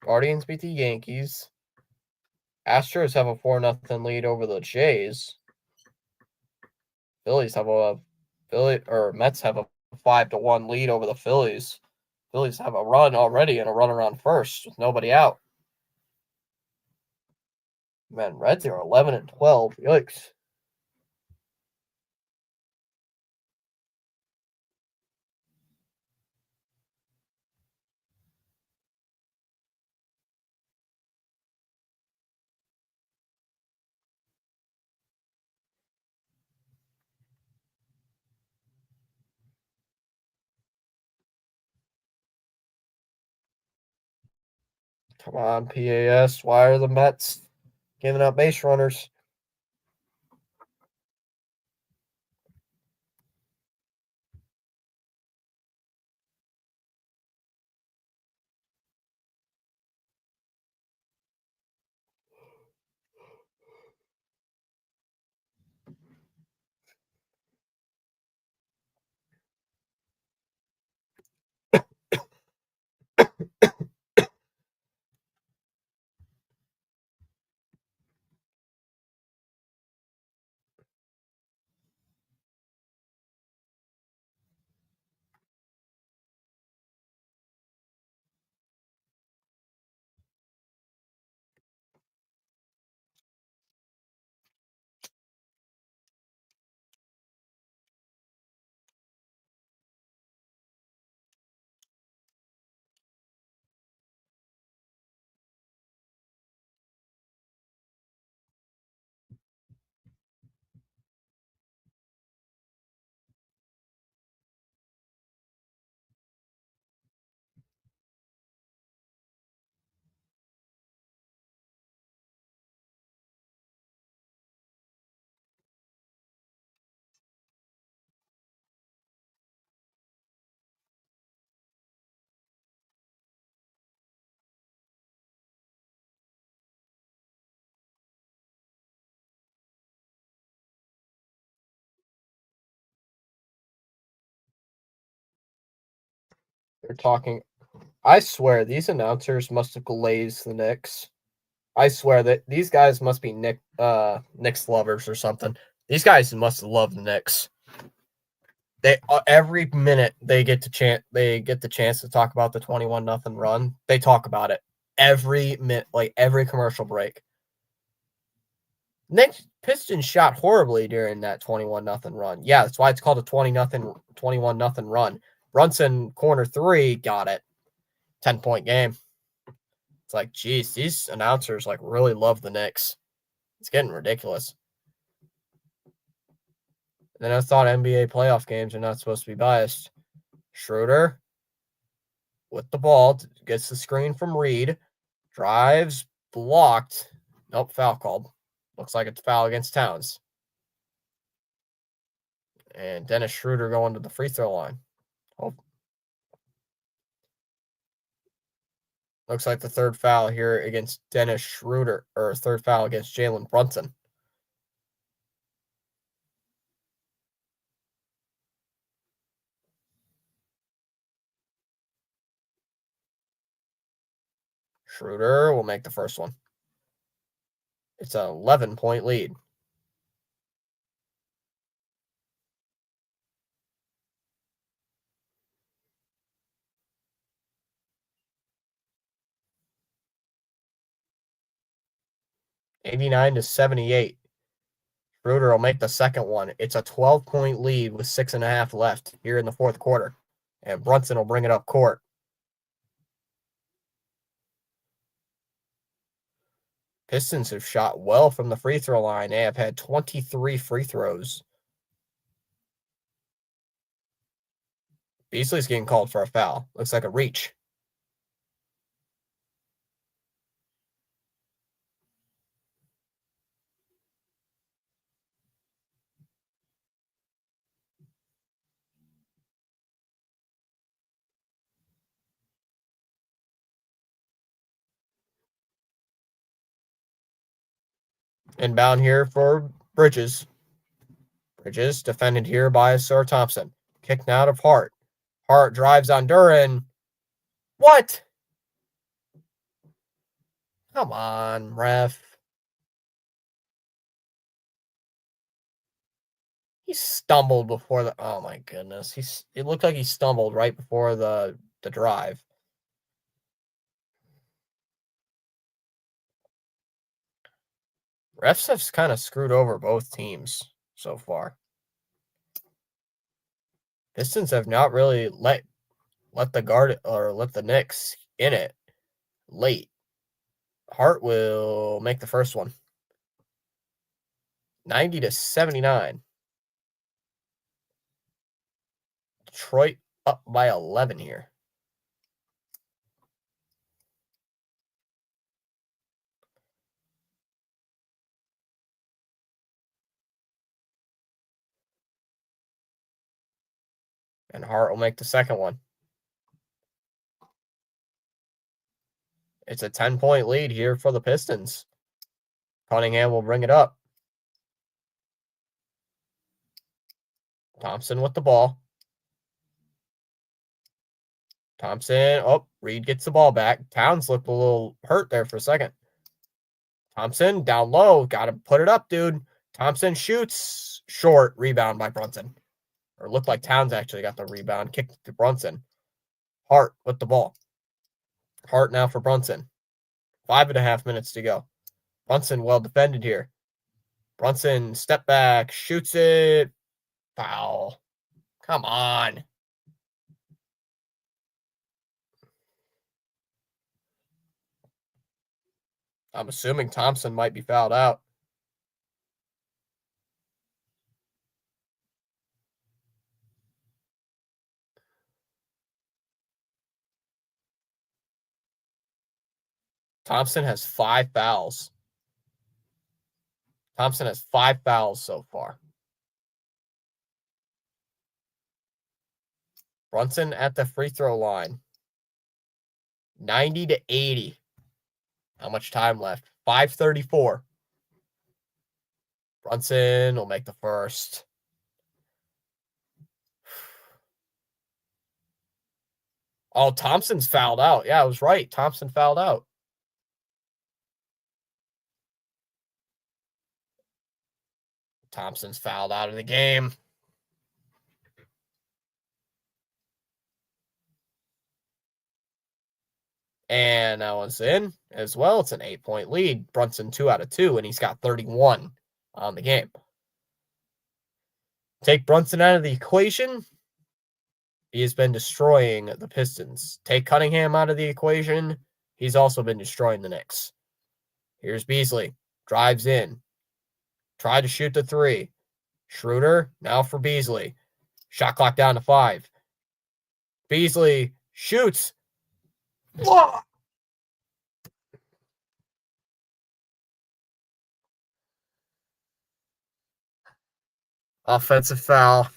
Speaker 1: Guardians beat the Yankees. Astros have a 4-0 lead over the Jays. Mets have a 5-1 lead over the Phillies. Phillies have a run already and a runner on first with nobody out. Man, Reds are 11-12. Yikes. Come on, PAS. Why are the Mets giving up base runners? They're talking. I swear these announcers must have glazed the Knicks. I swear that these guys must be Knicks lovers or something. These guys must love the Knicks. They every minute they get the chance to talk about the 21-0 run. They talk about it every minute, like every commercial break. Knicks Pistons shot horribly during that 21-0 run. Yeah, that's why it's called a 21-0 run. Brunson corner three got it. 10-point game. It's like, geez, these announcers like really love the Knicks. It's getting ridiculous. And then I thought NBA playoff games are not supposed to be biased. Schroeder with the ball, gets the screen from Reed, drives, blocked. Nope, foul called. Looks like it's a foul against Towns. And Dennis Schroeder going to the free throw line. Oh. Looks like the third foul here against Dennis Schroeder, or third foul against Jalen Brunson. Schroeder will make the first one. It's an 11-point lead. $89-78. Schroeder will make the second one. It's a 12-point lead with 6.5 left here in the fourth quarter. And Brunson will bring it up court. Pistons have shot well from the free throw line. They have had 23 free throws. Beasley's getting called for a foul. Looks like a reach. Inbound here for Bridges. Bridges defended here by Sir Thompson. Kicked out of Hart. Hart drives on Duran. What? Come on, ref. He stumbled before the. Oh my goodness. It looked like he stumbled right before the drive. Refs have kind of screwed over both teams so far. Pistons have not really let the guard or let the Knicks in it late. Hart will make the first one. 90-79. Detroit up by 11 here. And Hart will make the second one. It's a 10-point lead here for the Pistons. Cunningham will bring it up. Thompson with the ball. Thompson. Oh, Reed gets the ball back. Towns looked a little hurt there for a second. Thompson down low. Got to put it up, dude. Thompson shoots. Short. Rebound by Brunson. Or looked like Towns actually got the rebound. Kicked to Brunson. Hart with the ball. Hart now for Brunson. 5.5 minutes to go. Brunson well defended here. Brunson step back. Shoots it. Foul. Come on. I'm assuming Thompson might be fouled out. Thompson has 5 fouls. Thompson has 5 fouls so far. Brunson at the free throw line. 90-80. How much time left? 5:34. Brunson will make the first. Oh, Thompson's fouled out. Yeah, I was right. Thompson fouled out. Thompson's fouled out of the game. And that one's in as well. It's an 8-point lead. Brunson 2 out of 2, and he's got 31 on the game. Take Brunson out of the equation. He has been destroying the Pistons. Take Cunningham out of the equation. He's also been destroying the Knicks. Here's Beasley. Drives in. Tried to shoot the three. Schroeder, now for Beasley. Shot clock down to 5. Beasley shoots. Whoa! Offensive foul.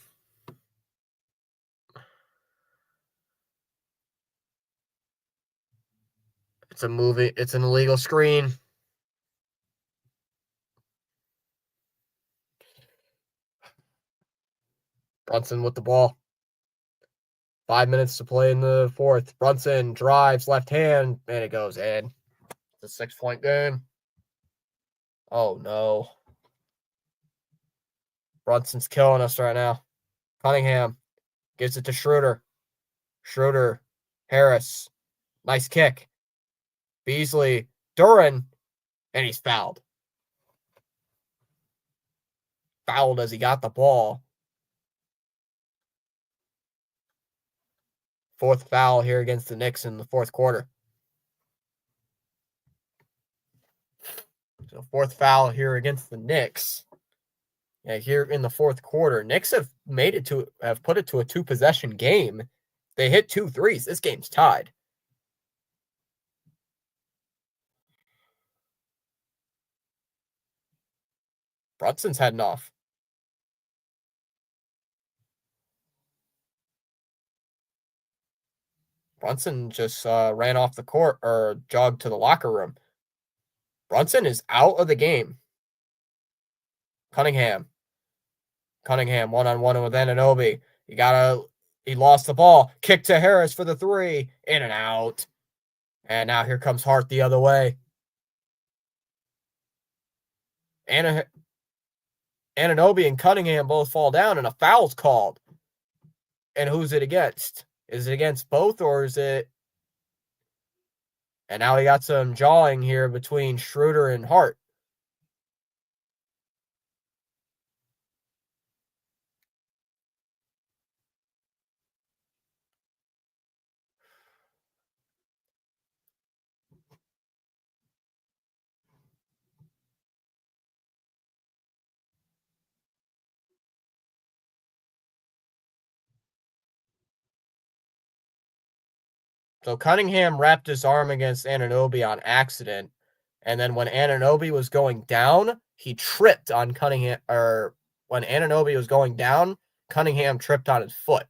Speaker 1: It's an illegal screen. Brunson with the ball. 5 minutes to play in the fourth. Brunson drives left hand, and it goes in. It's a 6-point game. Oh, no. Brunson's killing us right now. Cunningham gives it to Schroeder. Schroeder, Harris. Nice kick. Beasley, Duran, and he's fouled. Fouled as he got the ball. 4th foul here against the Knicks in the 4th quarter. So 4th foul here against the Knicks. Yeah, here in the 4th quarter, Knicks have put it to a 2-possession game. They hit 2 threes. This game's tied. Brunson's heading off. Brunson just ran off the court or jogged to the locker room. Brunson is out of the game. Cunningham one-on-one with Anunoby. He lost the ball. Kick to Harris for the 3. In and out. And now here comes Hart the other way. Anunoby and Cunningham both fall down, and a foul's called. And who's it against? Is it against both, or is it... And now we got some jawing here between Schroeder and Hart. So Cunningham wrapped his arm against Anunoby on accident. And then when Anunoby was going down, he tripped on Cunningham. Or when Anunoby was going down, Cunningham tripped on his foot.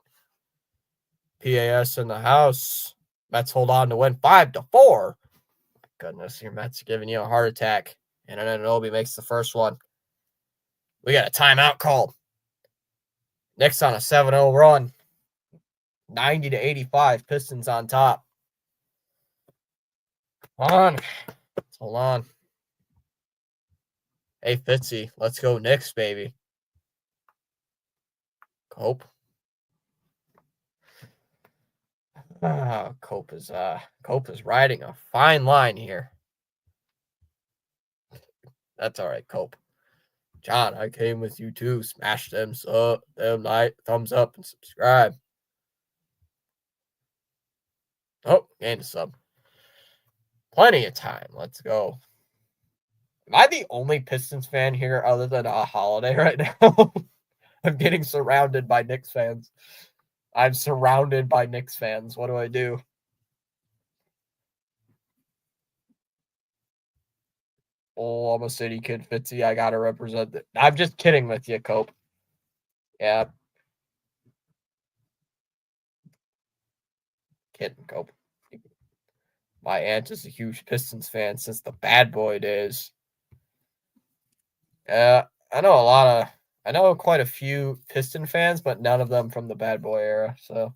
Speaker 1: PAS in the house. Mets hold on to win 5-4. Goodness, your Mets are giving you a heart attack. And Anunoby makes the first one. We got a timeout called. Knicks on a 7-0 run. 90-85. Pistons on top. Hold on. Hey, Fitzy, let's go Knicks, baby. Cope. Cope is riding a fine line here. That's all right, Cope. John, I came with you too. Smash them thumbs up and subscribe. Oh, gained a sub. Plenty of time. Let's go. Am I the only Pistons fan here other than a holiday right now? I'm getting surrounded by Knicks fans. I'm surrounded by Knicks fans. What do I do? Oh, I'm a city kid, Fitzy. I gotta represent it. I'm just kidding with you, Cope. Yeah. Kidding, Cope. My aunt is a huge Pistons fan since the Bad Boy days. I know quite a few Piston fans, but none of them from the Bad Boy era. So,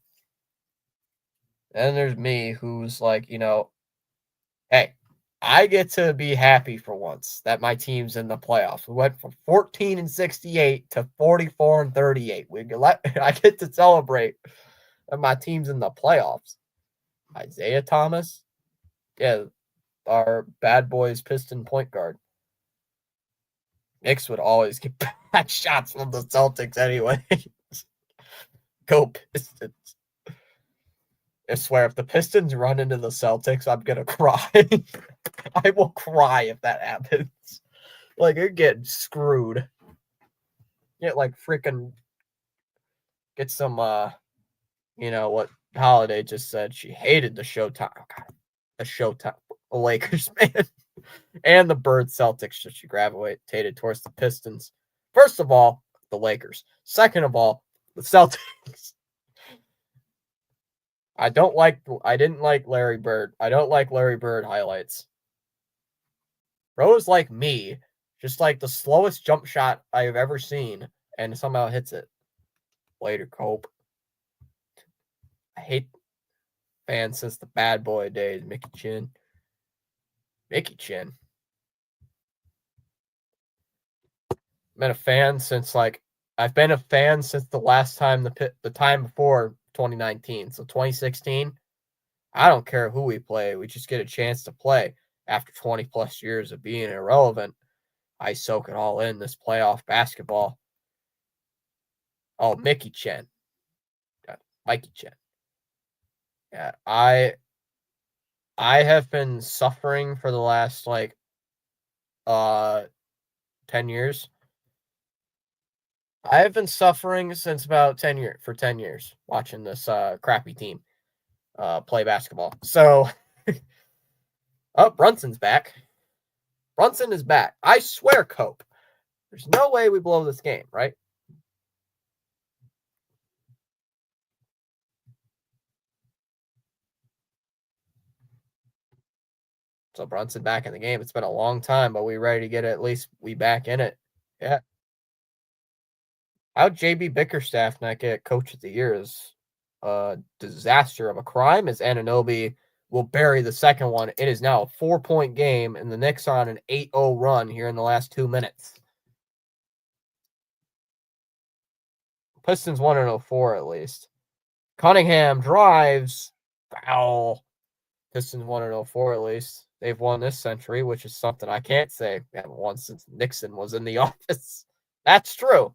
Speaker 1: and there's me, who's like, hey, I get to be happy for once that my team's in the playoffs. We went from 14-68 to 44-38. I get to celebrate that my team's in the playoffs. Isaiah Thomas, yeah, our Bad Boys Piston point guard. Knicks would always get back shots from the Celtics anyway. Go Pistons. I swear, if the Pistons run into the Celtics, I'm gonna cry. I will cry if that happens. Like, you're getting screwed. Get like freaking get some what Holiday just said. She hated the Showtime. Oh, God, the Showtime Lakers, man. And the Bird Celtics, so she gravitated towards the Pistons. First of all, the Lakers. Second of all, the Celtics. I didn't like Larry Bird. I don't like Larry Bird highlights. Rose like me, just like the slowest jump shot I've ever seen, and somehow hits it. Later, Cope. I hate fans since the bad boy days, Mickey Chin. Mickey Chin. Been a fan since I've been a fan since the last time the time before 2019. So 2016, I don't care who we play. We just get a chance to play after 20 plus years of being irrelevant. I soak it all in this playoff basketball. Oh, Mickey Chen. Mikey Chen. Yeah, I have been suffering for the last 10 years. I have been suffering since about 10 years watching this crappy team play basketball. So Brunson's back. Brunson is back. I swear, Cope. There's no way we blow this game, right? So Brunson back in the game. It's been a long time, but we ready to get at least we back in it. Yeah. How'd JB Bickerstaff not get Coach of the Year is a disaster of a crime, as Anunoby will bury the second one. It is now a 4-point game, and the Knicks are on an 8-0 run here in the last 2 minutes. Pistons 1-4 at least. Cunningham drives. Foul. Pistons 1-4 at least. They've won this century, which is something I can't say. We haven't won since Nixon was in the office. That's true.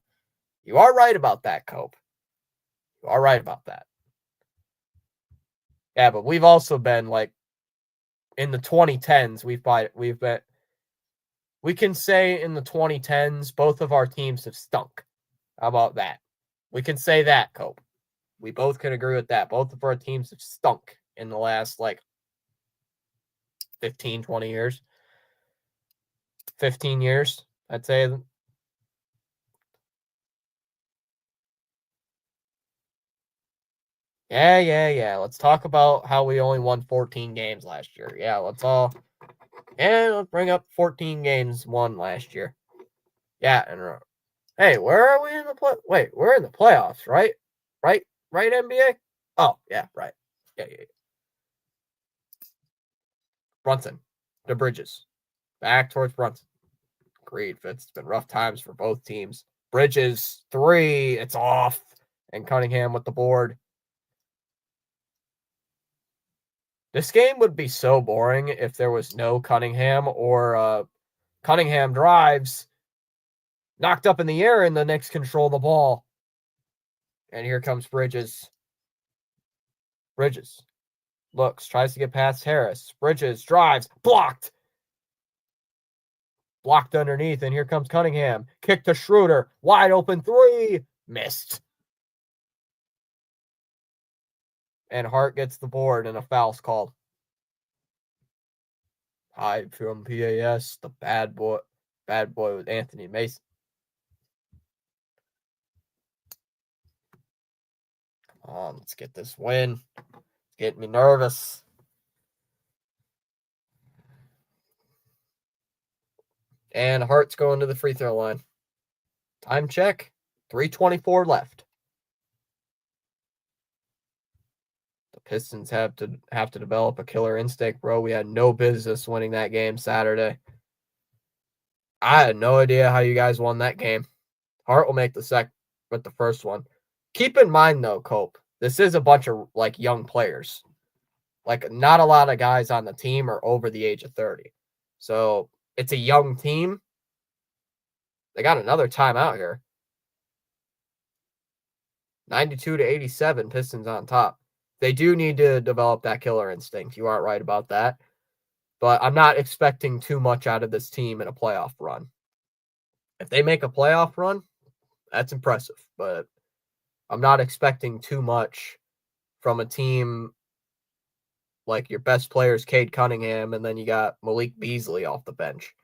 Speaker 1: You are right about that, Cope. You are right about that. Yeah, but we've also been in the 2010s. We can say in the 2010s both of our teams have stunk. How about that? We can say that, Cope. We both can agree with that. Both of our teams have stunk in the last 15, 20 years. 15 years, I'd say. Yeah. Let's talk about how we only won 14 games last year. Yeah, let's bring up 14 games won last year. Yeah, and hey, where are we in the Wait, we're in the playoffs, right? Right, NBA? Oh, yeah, right. Yeah. Brunson, to Bridges. Back towards Brunson. Agreed, Fitz. It's been rough times for both teams. Bridges, 3, it's off. And Cunningham with the board. This game would be so boring if there was no Cunningham, or Cunningham drives, knocked up in the air, and the Knicks control the ball. And here comes Bridges. Bridges looks, tries to get past Harris. Bridges drives, blocked. Blocked underneath, and here comes Cunningham. Kick to Schroeder. Wide open 3. Missed. And Hart gets the board, and a foul's called. Hi from PAS, the bad boy with Anthony Mason. Come on, let's get this win. It's getting me nervous. And Hart's going to the free throw line. Time check. 3:24 left. The Pistons have to develop a killer instinct, bro. We had no business winning that game Saturday. I had no idea how you guys won that game. Hart will make the first one. Keep in mind though, Cope, this is a bunch of young players. Not a lot of guys on the team are over the age of 30. So it's a young team. They got another timeout here. 92-87, Pistons on top. They do need to develop that killer instinct. You aren't right about that. But I'm not expecting too much out of this team in a playoff run. If they make a playoff run, that's impressive. But I'm not expecting too much from a team like your best player is Cade Cunningham, and then you got Malik Beasley off the bench.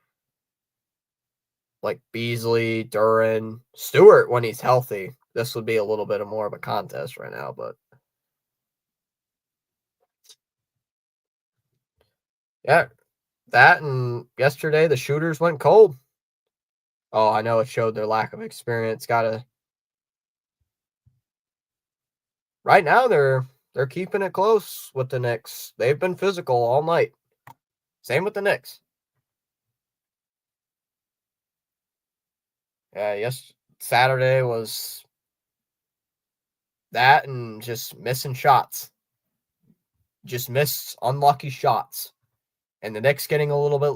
Speaker 1: Like Beasley, Duran, Stewart when he's healthy. This would be a little bit more of a contest right now, but yeah, that and yesterday the shooters went cold. Oh, I know it showed their lack of experience. Gotta right now they're keeping it close with the Knicks. They've been physical all night. Same with the Knicks. Yeah, yes, Saturday was that and just missing shots. Just missed unlucky shots. And the Knicks getting a little bit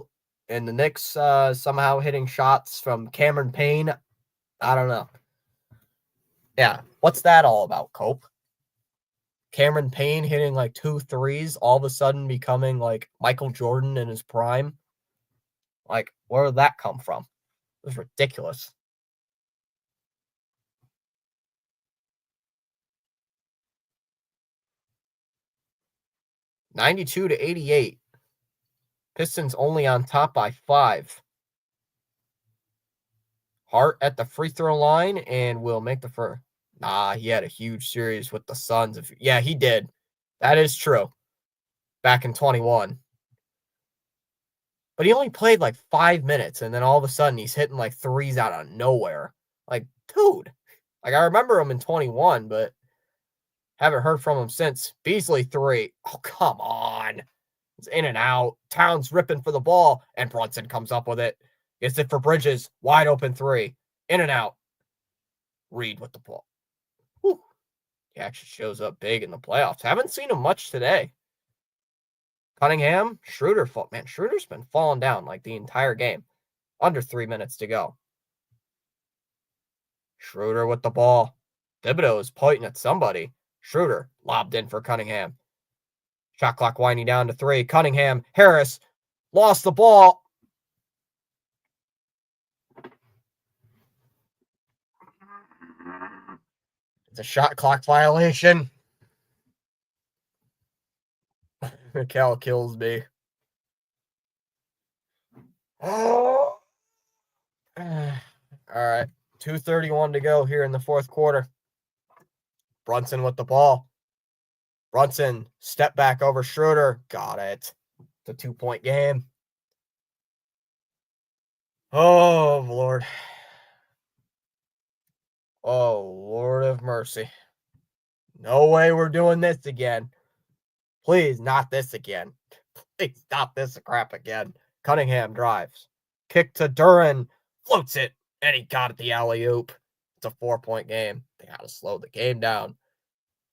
Speaker 1: and the Knicks somehow hitting shots from Cameron Payne. I don't know. Yeah, what's that all about, Cope? Cameron Payne hitting like 2 threes, all of a sudden becoming like Michael Jordan in his prime. Like, where did that come from? It was ridiculous. $92 to $88. Pistons only on top by 5. Hart at the free throw line and will make the first. Nah, he had a huge series with the Suns. Yeah, he did. That is true. Back in 21. But he only played like 5 minutes, and then all of a sudden he's hitting like threes out of nowhere. Like, dude. Like, I remember him in 21, but haven't heard from him since. Beasley 3. Oh, come on. It's in and out. Towns ripping for the ball, and Brunson comes up with it. Gets it for Bridges. Wide open 3. In and out. Reed with the ball. Whew. He actually shows up big in the playoffs. Haven't seen him much today. Cunningham, Schroeder. Man, Schroeder's been falling down like the entire game. Under 3 minutes to go. Schroeder with the ball. Thibodeau is pointing at somebody. Schroeder lobbed in for Cunningham. Shot clock winding down to 3. Cunningham, Harris lost the ball. It's a shot clock violation. Cal kills me. Oh. All right. 2:31 to go here in the fourth quarter. Brunson with the ball. Brunson, step back over Schroeder. Got it. It's a 2-point game. Oh, Lord. Oh, Lord of mercy. No way we're doing this again. Please, not this again. Please, stop this crap again. Cunningham drives. Kick to Duran. Floats it. And he got it the alley-oop. It's a 4-point game. They got to slow the game down.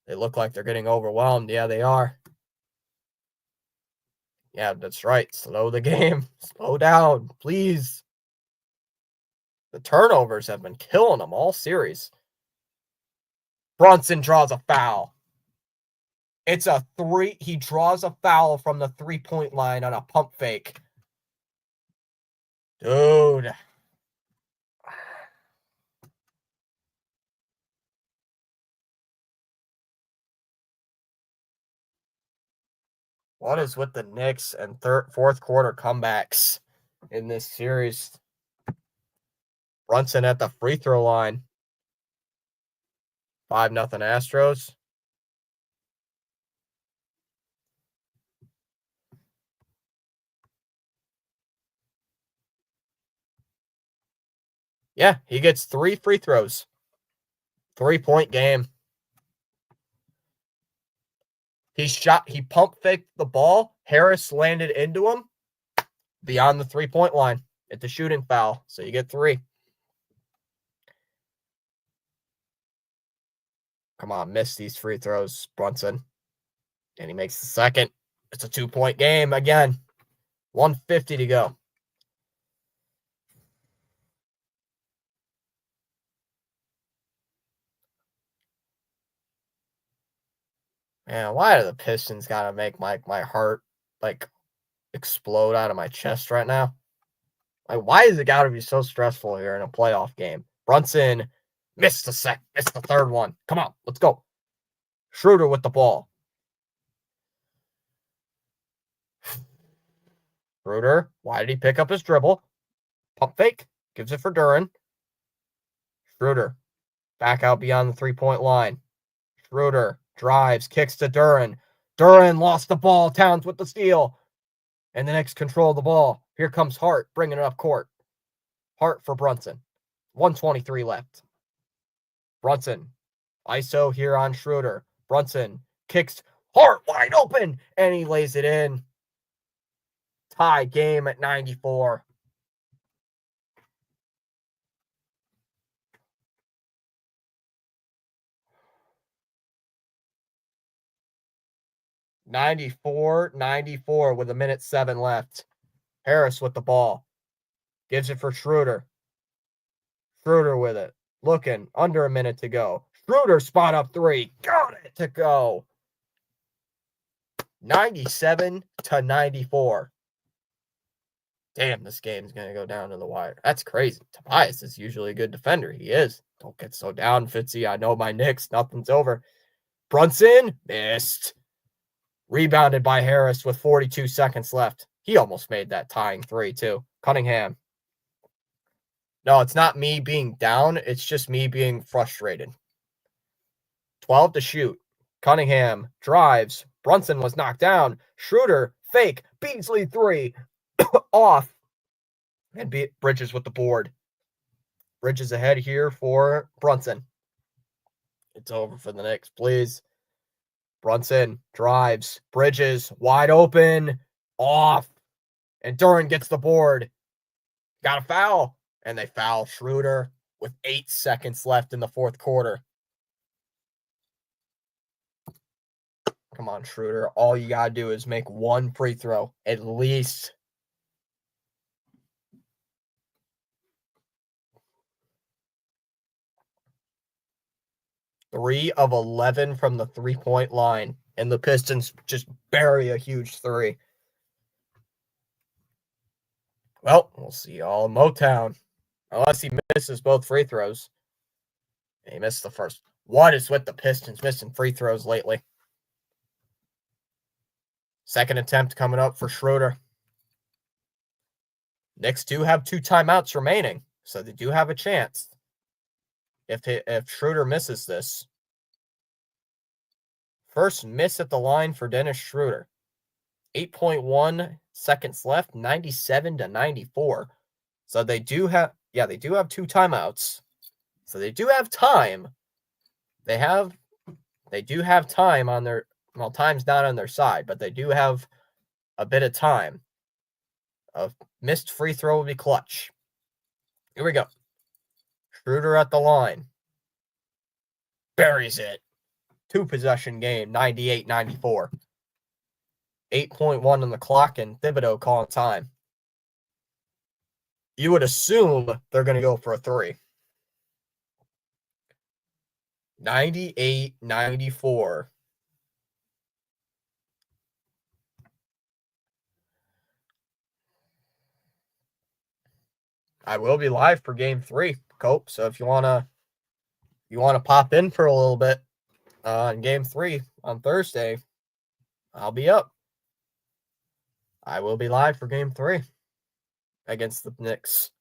Speaker 1: They look like they're getting overwhelmed. Yeah, they are. Yeah, that's right. Slow the game. Slow down, please. The turnovers have been killing them all series. Brunson draws a foul. It's a 3. He draws a foul from the 3-point line on a pump fake. Dude. What is with the Knicks and fourth quarter comebacks in this series? Brunson at the free throw line. 5-0 Astros. Yeah, he gets 3 free throws. 3-point game. He pump faked the ball. Harris landed into him beyond the 3-point line. It's a shooting foul, so you get 3. Come on, miss these free throws, Brunson. And he makes the second. It's a 2-point game again. 1:50 to go. Man, why do the Pistons gotta make my heart like explode out of my chest right now? Like, why is it gotta be so stressful here in a playoff game? Brunson missed the third one. Come on, let's go. Schroeder with the ball. Schroeder, why did he pick up his dribble? Pump fake, gives it for Duren. Schroeder, back out beyond the three-point line. Schroeder drives, kicks to Duren. Duren lost the ball. Towns with the steal. And the Knicks control the ball. Here comes Hart, bringing it up court. Hart for Brunson. 1:23 left. Brunson, ISO here on Schroeder. Brunson kicks Hart wide open, and he lays it in. Tie game at 94. .94 with 1:07 left. Harris with the ball. Gives it for Schroeder. Schroeder with it. Looking, under a minute to go. Schroeder spot up three. Got it to go. 97-94. Damn, this game's going to go down to the wire. That's crazy. Tobias is usually a good defender. He is. Don't get so down, Fitzy. I know my Knicks. Nothing's over. Brunson missed. Rebounded by Harris with 42 seconds left. He almost made that tying three, too. Cunningham. No, it's not me being down. It's just me being frustrated. 12 to shoot. Cunningham drives. Brunson was knocked down. Schroeder, fake. Beasley, three. Off. And Bridges with the board. Bridges ahead here for Brunson. It's over for the Knicks, please. Brunson drives. Bridges wide open. Off. And Duren gets the board. Got a foul. And they foul Schroeder with 8 seconds left in the fourth quarter. Come on, Schroeder. All you got to do is make one free throw, at least. Three of 11 from the three-point line. And the Pistons just bury a huge three. Well, we'll see y'all in Motown. Unless he misses both free throws. He missed the first. What is with the Pistons missing free throws lately? Second attempt coming up for Schroeder. Knicks do have 2 timeouts remaining, so they do have a chance. If Schroeder misses this. First miss at the line for Dennis Schroeder. 8.1 seconds left, 97-94. So they do have 2 timeouts. So they do have time. They do have time on their, well, time's not on their side, but they do have a bit of time. A missed free throw will be clutch. Here we go. Schroeder at the line. Buries it. 2-possession game, 98-94. 8.1 on the clock, and Thibodeau calling time. You would assume they're going to go for a three. 98-94. I will be live for game 3, Cope. So if you wanna pop in for a little bit in game 3 on Thursday, I'll be up. I will be live for game 3 against the Knicks.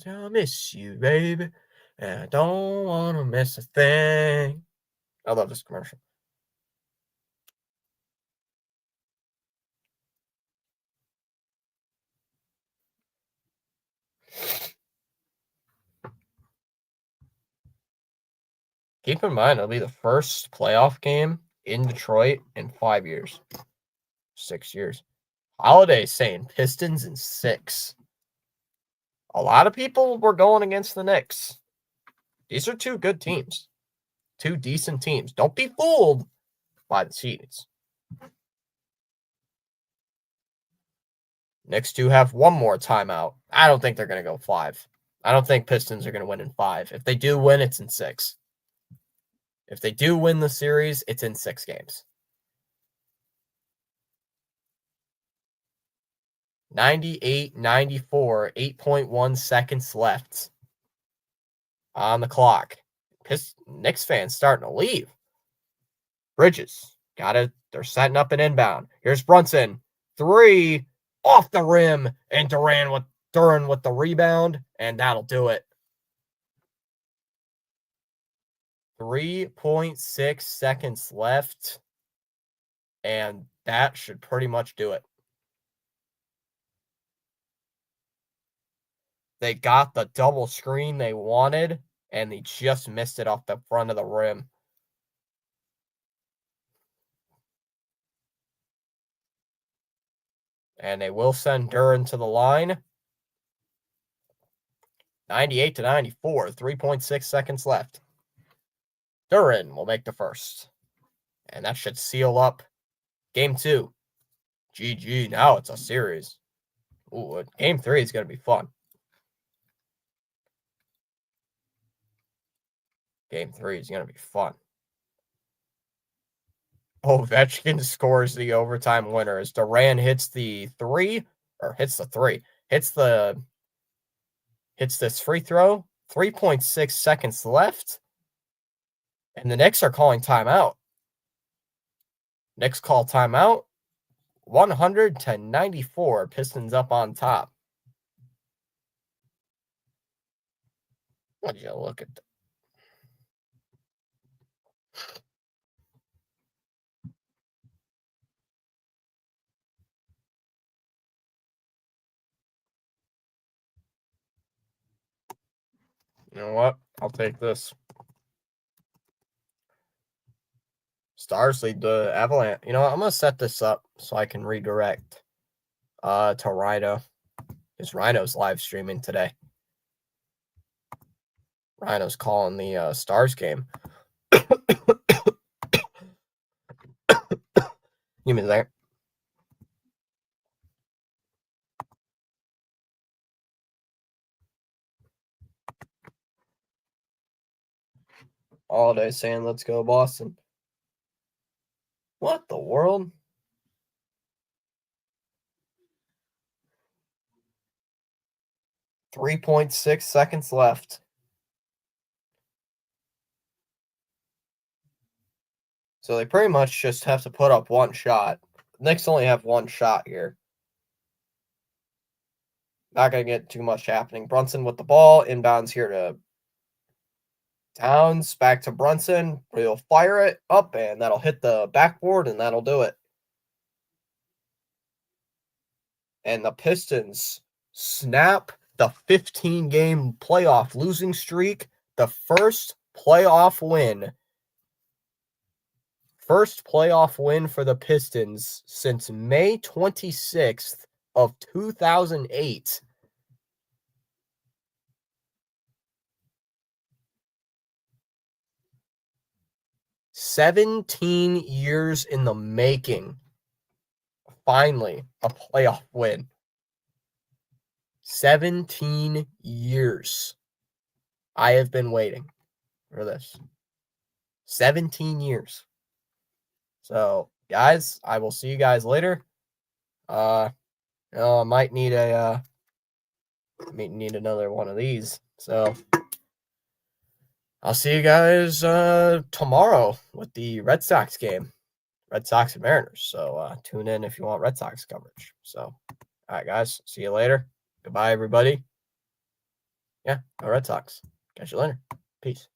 Speaker 1: I'll miss you, baby. And I don't want to miss a thing. I love this commercial. Keep in mind, it'll be the first playoff game in Detroit in 5 years. 6 years. Holiday's saying Pistons in 6. A lot of people were going against the Knicks. These are 2 good teams. 2 decent teams. Don't be fooled by the seeds. Knicks do have one more timeout. I don't think they're going to go 5. I don't think Pistons are going to win in 5. If they do win, it's in 6. If they do win the series, it's in 6 games. 98-94, 8.1 seconds left on the clock. Knicks fans starting to leave. Bridges, got it. They're setting up an inbound. Here's Brunson. 3 off the rim, and Duran with the rebound, and that'll do it. 3.6 seconds left, and that should pretty much do it. They got the double screen they wanted, and they just missed it off the front of the rim. And they will send Duran to the line. 98-94, 3.6 seconds left. Duran will make the first. And that should seal up game 2. GG. Now it's a series. Ooh, game 3 is going to be fun. Game 3 is going to be fun. Ovechkin scores the overtime winner as Duran hits this free throw. 3.6 seconds left. And the Knicks are calling timeout. Knicks call timeout. 100-94. Pistons up on top. What did you look at? You know what? I'll take this. Stars lead the Avalanche. You know what? I'm going to set this up so I can redirect to Rhino. Because Rhino's live streaming today. Rhino's calling the Stars game. Give me that. All day saying, let's go, Boston. What the world? .6 seconds left. So they pretty much just have to put up one shot. The Knicks only have one shot here. Not going to get too much happening. Brunson with the ball. Inbounds here to Towns. Back to Brunson. He'll fire it up, and that'll hit the backboard, and that'll do it. And the Pistons snap the 15-game playoff losing streak. The first playoff win. First playoff win for the Pistons since May 26th of 2008. "17 years in the making. Finally, a playoff win. 17 years. I have been waiting for this. 17 years. So, guys, I will see you guys later. I might need another one of these. So, I'll see you guys tomorrow with the Red Sox game. Red Sox and Mariners. So, tune in if you want Red Sox coverage. So, all right, guys. See you later. Goodbye, everybody. Yeah, go Red Sox. Catch you later. Peace.